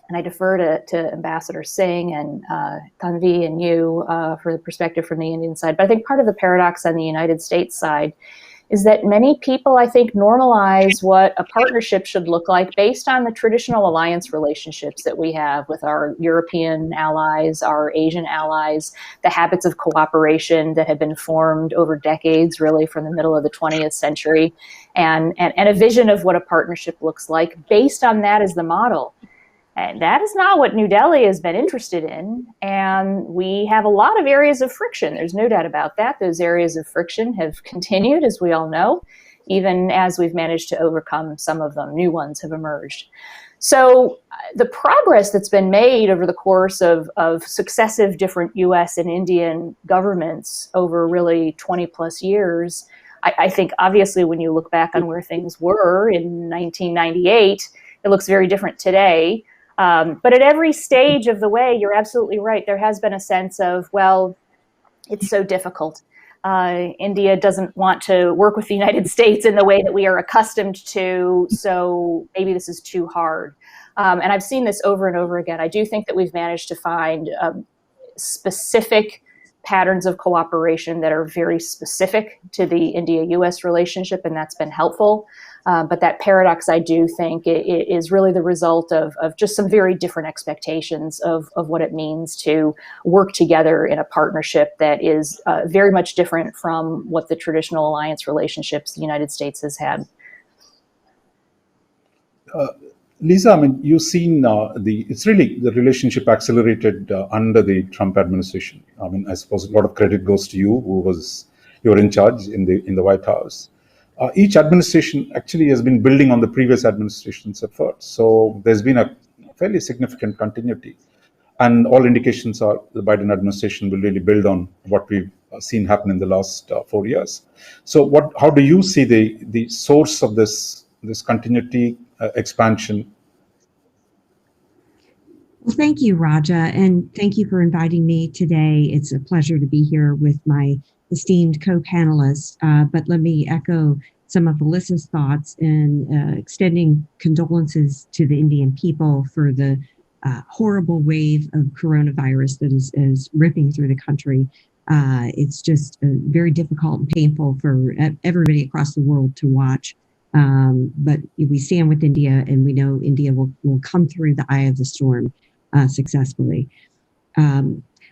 and I defer to Ambassador Singh and Tanvi and you for the perspective from the Indian side, but I think part of the paradox on the United States side is that many people, I think, normalize what a partnership should look like based on the traditional alliance relationships that we have with our European allies, our Asian allies, the habits of cooperation that have been formed over decades, really from the middle of the 20th century, and a vision of what a partnership looks like based on that as the model. And that is not what New Delhi has been interested in. And we have a lot of areas of friction. There's no doubt about that. Those areas of friction have continued, as we all know, even as we've managed to overcome some of them. New ones have emerged. So the progress that's been made over the course of successive different US and Indian governments over really 20 plus years, I think obviously when you look back on where things were in 1998, it looks very different today. But at every stage of the way, you're absolutely right. There has been a sense of, well, it's so difficult. India doesn't want to work with the United States in the way that we are accustomed to, so maybe this is too hard. And I've seen this over and over again. I do think that we've managed to find specific patterns of cooperation that are very specific to the India-US relationship, and that's been helpful. But that paradox, I do think, it is really the result of just some very different expectations of what it means to work together in a partnership that is very much different from what the traditional alliance relationships the United States has had. Lisa, you've seen it's really the relationship accelerated under the Trump administration. I suppose a lot of credit goes to you, you were in charge in the White House. Each administration actually has been building on the previous administration's efforts. So there's been a fairly significant continuity. And all indications are the Biden administration will really build on what we've seen happen in the last 4 years. So how do you see the source of this continuity, expansion? Well, thank you, Raja, and thank you for inviting me today. It's a pleasure to be here with my esteemed co-panelists, but let me echo some of Alyssa's thoughts in extending condolences to the Indian people for the horrible wave of coronavirus that is ripping through the country. It's just very difficult and painful for everybody across the world to watch. But we stand with India, and we know India will come through the eye of the storm successfully.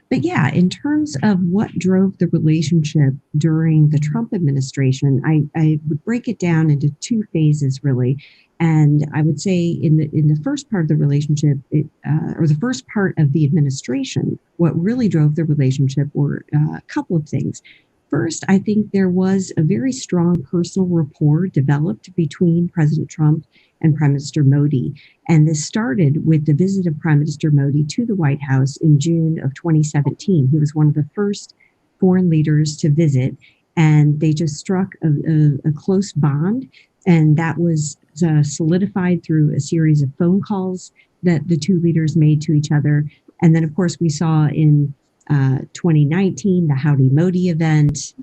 But yeah, in terms of what drove the relationship during the Trump administration, I would break it down into two phases, really. And I would say in the first part of the relationship, or the first part of the administration, what really drove the relationship were a couple of things. First, I think there was a very strong personal rapport developed between President Trump and Prime Minister Modi. And this started with the visit of Prime Minister Modi to the White House in June of 2017. He was one of the first foreign leaders to visit, and they just struck a close bond. And that was solidified through a series of phone calls that the two leaders made to each other. And then, of course, we saw in 2019, the Howdy Modi event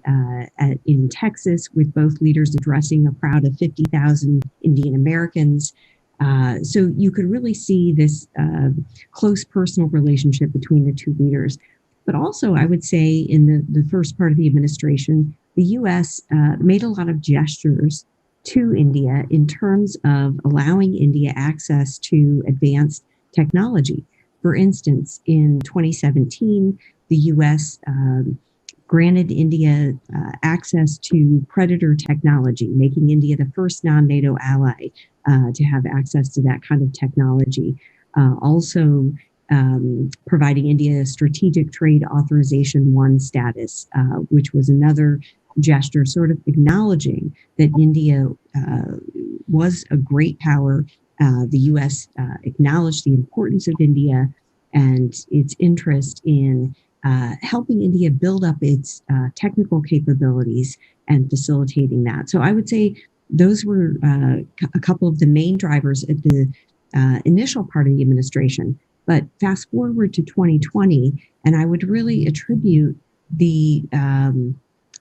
in Texas, with both leaders addressing a crowd of 50,000 Indian Americans. So you could really see this close personal relationship between the two leaders. But also, I would say in the first part of the administration, the U.S. Made a lot of gestures to India in terms of allowing India access to advanced technology. For instance, in 2017, the U.S. Granted India access to Predator technology, making India the first non-NATO ally to have access to that kind of technology. Also providing India a Strategic Trade Authorization 1 status, which was another gesture sort of acknowledging that India was a great power. The U.S. Acknowledged the importance of India and its interest in helping India build up its technical capabilities and facilitating that. So I would say those were a couple of the main drivers at the initial part of the administration. But fast forward to 2020, and I would really attribute the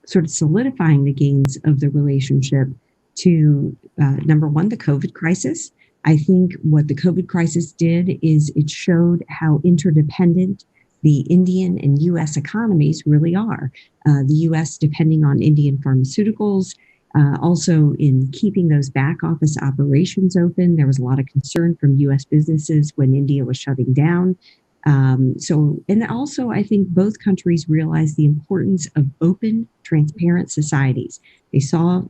sort of solidifying the gains of the relationship to, number one, the COVID crisis. I think what the COVID crisis did is it showed how interdependent the Indian and U.S. economies really are. The U.S. depending on Indian pharmaceuticals, also in keeping those back office operations open. There was a lot of concern from U.S. businesses when India was shutting down. And also I think both countries realized the importance of open, transparent societies. They saw,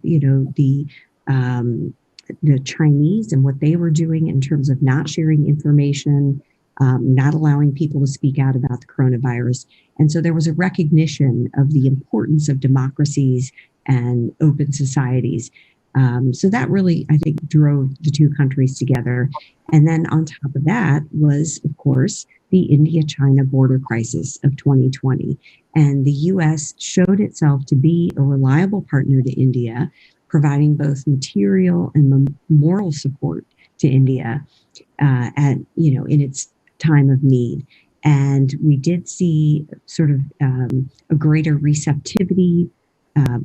the Chinese and what they were doing in terms of not sharing information, not allowing people to speak out about the coronavirus. And so there was a recognition of the importance of democracies and open societies. So that really, I think, drove the two countries together. And then on top of that was, of course, the India-China border crisis of 2020. And the U.S. showed itself to be a reliable partner to India, providing both material and moral support to India in its time of need. And we did see sort of a greater receptivity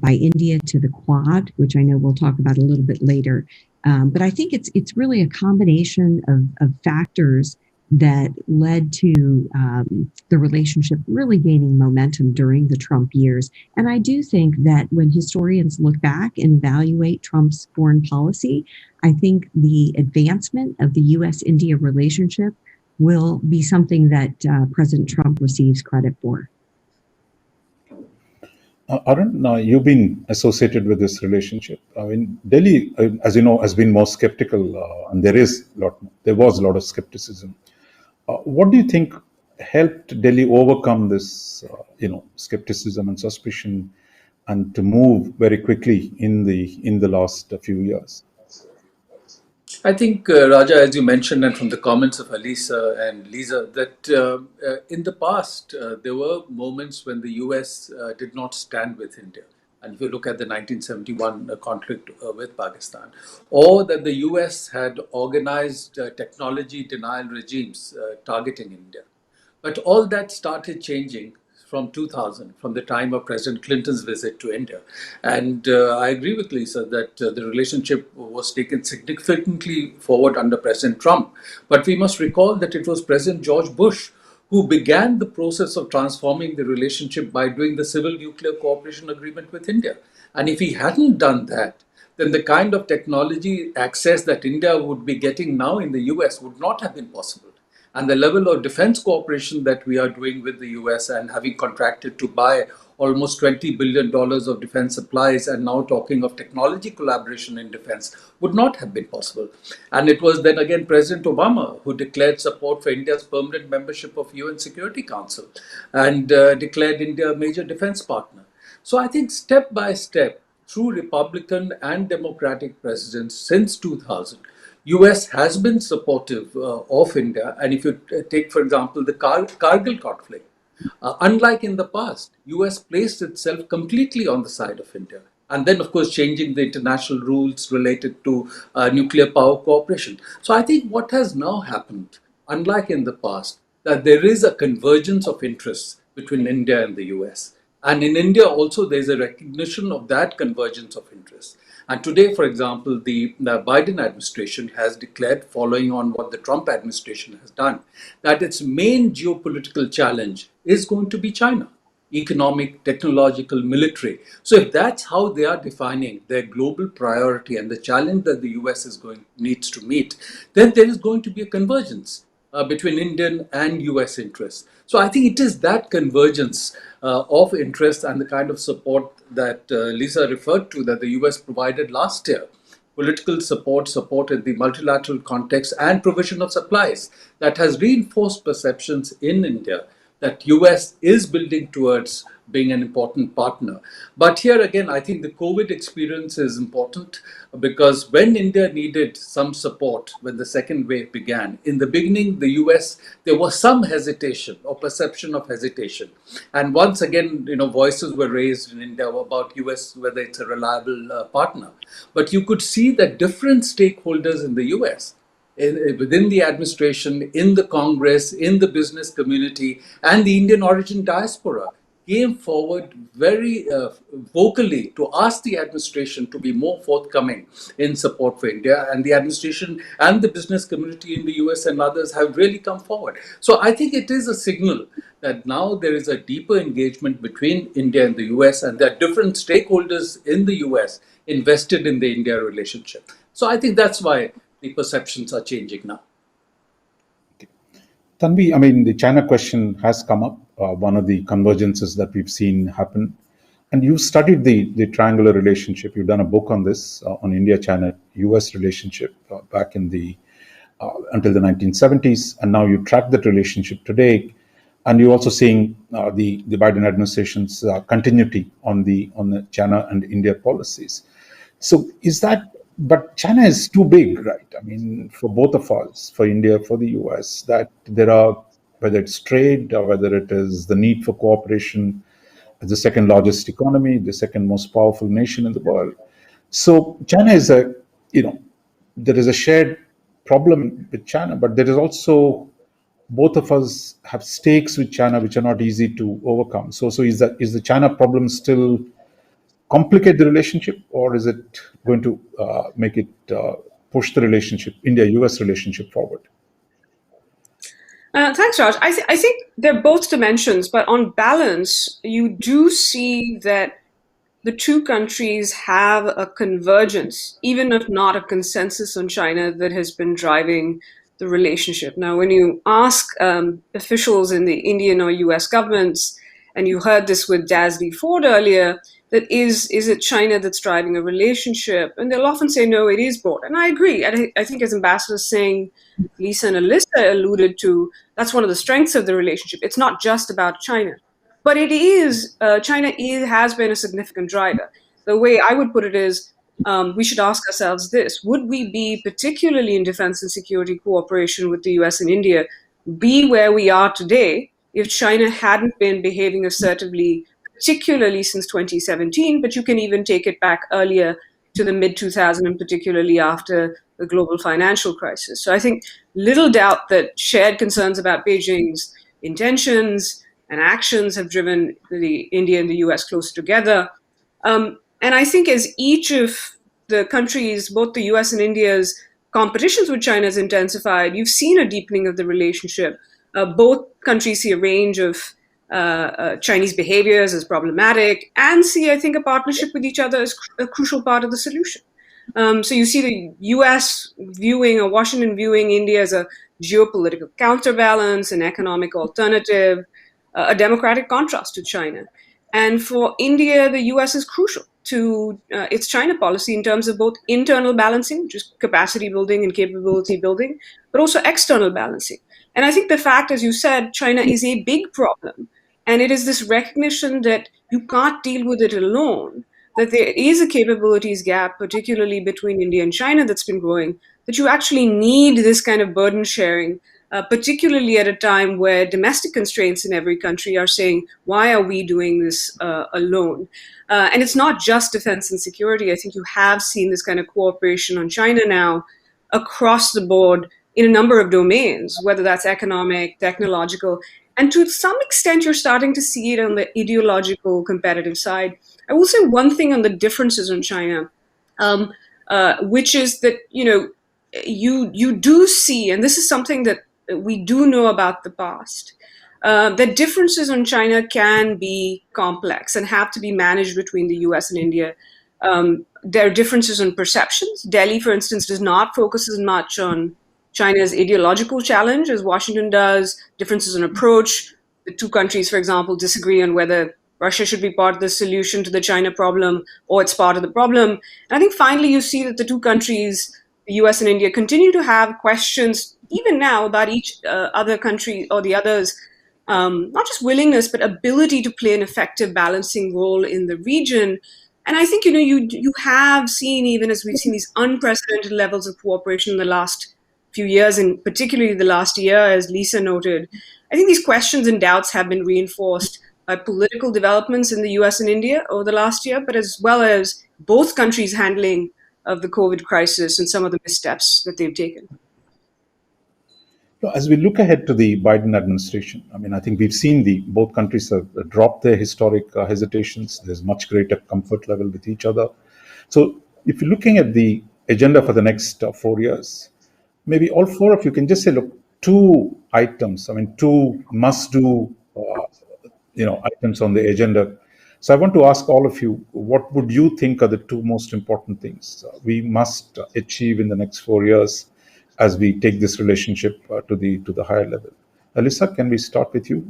by India to the Quad, which I know we'll talk about a little bit later. But I think it's really a combination of factors that led to the relationship really gaining momentum during the Trump years. And I do think that when historians look back and evaluate Trump's foreign policy, I think the advancement of the U.S.-India relationship will be something that President Trump receives credit for. Arun, you've been associated with this relationship. I mean, Delhi, as you know, has been more skeptical, and there was a lot of skepticism. What do you think helped Delhi overcome this, skepticism and suspicion, and to move very quickly in the last few years? I think, Raja, as you mentioned, and from the comments of Alisa and Lisa, that in the past, there were moments when the US did not stand with India. And if you look at the 1971 conflict with Pakistan, or that the US had organized technology denial regimes targeting India. But all that started changing from 2000, from the time of President Clinton's visit to India. And I agree with Lisa that the relationship was taken significantly forward under President Trump. But we must recall that it was President George Bush who began the process of transforming the relationship by doing the Civil Nuclear Cooperation Agreement with India. And if he hadn't done that, then the kind of technology access that India would be getting now in the US would not have been possible. and the level of defense cooperation that we are doing with the US and having contracted to buy almost $20 billion of defense supplies and now talking of technology collaboration in defense would not have been possible. And it was then again President Obama who declared support for India's permanent membership of UN Security Council and declared India a major defense partner. So I think step by step, through Republican and Democratic presidents since 2000, US has been supportive of India. And if you take, for example, the Kargil conflict, unlike in the past, US placed itself completely on the side of India. And then, of course, changing the international rules related to nuclear power cooperation. So I think what has now happened, unlike in the past, that there is a convergence of interests between India and the US. And in India also, there's a recognition of that convergence of interests. And today, for example, the Biden administration has declared, following on what the Trump administration has done, that its main geopolitical challenge is going to be China. Economic, technological, military. So if that's how they are defining their global priority and the challenge that the US needs to meet, then there is going to be a convergence between Indian and US interests. So I think it is that convergence of interest and the kind of support that Lisa referred to that the US provided last year. Political support in the multilateral context and provision of supplies that has reinforced perceptions in India that US is building towards being an important partner. But here again, I think the COVID experience is important because when India needed some support when the second wave began, in the beginning, the US, there was some hesitation or perception of hesitation. And once again, voices were raised in India about US, whether it's a reliable partner. But you could see that different stakeholders in the US, within the administration, in the Congress, in the business community, and the Indian origin diaspora came forward very vocally to ask the administration to be more forthcoming in support for India. And the administration and the business community in the US and others have really come forward. So I think it is a signal that now there is a deeper engagement between India and the US, and there are different stakeholders in the US invested in the India relationship. So I think that's why the perceptions are changing now. Tanvi, I mean, the China question has come up, one of the convergences that we've seen happen. And you've studied the triangular relationship. You've done a book on this, on India-China-US relationship back in until the 1970s. And now you track that relationship today. And you're also seeing the Biden administration's continuity on the China and India policies. So is that, but China is too big, right? I mean, for both of us, for India, for the US, that there are, whether it's trade or whether it is the need for cooperation, as the second largest economy, the second most powerful nation in the world. So China is there is a shared problem with China, but there is also, both of us have stakes with China which are not easy to overcome. So is the China problem still complicate the relationship, or is it going to make it push the relationship, India-US relationship, forward? Thanks, Raj. I think they're both dimensions, but on balance, you do see that the two countries have a convergence, even if not a consensus on China, that has been driving the relationship. Now, when you ask officials in the Indian or US governments, and you heard this with Dasley Ford earlier, that is it China that's driving a relationship? And they'll often say, no, it is both. And I agree. And I think as Ambassador Singh, Lisa and Alyssa alluded to, that's one of the strengths of the relationship. It's not just about China. But it is, China has been a significant driver. The way I would put it is, we should ask ourselves this: would we be, particularly in defense and security cooperation with the US and India, be where we are today if China hadn't been behaving assertively, particularly since 2017, but you can even take it back earlier to the mid-2000s, and particularly after the global financial crisis. So I think little doubt that shared concerns about Beijing's intentions and actions have driven the India and the US closer together. And I think as each of the countries, both the US and India's competitions with China has intensified, you've seen a deepening of the relationship. Both countries see a range of Chinese behaviors as problematic, and see, I think, a partnership with each other as a crucial part of the solution. So you see the US viewing, or Washington viewing, India as a geopolitical counterbalance, an economic alternative, a democratic contrast to China. And for India, the US is crucial to its China policy in terms of both internal balancing, just capacity building and capability building, but also external balancing. And I think the fact, as you said, China is a big problem. And it is this recognition that you can't deal with it alone, that there is a capabilities gap, particularly between India and China, that's been growing, that you actually need this kind of burden sharing, particularly at a time where domestic constraints in every country are saying, why are we doing this alone? And it's not just defense and security. I think you have seen this kind of cooperation on China now across the board in a number of domains, whether that's economic, technological, and to some extent, you're starting to see it on the ideological competitive side. I will say one thing on the differences in China, which is that, you do see, and this is something that we do know about the past, that differences in China can be complex and have to be managed between the US and India. There are differences in perceptions. Delhi, for instance, does not focus as much on China's ideological challenge as Washington does, differences in approach. The two countries, for example, disagree on whether Russia should be part of the solution to the China problem or it's part of the problem. And I think finally you see that the two countries, the US and India, continue to have questions, even now, about each other country or the others, not just willingness, but ability to play an effective balancing role in the region. And I think, you have seen, even as we've seen these unprecedented levels of cooperation in the last few years, and particularly the last year, as Lisa noted, I think these questions and doubts have been reinforced by political developments in the US and India over the last year, but as well as both countries' handling of the COVID crisis and some of the missteps that they've taken. As we look ahead to the Biden administration, I think we've seen both countries have dropped their historic hesitations. There's much greater comfort level with each other. So if you're looking at the agenda for the next 4 years, maybe all four of you can just say, look, two items, two must-do items on the agenda. So I want to ask all of you, what would you think are the two most important things we must achieve in the next 4 years as we take this relationship to the higher level? Alyssa, can we start with you?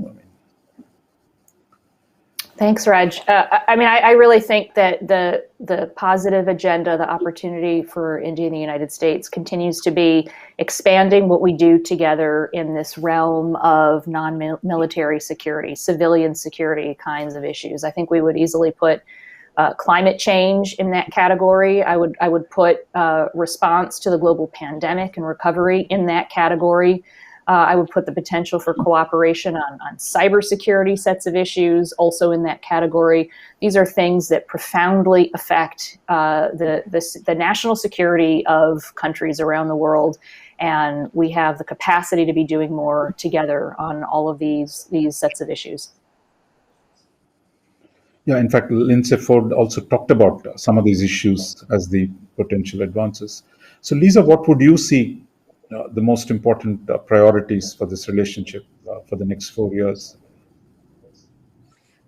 Thanks, Raj. I really think that the positive agenda, the opportunity for India and the United States continues to be expanding what we do together in this realm of non-military security, civilian security kinds of issues. I think we would easily put climate change in that category. I would put response to the global pandemic and recovery in that category. I would put the potential for cooperation on cybersecurity sets of issues also in that category. These are things that profoundly affect the national security of countries around the world, and we have the capacity to be doing more together on all of these sets of issues. Yeah, in fact, Lindsay Ford also talked about some of these issues as the potential advances. So Lisa, what would you see the most important priorities for this relationship for the next 4 years?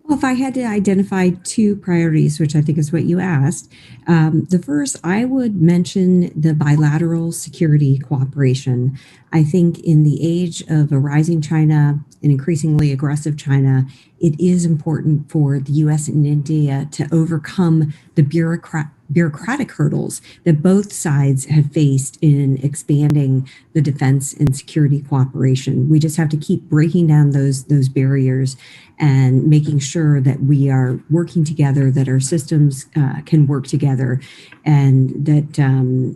Well, if I had to identify two priorities, which I think is what you asked, the first, I would mention the bilateral security cooperation. I think in the age of a rising China, an increasingly aggressive China, it is important for the US and India to overcome the bureaucratic hurdles that both sides have faced in expanding the defense and security cooperation. We just have to keep breaking down those barriers and making sure that we are working together, that our systems can work together, and that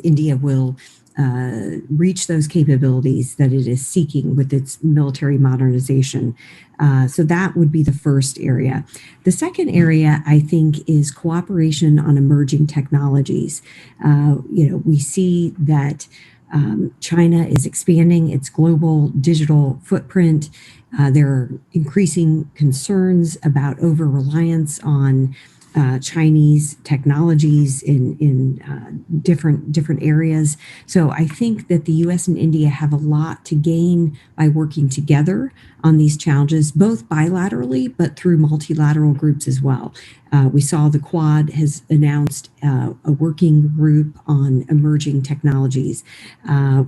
India will reach those capabilities that it is seeking with its military modernization. So that would be the first area. The second area, I think, is cooperation on emerging technologies. We see that China is expanding its global digital footprint. There are increasing concerns about over-reliance on Chinese technologies in different areas. So I think that the U.S. and India have a lot to gain by working together on these challenges, both bilaterally but through multilateral groups as well. We saw the Quad has announced a working group on emerging technologies,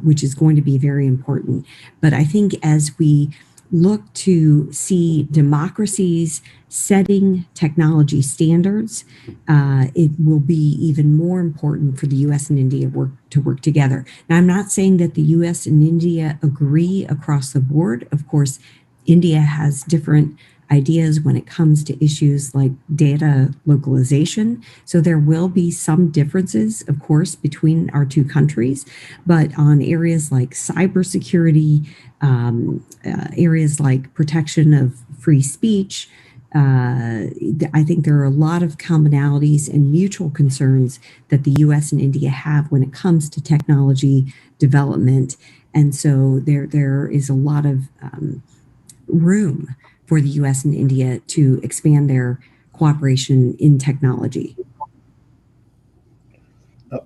which is going to be very important. But I think as we look to see democracies setting technology standards, it will be even more important for the U.S. and India to work together. Now, I'm not saying that the U.S. and India agree across the board. Of course, India has different ideas when it comes to issues like data localization. So there will be some differences, of course, between our two countries, but on areas like cybersecurity, areas like protection of free speech, I think there are a lot of commonalities and mutual concerns that the U.S. and India have when it comes to technology development. And so there is a lot of room for the U.S. and India to expand their cooperation in technology.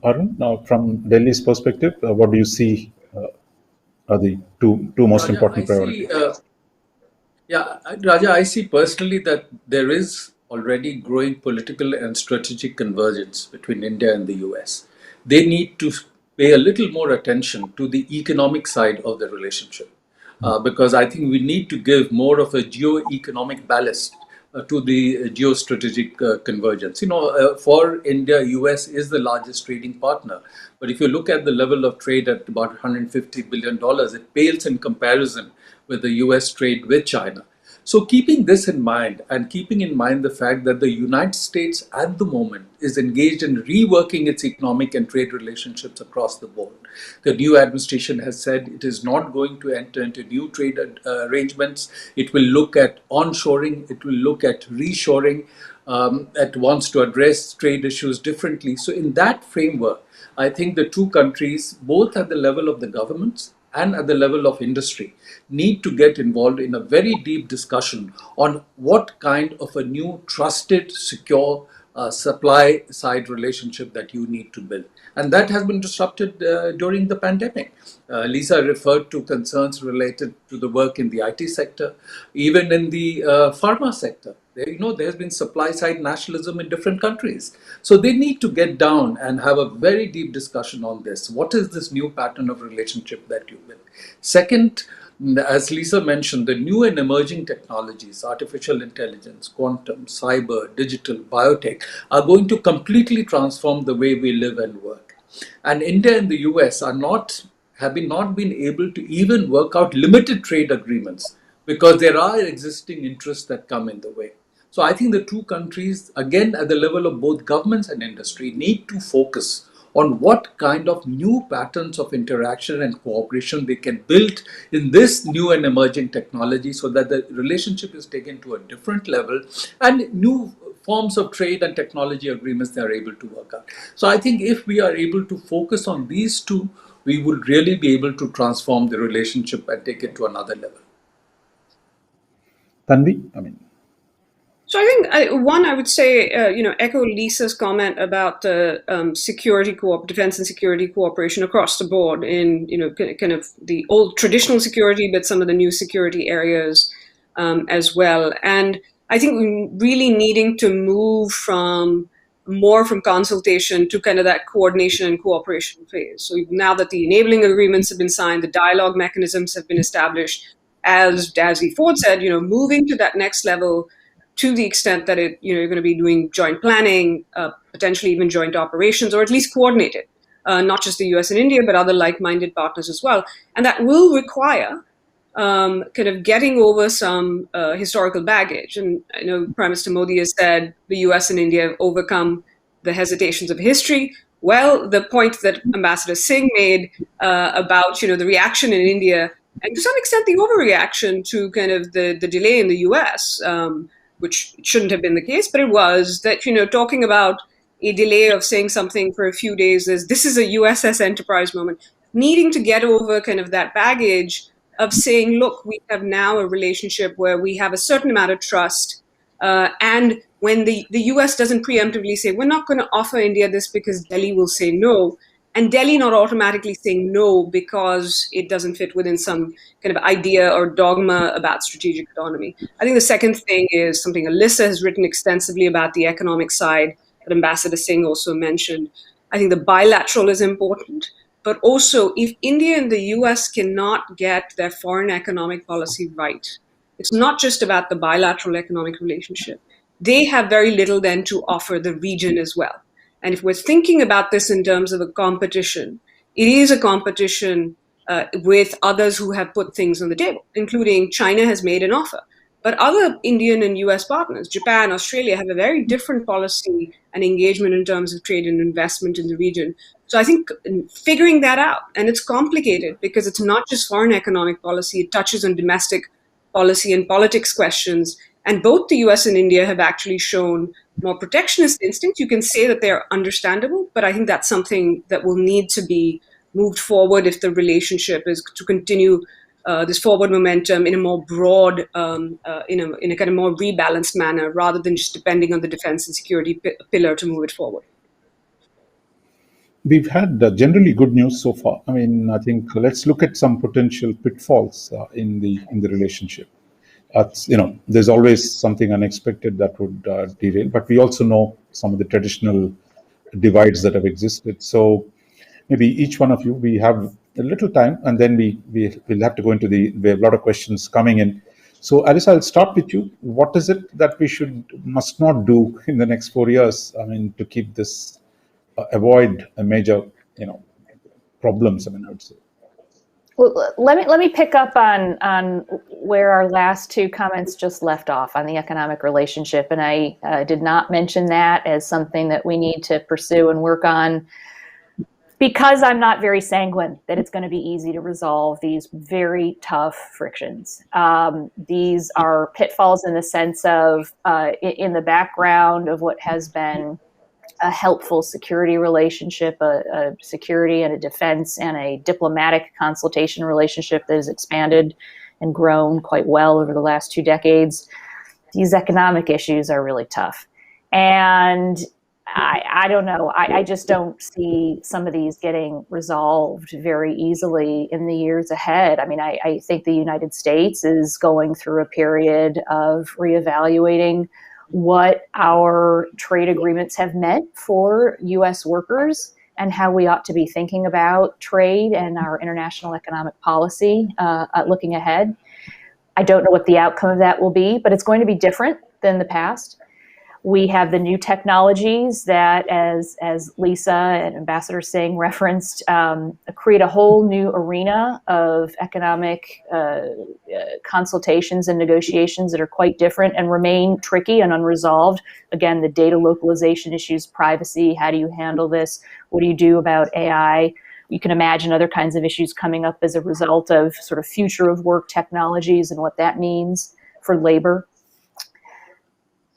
Arun, from Delhi's perspective, what do you see are the two most Raja, important priorities? Raja, I see personally that there is already growing political and strategic convergence between India and the US. They need to pay a little more attention to the economic side of the relationship. Because I think we need to give more of a geo-economic ballast to the geostrategic convergence. For India, US is the largest trading partner. But if you look at the level of trade at about $150 billion, it pales in comparison with the US trade with China. So keeping this in mind and keeping in mind the fact that the United States at the moment is engaged in reworking its economic and trade relationships across the board. The new administration has said it is not going to enter into new trade arrangements. It will look at onshoring, it will look at reshoring, it wants to address trade issues differently. So in that framework, I think the two countries, both at the level of the governments and at the level of industry, need to get involved in a very deep discussion on what kind of a new trusted, secure supply side relationship that you need to build. And that has been disrupted during the pandemic. Lisa referred to concerns related to the work in the IT sector, even in the pharma sector. There's been supply side nationalism in different countries. So they need to get down and have a very deep discussion on this. What is this new pattern of relationship that you build? Second, as Lisa mentioned, the new and emerging technologies, artificial intelligence, quantum, cyber, digital, biotech, are going to completely transform the way we live and work. And India and the US have not been able to even work out limited trade agreements because there are existing interests that come in the way. So I think the two countries, again, at the level of both governments and industry, need to focus on what kind of new patterns of interaction and cooperation they can build in this new and emerging technology so that the relationship is taken to a different level and new forms of trade and technology agreements they are able to work out. So I think if we are able to focus on these two, we will really be able to transform the relationship and take it to another level. Tanvi, So I think I would say, echo Lisa's comment about the defense and security cooperation across the board in, kind of the old traditional security, but some of the new security areas as well. And I think we're really needing to move more from consultation to kind of that coordination and cooperation phase. So now that the enabling agreements have been signed, the dialogue mechanisms have been established, as Dazzy Ford said, moving to that next level to the extent that you're going to be doing joint planning, potentially even joint operations, or at least coordinated, not just the US and India, but other like-minded partners as well. And that will require kind of getting over some historical baggage. And I know Prime Minister Modi has said the US and India have overcome the hesitations of history. Well, the point that Ambassador Singh made about the reaction in India, and to some extent the overreaction to kind of the delay in the US, which shouldn't have been the case, but it was, that, talking about a delay of saying something for a few days this is a USS Enterprise moment, needing to get over kind of that baggage of saying, look, we have now a relationship where we have a certain amount of trust. And when the US doesn't preemptively say, we're not going to offer India this because Delhi will say no, and Delhi not automatically saying no because it doesn't fit within some kind of idea or dogma about strategic autonomy. I think the second thing is something Alyssa has written extensively about, the economic side that Ambassador Singh also mentioned. I think the bilateral is important, but also if India and the US cannot get their foreign economic policy right, it's not just about the bilateral economic relationship. They have very little then to offer the region as well. And if we're thinking about this in terms of a competition, it is a competition with others who have put things on the table, including China has made an offer. But other Indian and US partners, Japan, Australia, have a very different policy and engagement in terms of trade and investment in the region. So I think figuring that out, and it's complicated because it's not just foreign economic policy, it touches on domestic policy and politics questions. And both the US and India have actually shown more protectionist instincts. You can say that they're understandable, but I think that's something that will need to be moved forward if the relationship is to continue this forward momentum in a more broad, in a kind of more rebalanced manner, rather than just depending on the defense and security pillar to move it forward. We've had generally good news so far. I mean, I think let's look at some potential pitfalls in the relationship. There's always something unexpected that would derail, but we also know some of the traditional divides that have existed. So maybe each one of you, we have a little time, and then we'll have to go into we have a lot of questions coming in. So Alyssa, I'll start with you. What is it that we must not do in the next 4 years? I mean, to keep this, avoid a major, problems, I would say. Well, let me pick up on where our last two comments just left off on the economic relationship, and I did not mention that as something that we need to pursue and work on, because I'm not very sanguine that it's going to be easy to resolve these very tough frictions. These are pitfalls in the sense of in the background of what has been a helpful security relationship, a security and a defense and a diplomatic consultation relationship that has expanded and grown quite well over the last 2 decades. These economic issues are really tough. And I don't know, I just don't see some of these getting resolved very easily in the years ahead. I mean, I think the United States is going through a period of reevaluating what our trade agreements have meant for US workers and how we ought to be thinking about trade and our international economic policy looking ahead. I don't know what the outcome of that will be, but it's going to be different than the past. We have the new technologies that, as Lisa and Ambassador Singh referenced, create a whole new arena of economic consultations and negotiations that are quite different and remain tricky and unresolved. Again, the data localization issues, privacy, how do you handle this? What do you do about AI? You can imagine other kinds of issues coming up as a result of sort of future of work technologies and what that means for labor.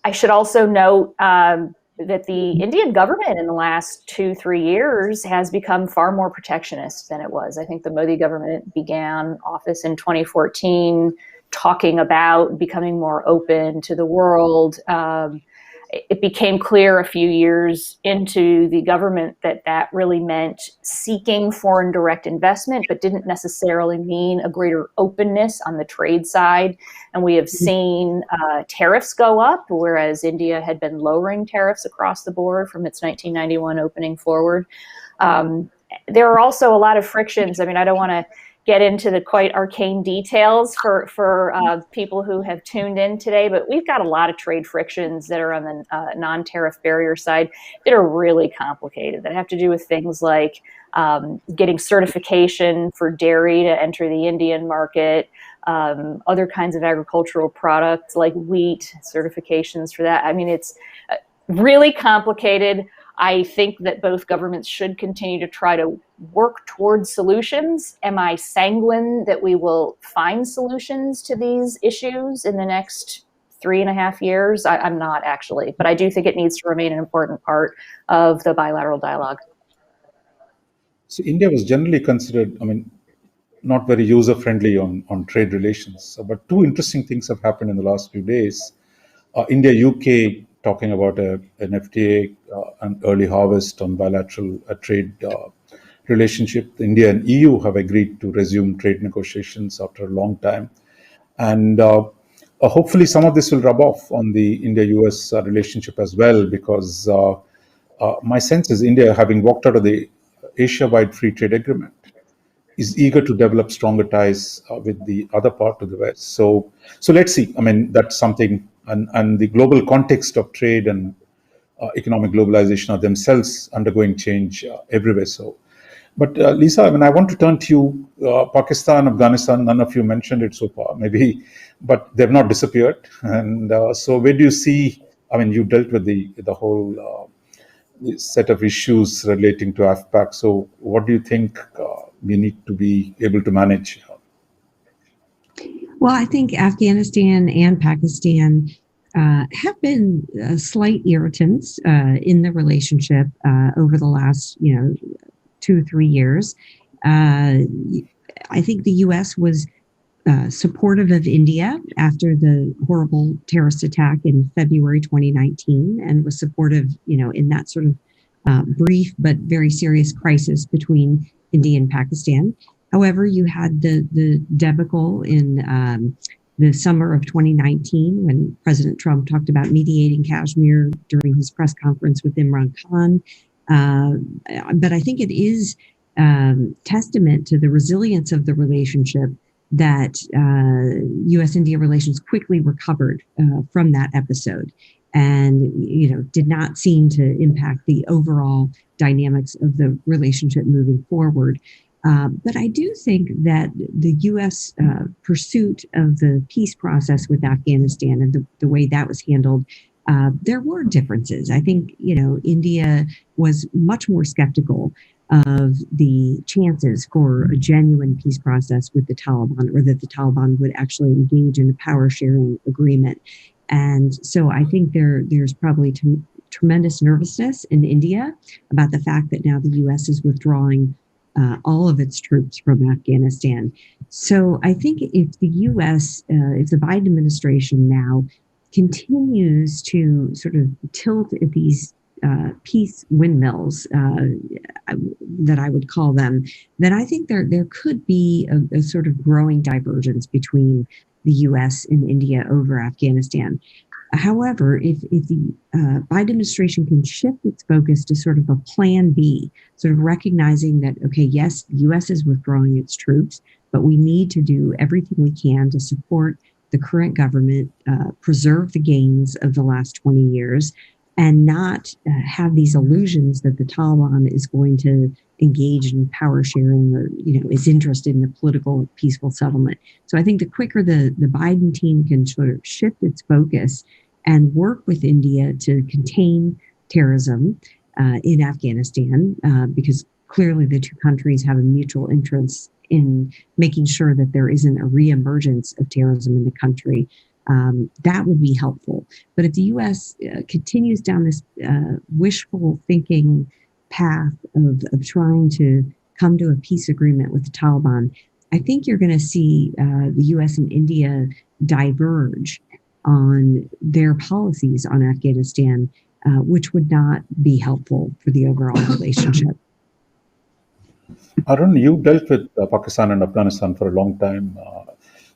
I should also note that the Indian government in the last 2-3 years has become far more protectionist than it was. I think the Modi government began office in 2014 talking about becoming more open to the world. It became clear a few years into the government that really meant seeking foreign direct investment, but didn't necessarily mean a greater openness on the trade side. And we have seen tariffs go up, whereas India had been lowering tariffs across the board from its 1991 opening forward. There are also a lot of frictions. I mean, I don't want to get into the quite arcane details for people who have tuned in today, but we've got a lot of trade frictions that are on the non-tariff barrier side that are really complicated, that have to do with things like getting certification for dairy to enter the Indian market, other kinds of agricultural products like wheat, certifications for that. I mean, it's really complicated. I think that both governments should continue to try to work towards solutions. Am I sanguine that we will find solutions to these issues in the next 3.5 years? I'm not, actually, but I do think it needs to remain an important part of the bilateral dialogue. So India was generally considered, I mean, not very user-friendly on trade relations. But two interesting things have happened in the last few days. India, UK talking about an FTA, an early harvest on bilateral trade relationship. India and EU have agreed to resume trade negotiations after a long time. And hopefully some of this will rub off on the India-US relationship as well, because my sense is India, having walked out of the Asia-wide free trade agreement, is eager to develop stronger ties with the other part of the West. So let's see. I mean, that's something, and the global context of trade and economic globalization are themselves undergoing change everywhere. So, but Lisa, I mean, I want to turn to you. Pakistan, Afghanistan, none of you mentioned it so far, maybe, but they've not disappeared. And so where do you see, I mean, you dealt with the whole set of issues relating to AFPAC. So what do you think we need to be able to manage? Well, I think Afghanistan and Pakistan have been slight irritants in the relationship over the last, 2-3 years. I think the U.S. was supportive of India after the horrible terrorist attack in February 2019, and was supportive, in that sort of brief but very serious crisis between India and Pakistan. However, you had the debacle in the summer of 2019 when President Trump talked about mediating Kashmir during his press conference with Imran Khan. But I think it is testament to the resilience of the relationship that U.S.-India relations quickly recovered from that episode, and did not seem to impact the overall dynamics of the relationship moving forward. But I do think that the U.S. Pursuit of the peace process with Afghanistan and the way that was handled, there were differences. I think, India was much more skeptical of the chances for a genuine peace process with the Taliban, or that the Taliban would actually engage in a power sharing agreement. And so I think there's probably tremendous nervousness in India about the fact that now the U.S. is withdrawing all of its troops from Afghanistan. So I think if the U.S., if the Biden administration now continues to sort of tilt at these peace windmills, that I would call them, then I think there could be a sort of growing divergence between the U.S. and India over Afghanistan. However, if the Biden administration can shift its focus to sort of a plan B, sort of recognizing that, okay, yes, the U.S. is withdrawing its troops, but we need to do everything we can to support the current government, preserve the gains of the last 20 years, and not have these illusions that the Taliban is going to engage in power sharing or, is interested in a political, peaceful settlement. So I think the quicker the Biden team can sort of shift its focus and work with India to contain terrorism in Afghanistan, because clearly the two countries have a mutual interest in making sure that there isn't a reemergence of terrorism in the country, that would be helpful. But if the U.S. Continues down this wishful thinking path of trying to come to a peace agreement with the Taliban, I think you're going to see the U.S. and India diverge on their policies on Afghanistan, which would not be helpful for the overall relationship. Arun, you dealt with Pakistan and Afghanistan for a long time.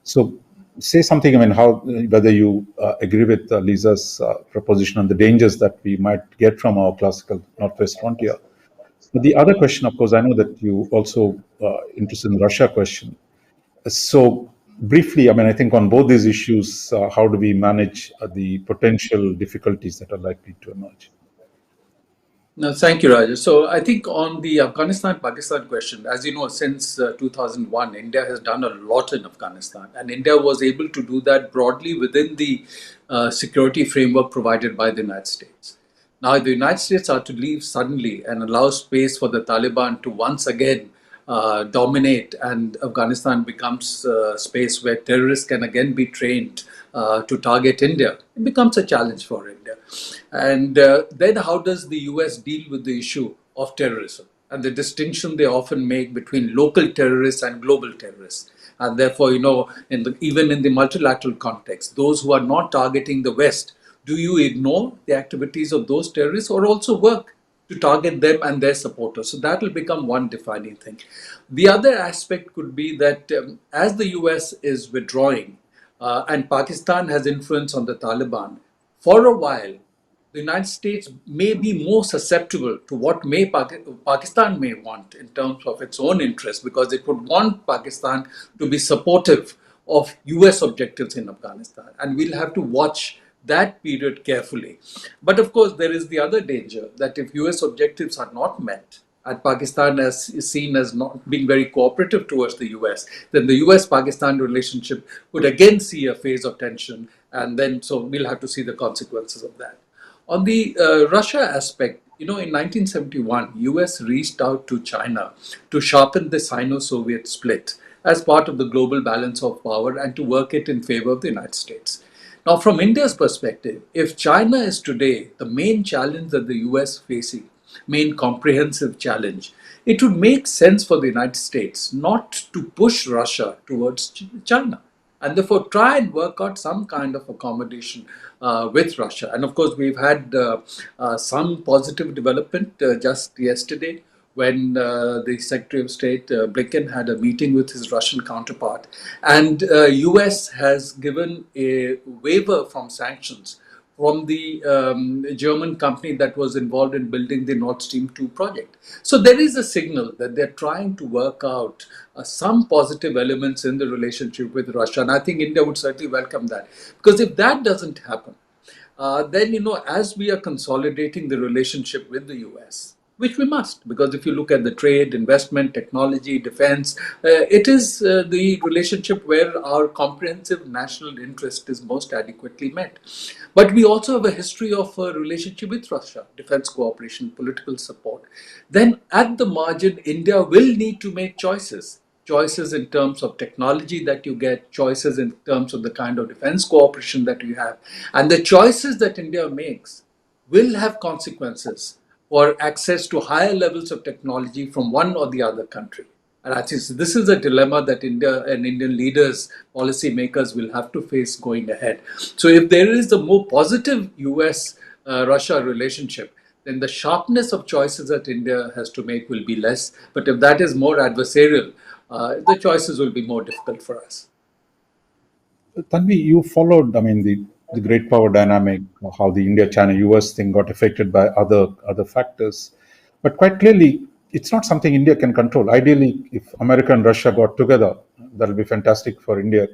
So say something, I mean, whether you agree with Lisa's proposition on the dangers that we might get from our classical Northwest frontier. But the other question, of course, I know that you also interested in the Russia question. So briefly, I mean, I think on both these issues, how do we manage the potential difficulties that are likely to emerge? No, thank you, Raja. So I think on the Afghanistan-Pakistan question, as you know, since 2001, India has done a lot in Afghanistan, and India was able to do that broadly within the security framework provided by the United States. Now, if the United States are to leave suddenly and allow space for the Taliban to once again dominate, and Afghanistan becomes a space where terrorists can again be trained to target India, it becomes a challenge for India. And then how does the US deal with the issue of terrorism and the distinction they often make between local terrorists and global terrorists? And therefore, even in the multilateral context, those who are not targeting the West, Do you ignore the activities of those terrorists or also work to target them and their supporters? So that will become one defining thing. The other aspect could be that as the US is withdrawing and Pakistan has influence on the Taliban, for a while, the United States may be more susceptible to what Pakistan may want in terms of its own interests, because it would want Pakistan to be supportive of US objectives in Afghanistan. And we'll have to watch that period carefully. But of course, there is the other danger that if US objectives are not met, and Pakistan is seen as not being very cooperative towards the US, then the US-Pakistan relationship would again see a phase of tension. And then, so we'll have to see the consequences of that. On the Russia aspect, in 1971, US reached out to China to sharpen the Sino-Soviet split as part of the global balance of power and to work it in favor of the United States. Now, from India's perspective, if China is today the main challenge that the US facing, main comprehensive challenge, it would make sense for the United States not to push Russia towards China, and therefore try and work out some kind of accommodation with Russia. And of course, we've had some positive development just yesterday when the Secretary of State Blinken had a meeting with his Russian counterpart, and US has given a waiver from sanctions from the German company that was involved in building the Nord Stream 2 project. So there is a signal that they're trying to work out some positive elements in the relationship with Russia. And I think India would certainly welcome that. Because if that doesn't happen, then, as we are consolidating the relationship with the US, which we must, because if you look at the trade, investment, technology, defense, it is the relationship where our comprehensive national interest is most adequately met. But we also have a history of a relationship with Russia, defense cooperation, political support. Then at the margin, India will need to make choices. Choices in terms of technology that you get, choices in terms of the kind of defense cooperation that you have. And the choices that India makes will have consequences for access to higher levels of technology from one or the other country. And I think this is a dilemma that India and Indian leaders, policymakers will have to face going ahead. So if there is a more positive US-Russia relationship, then the sharpness of choices that India has to make will be less. But if that is more adversarial, the choices will be more difficult for us. Tanvi, you followed, the great power dynamic, how the India-China-US thing got affected by other factors. But quite clearly, it's not something India can control. Ideally, if America and Russia got together, that'll be fantastic for India.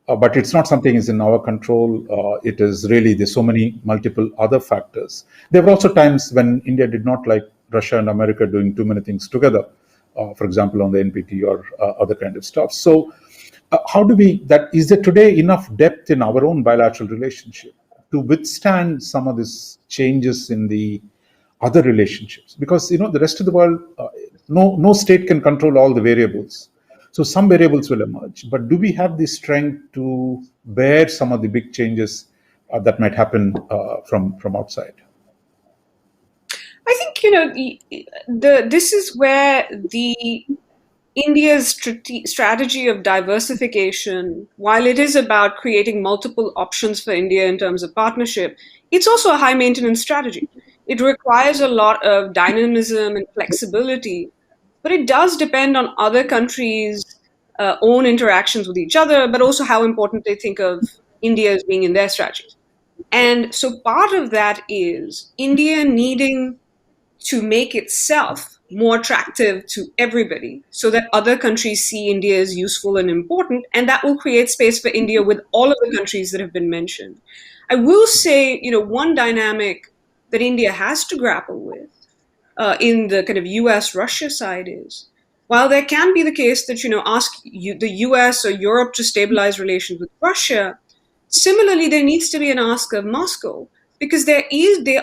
But it's not something is in our control. It is really, there's so many multiple other factors. There were also times when India did not like Russia and America doing too many things together, for example, on the NPT or other kind of stuff. So how do we, is there today enough depth in our own bilateral relationship to withstand some of these changes in the other relationships? Because, the rest of the world, no state can control all the variables. So some variables will emerge, but do we have the strength to bear some of the big changes that might happen from outside? I think, this is where India's strategy of diversification, while it is about creating multiple options for India in terms of partnership, it's also a high maintenance strategy. It requires a lot of dynamism and flexibility, but it does depend on other countries' own interactions with each other, but also how important they think of India as being in their strategies. And so part of that is India needing to make itself more attractive to everybody so that other countries see India as useful and important, and that will create space for India with all of the countries that have been mentioned. I will say, one dynamic that India has to grapple with in the kind of US-Russia side is, while there can be the case that, ask the US or Europe to stabilize relations with Russia, similarly, there needs to be an ask of Moscow, because there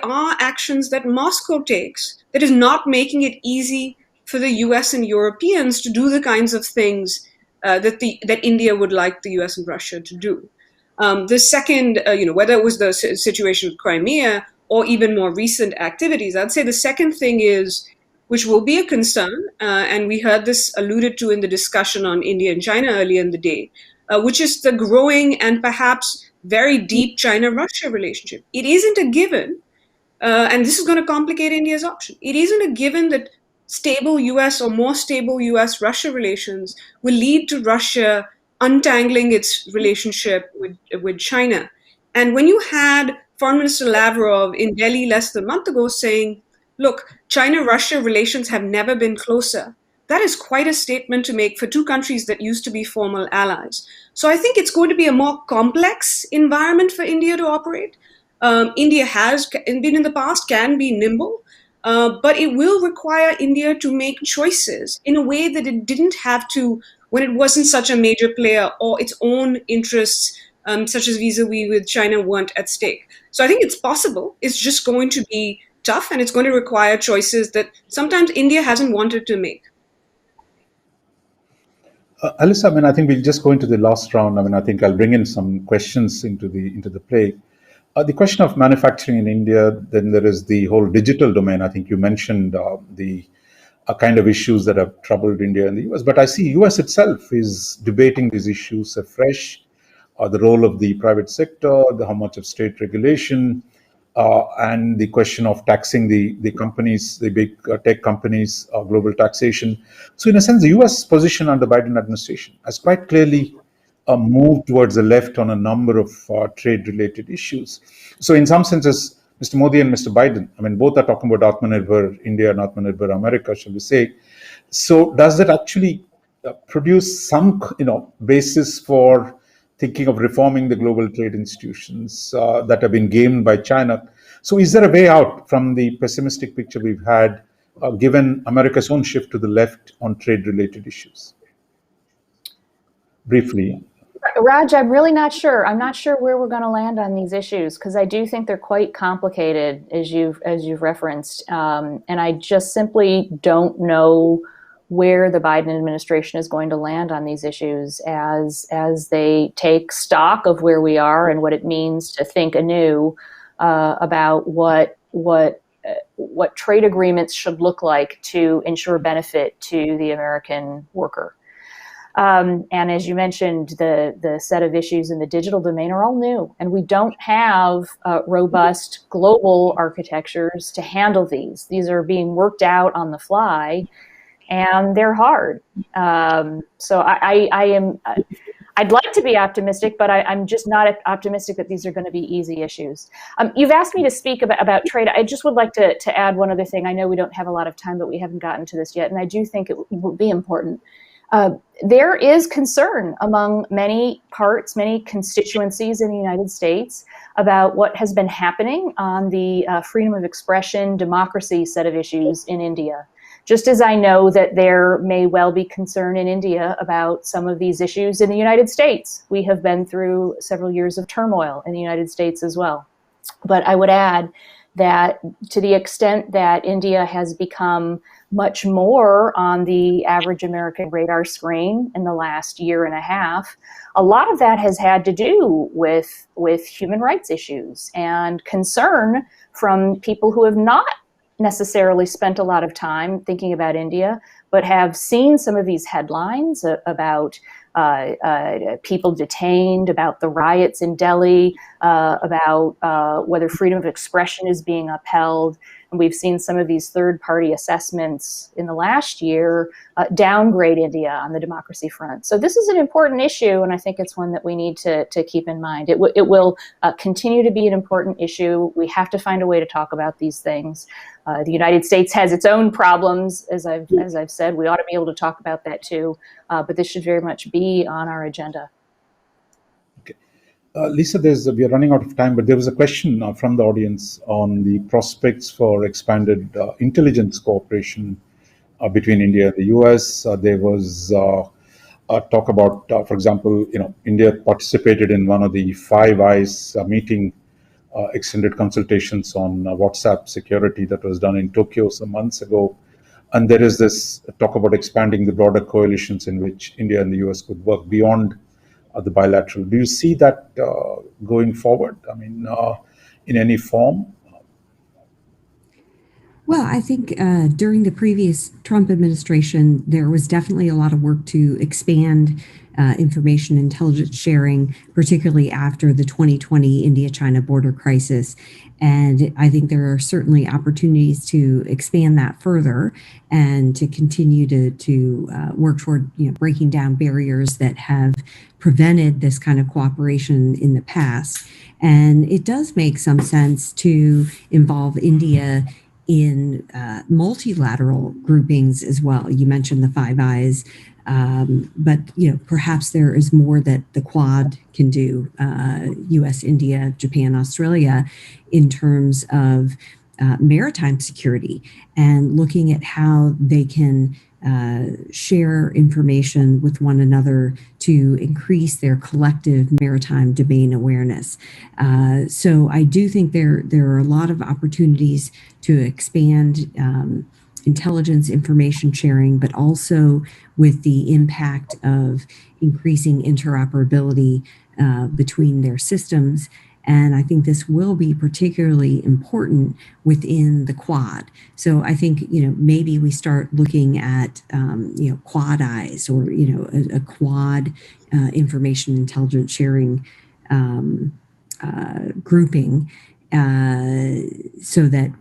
are actions that Moscow takes that is not making it easy for the US and Europeans to do the kinds of things that India would like the US and Russia to do. The second, whether it was the situation with Crimea or even more recent activities, I'd say the second thing is, which will be a concern, and we heard this alluded to in the discussion on India and China earlier in the day, which is the growing and perhaps very deep China-Russia relationship. It isn't a given, and this is going to complicate India's option. It isn't a given that stable US or more stable US-Russia relations will lead to Russia untangling its relationship with China. And when you had Foreign Minister Lavrov in Delhi less than a month ago saying, look, China-Russia relations have never been closer, that is quite a statement to make for two countries that used to be formal allies. So I think it's going to be a more complex environment for India to operate. India has been in the past, can be nimble, but it will require India to make choices in a way that it didn't have to when it wasn't such a major player or its own interests, such as vis-a-vis with China, weren't at stake. So I think it's possible. It's just going to be tough, and it's going to require choices that sometimes India hasn't wanted to make. Alyssa, I mean, I think we'll just go into the last round. I mean, I think I'll bring in some questions into the play. The question of manufacturing in India, then there is the whole digital domain. I think you mentioned the kind of issues that have troubled India and the US. But I see US itself is debating these issues afresh, the role of the private sector, how much of state regulation, and the question of taxing the companies, the big tech companies, global taxation. So in a sense, the US position under the Biden administration has quite clearly moved towards the left on a number of trade-related issues. So in some senses, Mr. Modi and Mr. Biden, I mean, both are talking about Atmanirbhar India and Atmanirbhar America, shall we say. So does that actually produce some, basis for thinking of reforming the global trade institutions that have been gamed by China? So is there a way out from the pessimistic picture we've had, given America's own shift to the left on trade-related issues? Briefly. Raj, I'm really not sure. I'm not sure where we're going to land on these issues, because I do think they're quite complicated, as you've referenced, and I just simply don't know where the Biden administration is going to land on these issues as they take stock of where we are and what it means to think anew about what trade agreements should look like to ensure benefit to the American worker. And as you mentioned, the set of issues in the digital domain are all new, and we don't have robust global architectures to handle these. These are being worked out on the fly, and they're hard. So I'd like to be optimistic, but I'm just not optimistic that these are going to be easy issues. You've asked me to speak about trade. I just would like to add one other thing. I know we don't have a lot of time, but we haven't gotten to this yet, and I do think it will be important. There is concern among many constituencies in the United States about what has been happening on the freedom of expression, democracy set of issues in India. Just as I know that there may well be concern in India about some of these issues in the United States. We have been through several years of turmoil in the United States as well. But I would add that to the extent that India has become much more on the average American radar screen in the last year and a half, a lot of that has had to do with human rights issues and concern from people who have not necessarily spent a lot of time thinking about India, but have seen some of these headlines about people detained, about the riots in Delhi, about whether freedom of expression is being upheld. And we've seen some of these third-party assessments in the last year downgrade India on the democracy front. So this is an important issue, and I think it's one that we need to keep in mind. It will continue to be an important issue. We have to find a way to talk about these things. The United States has its own problems, as I've said. We ought to be able to talk about that too, but this should very much be on our agenda. Okay. Lisa, we are running out of time, but there was a question from the audience on the prospects for expanded intelligence cooperation between India and the US. There was talk about, for example, India participated in one of the Five Eyes meeting, extended consultations on WhatsApp security that was done in Tokyo some months ago. And there is this talk about expanding the broader coalitions in which India and the US could work beyond the bilateral. Do you see that going forward? I mean, in any form? Well, I think during the previous Trump administration, there was definitely a lot of work to expand information intelligence sharing, particularly after the 2020 India-China border crisis. And I think there are certainly opportunities to expand that further and to continue to work toward breaking down barriers that have prevented this kind of cooperation in the past. And it does make some sense to involve India in multilateral groupings as well. You mentioned the Five Eyes, but perhaps there is more that the Quad can do, US, India, Japan, Australia, in terms of maritime security and looking at how they can share information with one another to increase their collective maritime domain awareness. So I do think there are a lot of opportunities to expand intelligence information sharing, but also with the impact of increasing interoperability between their systems. And I think this will be particularly important within the Quad. So I think, maybe we start looking at, Quad Eyes or, a Quad information intelligence sharing grouping so that,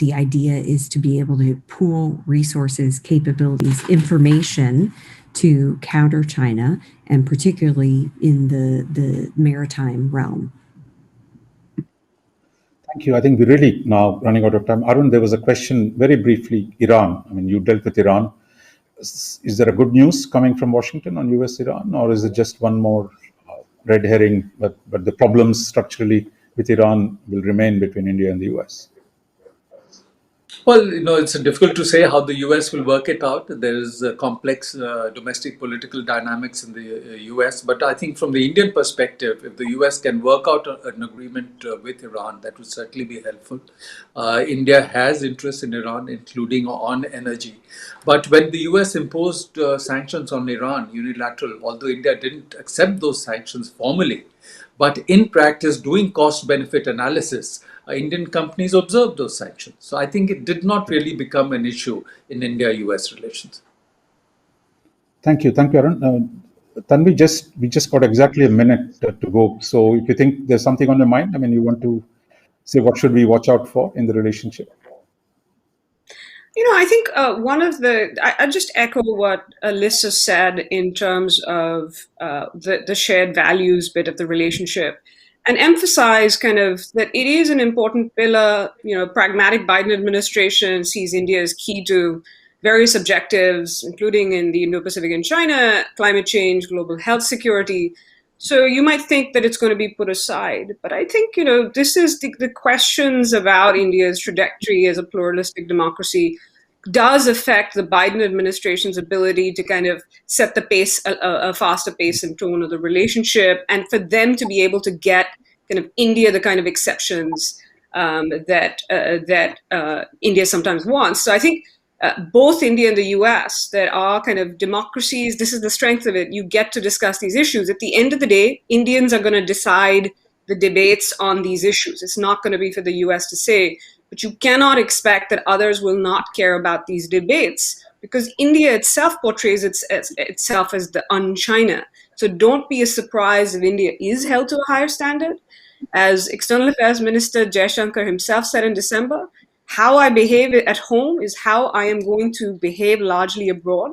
the idea is to be able to pool resources, capabilities, information to counter China, and particularly in the maritime realm. Thank you. I think we're really now running out of time. Arun, there was a question very briefly, Iran. I mean, you dealt with Iran. Is there a good news coming from Washington on US-Iran, or is it just one more red herring, but the problems structurally with Iran will remain between India and the US? Well, it's difficult to say how the US will work it out. There is complex domestic political dynamics in the US. But I think from the Indian perspective, if the US can work out an agreement with Iran, that would certainly be helpful. India has interest in Iran, including on energy. But when the US imposed sanctions on Iran unilateral, although India didn't accept those sanctions formally, but in practice, doing cost-benefit analysis, Indian companies observed those sanctions. So I think it did not really become an issue in India-US relations. Thank you, Arun. Tanvi, we just got exactly a minute to go. So if you think there's something on your mind, you want to say what should we watch out for in the relationship? I think I just echo what Alyssa said in terms of the shared values bit of the relationship, and emphasize kind of that it is an important pillar. Pragmatic Biden administration sees India as key to various objectives, including in the Indo-Pacific and China, climate change, global health security. So you might think that it's going to be put aside. But I think, this is the questions about India's trajectory as a pluralistic democracy does affect the Biden administration's ability to kind of set the pace, a faster pace and tone of the relationship, and for them to be able to get kind of India the kind of exceptions that India sometimes wants. So I think both India and the US that are kind of democracies, this is the strength of it. You get to discuss these issues. At the end of the day, Indians are going to decide the debates on these issues. It's not going to be for the US to say, but you cannot expect that others will not care about these debates because India itself portrays itself as the un-China. So don't be surprised if India is held to a higher standard. As External Affairs Minister Jaishankar himself said in December, how I behave at home is how I am going to behave largely abroad.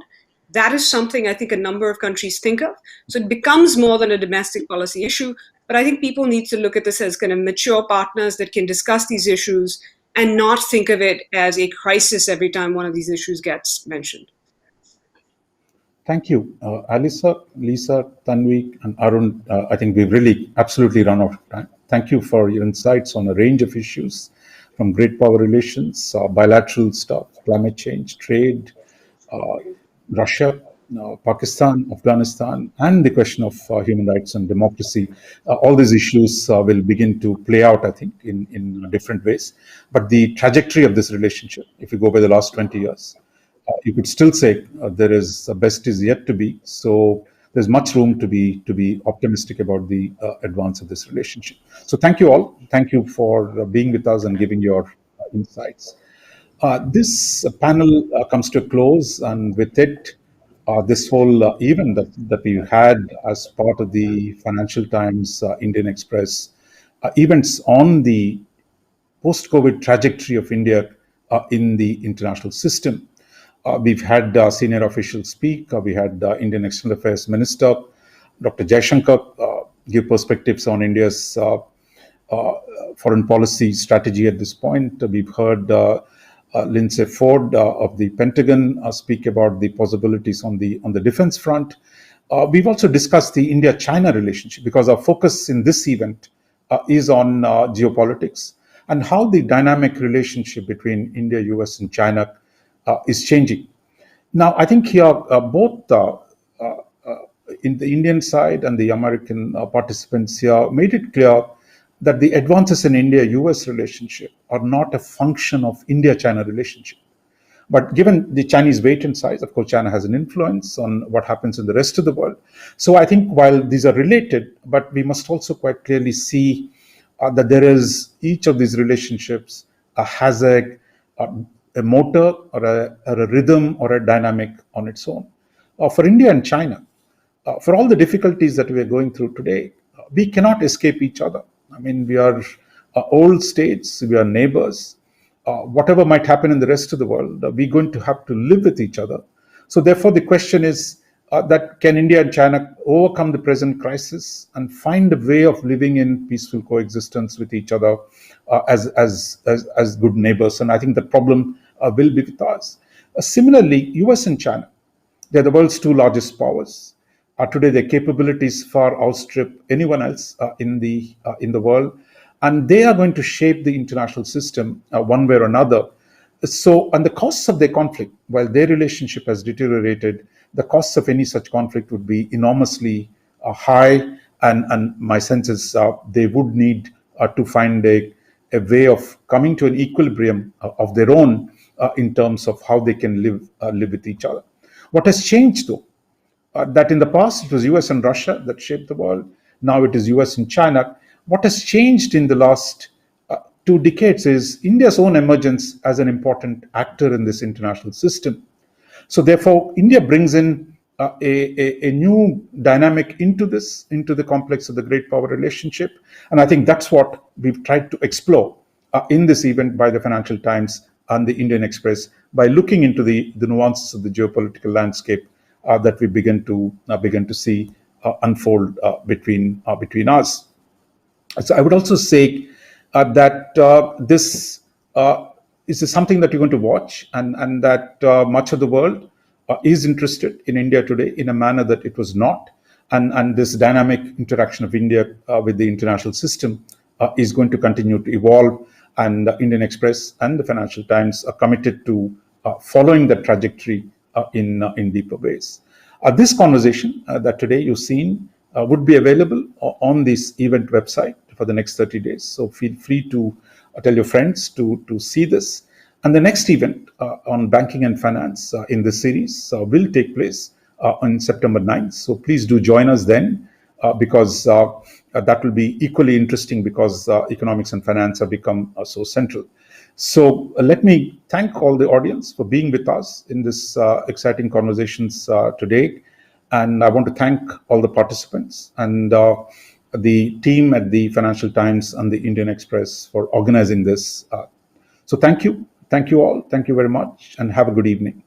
That is something I think a number of countries think of. So it becomes more than a domestic policy issue. But I think people need to look at this as kind of mature partners that can discuss these issues and not think of it as a crisis every time one of these issues gets mentioned. Thank you. Alisa, Lisa, Tanvi, and Arun, I think we've really absolutely run out of time. Thank you for your insights on a range of issues, from great power relations, bilateral stuff, climate change, trade, Russia, Pakistan, Afghanistan, and the question of human rights and democracy. All these issues will begin to play out, I think, in different ways. But the trajectory of this relationship, if you go by the last 20 years, you could still say there is the best is yet to be. So there's much room to be optimistic about the advance of this relationship. So thank you all. Thank you for being with us and giving your insights. This panel comes to a close, and with it, this whole event that we had as part of the Financial Times, Indian Express, events on the post-COVID trajectory of India in the international system. We've had senior officials speak. We had Indian External Affairs Minister, Dr. Jaishankar, give perspectives on India's foreign policy strategy at this point. We've heard Lindsay Ford of the Pentagon speak about the possibilities on the defense front. We've also discussed the India-China relationship, because our focus in this event is on geopolitics and how the dynamic relationship between India, US, and China is changing. Now, I think here both in the Indian side and the American participants here made it clear that the advances in India-US relationship are not a function of India-China relationship. But given the Chinese weight and size, of course, China has an influence on what happens in the rest of the world. So I think while these are related, but we must also quite clearly see that there is, each of these relationships has a motor or a rhythm or a dynamic on its own. For India and China, for all the difficulties that we are going through today, we cannot escape each other. I mean, we are old states, we are neighbors. Whatever might happen in the rest of the world, we're going to have to live with each other. So therefore, the question is that can India and China overcome the present crisis and find a way of living in peaceful coexistence with each other as good neighbors? And I think the problem will be with us. Similarly, US and China, they're the world's two largest powers. Today, their capabilities far outstrip anyone else in the world, and they are going to shape the international system one way or another. So, and the costs of their conflict, while their relationship has deteriorated, the costs of any such conflict would be enormously high, and my sense is they would need to find a way of coming to an equilibrium of their own in terms of how they can live with each other. What has changed, though, that in the past it was US and Russia that shaped the world. Now it is US and China. What has changed in the last 2 decades is India's own emergence as an important actor in this international system. So therefore, India brings in a new dynamic into the complex of the great power relationship. And I think that's what we've tried to explore in this event by the Financial Times and the Indian Express, by looking into the nuances of the geopolitical landscape that we begin to see unfold between us. So I would also say that this is something that you're going to watch, and that much of the world is interested in India today in a manner that it was not. And this dynamic interaction of India with the international system is going to continue to evolve. And Indian Express and the Financial Times are committed to following that trajectory in deeper ways. This conversation that today you've seen would be available on this event website for the next 30 days. So feel free to tell your friends to see this. And the next event on banking and finance in this series will take place on September 9th. So please do join us then, because that will be equally interesting, because economics and finance have become so central. So let me thank all the audience for being with us in this exciting conversations today. And I want to thank all the participants and the team at the Financial Times and the Indian Express for organizing this. So thank you. Thank you all. Thank you very much, and have a good evening.